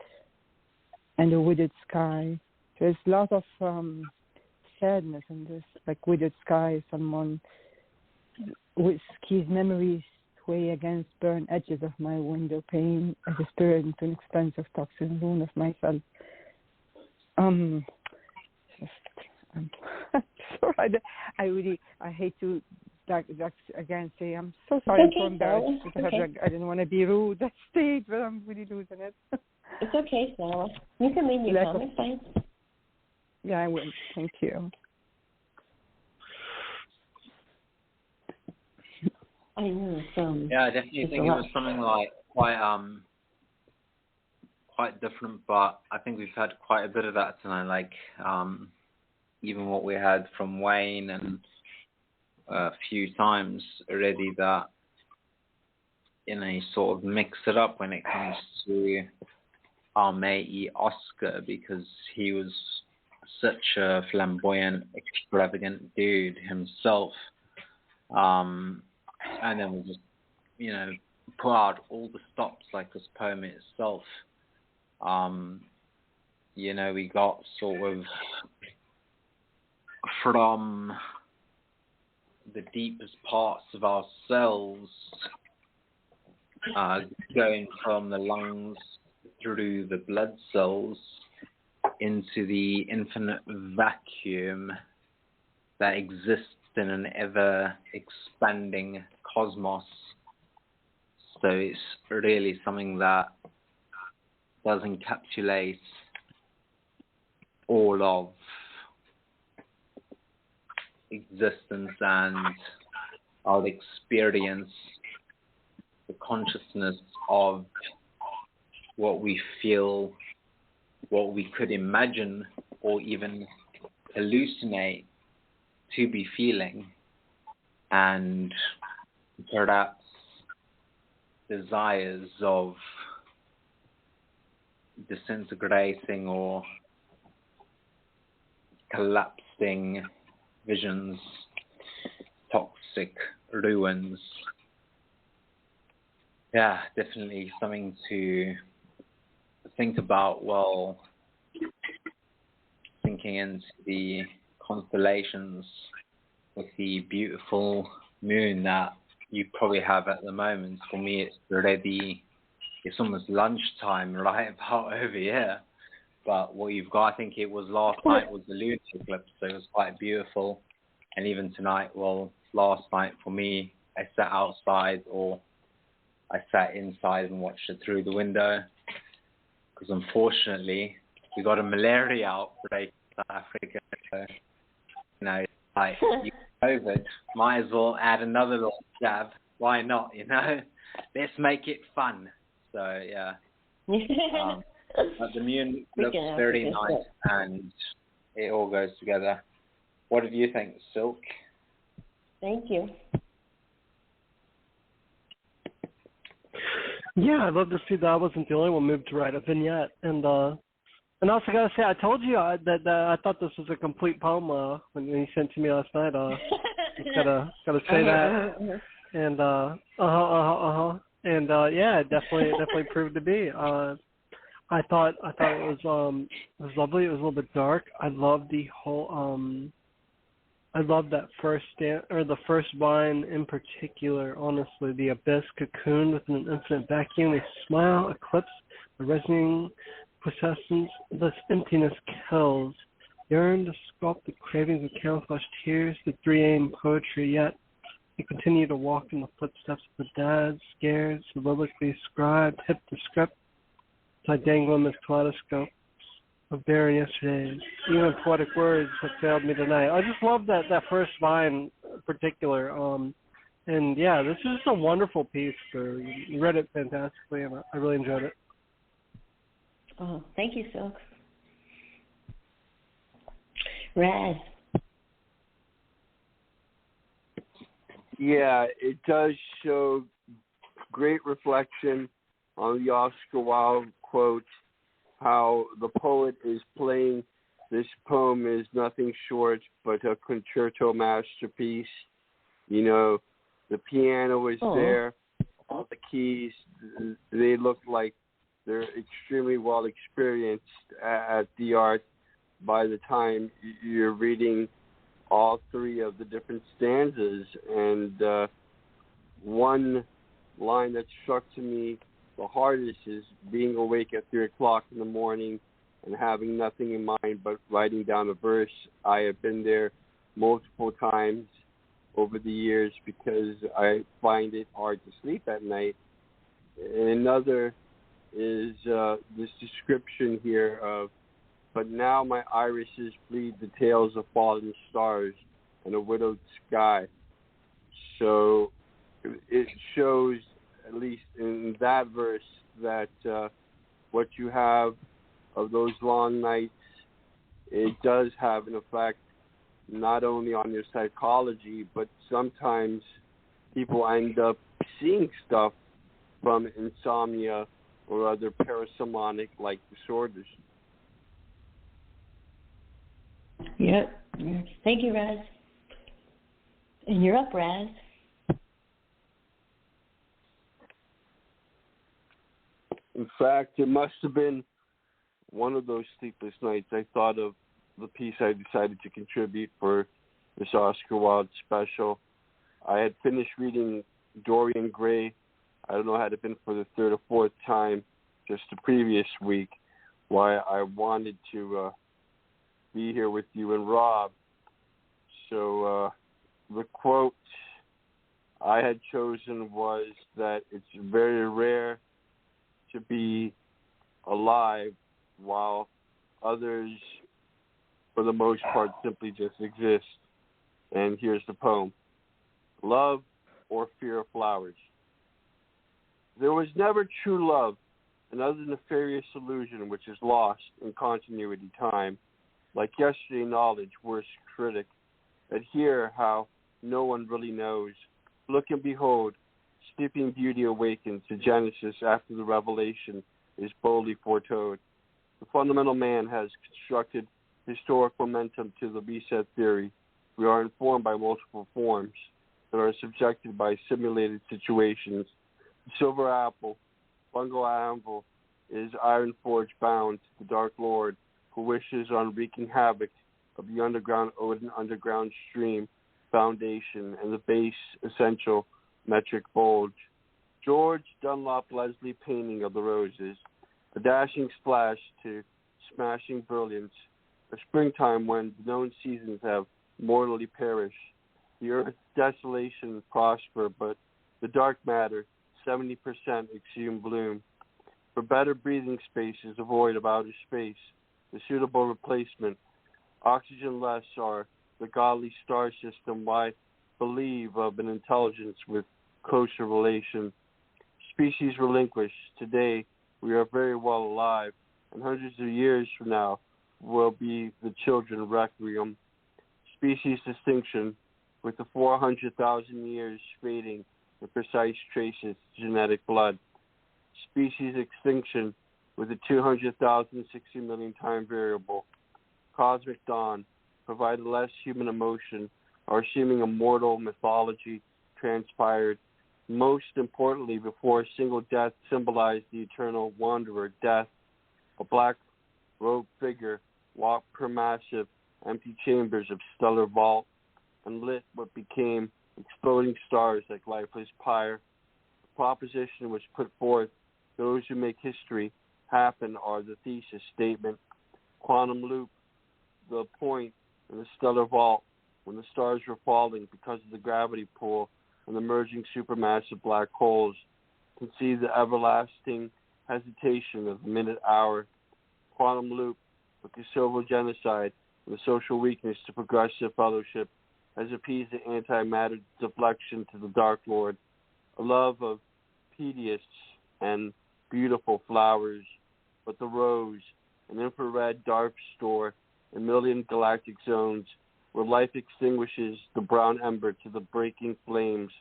a withered sky. There's a lot of sadness in this, like withered sky. Someone with skis memories sway against burnt edges of my window pane as a spirit into an expansive toxic ruin of myself. Sorry, I hate to again say I'm so sorry. I'm so embarrassed because I didn't want to be rude at stage, but I'm really losing it. It's okay, Sarah. You can leave your comments, fine. Yeah, I will. Thank you. I know. Yeah, I definitely think it was something like quite different, but I think we've had quite a bit of that tonight. Like even what we had from Wayne and a few times already, that you sort of mix it up when it comes to our matey Oscar, because he was such a flamboyant, extravagant dude himself. And then we just, put out all the stops like this poem itself. we got sort of from the deepest parts of ourselves, going from the lungs through the blood cells into the infinite vacuum that exists in an ever-expanding cosmos. So it's really something that does encapsulate all of existence, and our experience, the consciousness of what we feel, what we could imagine or even hallucinate to be feeling, and perhaps desires of disintegrating or collapsing visions, toxic ruins. Yeah, definitely something to think about while sinking into the constellations with the beautiful moon that you probably have at the moment. For me, it's almost lunchtime right about over here. But what you've got, I think it was last night, was the lunar eclipse, so it was quite beautiful. And even tonight, well, last night for me, I sat outside, or I sat inside and watched it through the window, because unfortunately, we got a malaria outbreak in South Africa. So, like COVID, might as well add another little jab. Why not, Let's make it fun. So, yeah. But the moon looks very nice, and it all goes together. What do you think, Silk? Thank you. Yeah, I'd love to see that. I wasn't the only one moved to write a vignette, and also gotta say, I told you that I thought this was a complete poem when you sent it to me last night. Gotta say that, and yeah, it definitely proved to be. I thought it was lovely. It was a little bit dark. I love the whole I love that the first line in particular, honestly. The abyss cocooned within an infinite vacuum. A smile, eclipse, the resonating possessions, this emptiness kills. Yearn to sculpt the cravings of camouflage tears, the 3 a.m. poetry, yet you continue to walk in the footsteps of the dead, scared, soliloquy scribed, hip to script. I dangle in this kaleidoscope of barren yesterdays. Even poetic words have failed me tonight. I just love that first line in particular. And yeah, this is a wonderful piece. You read it fantastically, and I really enjoyed it. Oh, thank you, Silk. Raz. Yeah, it does show great reflection on the Oscar Wilde quote, how the poet is playing this poem is nothing short but a concerto masterpiece. The piano is there, all the keys, they look like they're extremely well experienced at the art by the time you're reading all 3 of the different stanzas. And one line that struck to me the hardest is being awake at 3 o'clock in the morning and having nothing in mind but writing down a verse. I have been there multiple times over the years because I find it hard to sleep at night. And another is this description here of, but now my irises bleed the tales of fallen stars and a widowed sky. So it shows, at least in that verse, that what you have of those long nights, it does have an effect not only on your psychology, but sometimes people end up seeing stuff from insomnia or other parasomnic-like disorders. Yep. Thank you, Raz. And you're up, Raz. In fact, it must have been one of those sleepless nights, I thought of the piece I decided to contribute for this Oscar Wilde special. I had finished reading Dorian Gray. I don't know, had it been for the third or fourth time just the previous week, why I wanted to be here with you and Rob. So the quote I had chosen was that it's very rare to be alive while others, for the most part, simply just exist. And here's the poem. Love or fear of flowers. There was never true love, another nefarious illusion which is lost in continuity time. Like yesterday knowledge, worst critic, adhere how no one really knows. Look and behold, sleeping beauty awakens to Genesis after the revelation is boldly foretold. The fundamental man has constructed historic momentum to the reset theory. We are informed by multiple forms that are subjected by simulated situations. The silver apple, fungal anvil, is iron forge bound to the Dark Lord, who wishes on wreaking havoc of the underground Odin underground stream foundation and the base essential metric bulge. George Dunlop Leslie painting of the roses, a dashing splash to smashing brilliance, a springtime when the known seasons have mortally perished. The earth's desolation prosper, but the dark matter, 70% exhume bloom. For better breathing spaces, avoid of outer space, the suitable replacement. Oxygen-less are the godly star system, why believe of an intelligence with closer relation. Species relinquished, today we are very well alive, and hundreds of years from now will be the children requiem. Species distinction, with the 400,000 years fading the precise traces genetic blood. Species extinction, with the 200,000 60 million time variable. Cosmic dawn, provided less human emotion, our seeming immortal mythology transpired. Most importantly, before a single death symbolized the eternal wanderer, death, a black-robed figure walked per massive, empty chambers of stellar vault and lit what became exploding stars like lifeless pyre. The proposition was put forth, those who make history happen are the thesis statement. Quantum loop, the point in the stellar vault when the stars were falling because of the gravity pull and the merging supermassive black holes. Conceive the everlasting hesitation of the minute hour. Quantum loop, with the civil genocide and the social weakness to progressive fellowship has appeased the antimatter deflection to the Dark Lord. A love of piteous and beautiful flowers, but the rose, an infrared dark store in million galactic zones where life extinguishes the brown ember to the breaking flames.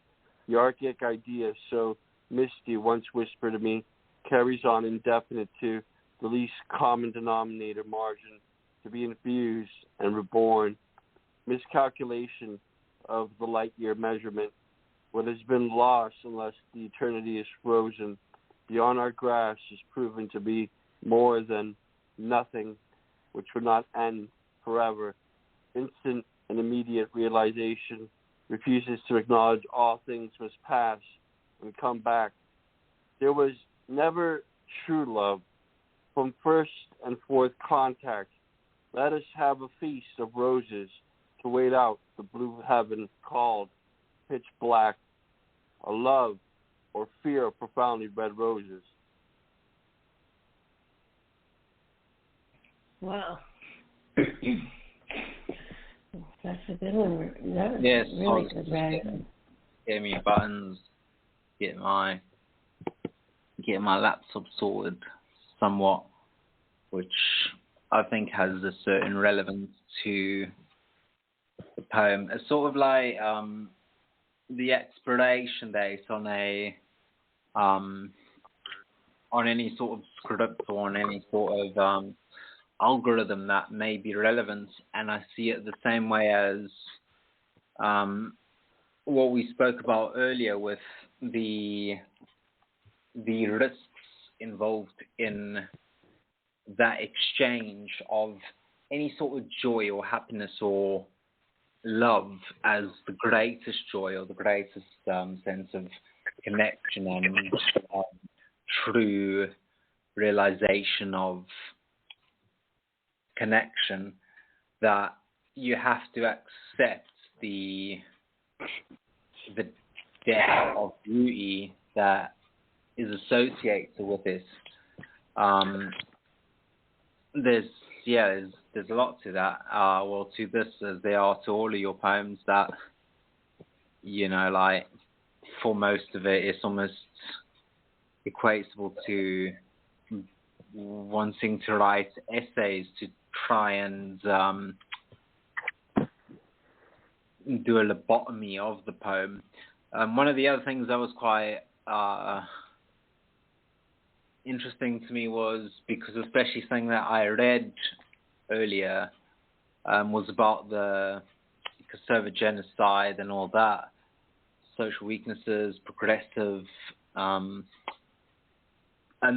The archaic idea, so misty once whispered to me, carries on indefinite to the least common denominator margin, to be infused and reborn. Miscalculation of the light year measurement. What has been lost unless the eternity is frozen beyond our grasp is proven to be more than nothing, which will not end forever. Instant and immediate realization refuses to acknowledge all things must pass and come back. There was never true love from first and fourth contact. Let us have a feast of roses to wait out the blue heaven called pitch black, a love or fear of profoundly red roses. Wow. That's a good one. That was Yes, really good, right? Get me buttons, get my laptop sorted somewhat, which I think has a certain relevance to the poem. It's sort of like the expiration date on any sort of script or on any sort of algorithm that may be relevant, and I see it the same way as what we spoke about earlier with the risks involved in that exchange of any sort of joy or happiness or love as the greatest joy or the greatest sense of connection and true realization of connection, that you have to accept the depth of beauty that is associated with this. There's a lot to that. Well, to this as there are to all of your poems, that, you know, like, for most of it, it's almost equatable to wanting to write essays to try and do a lobotomy of the poem. One of the other things that was quite interesting to me was, because especially something that I read earlier was about the Kosovo genocide and all that, social weaknesses, progressive, and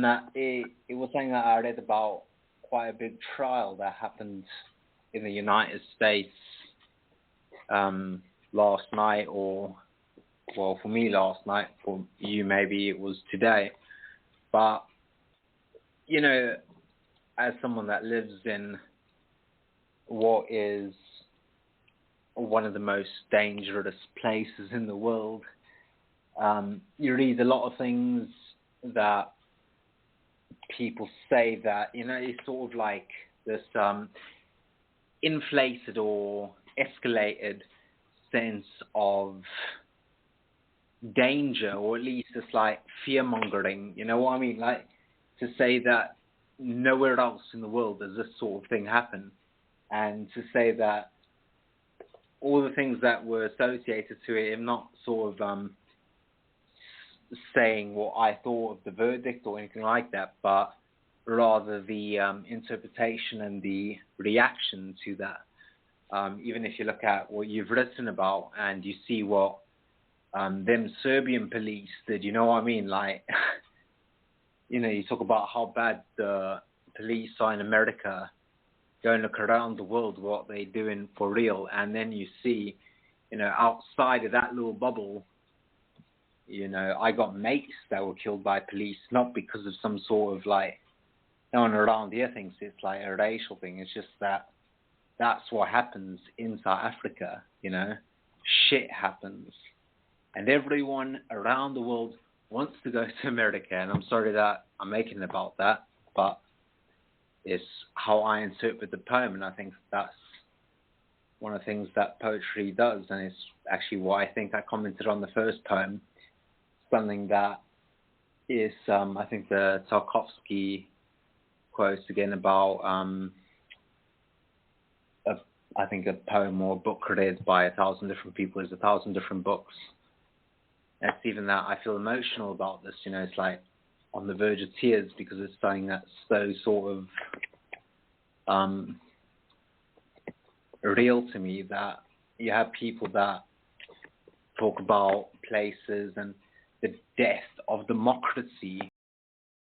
that it was something that I read about quite a big trial that happened in the United States last night, or, well, for me last night, for you maybe it was today. But, you know, as someone that lives in what is one of the most dangerous places in the world, you read a lot of things that people say that, you know, it's sort of like this inflated or escalated sense of danger, or at least it's like fear-mongering, you know what I mean? Like, to say that nowhere else in the world does this sort of thing happen, and to say that all the things that were associated to it, I'm not sort of saying what I thought of the verdict or anything like that, but rather the interpretation and the reaction to that. Even if you look at what you've written about and you see what them Serbian police did, you know what I mean? Like, you know, you talk about how bad the police are in America. Go and look around the world what they're doing for real, and then you see, you know, outside of that little bubble, you know, I got mates that were killed by police, not because of some sort of, like, no one around here thinks it's like a racial thing. It's just that that's what happens in South Africa, you know. Shit happens. And everyone around the world wants to go to America, and I'm sorry that I'm making it about that, but it's how I interpret the poem, and I think that's one of the things that poetry does, and it's actually why I think I commented on the first poem, something that is, I think the Tarkovsky quotes again about, I think a poem or a book read by 1,000 different people is 1,000 different books. It's even that I feel emotional about this, you know, it's like on the verge of tears, because it's something that's so sort of real to me, that you have people that talk about places and the death of democracy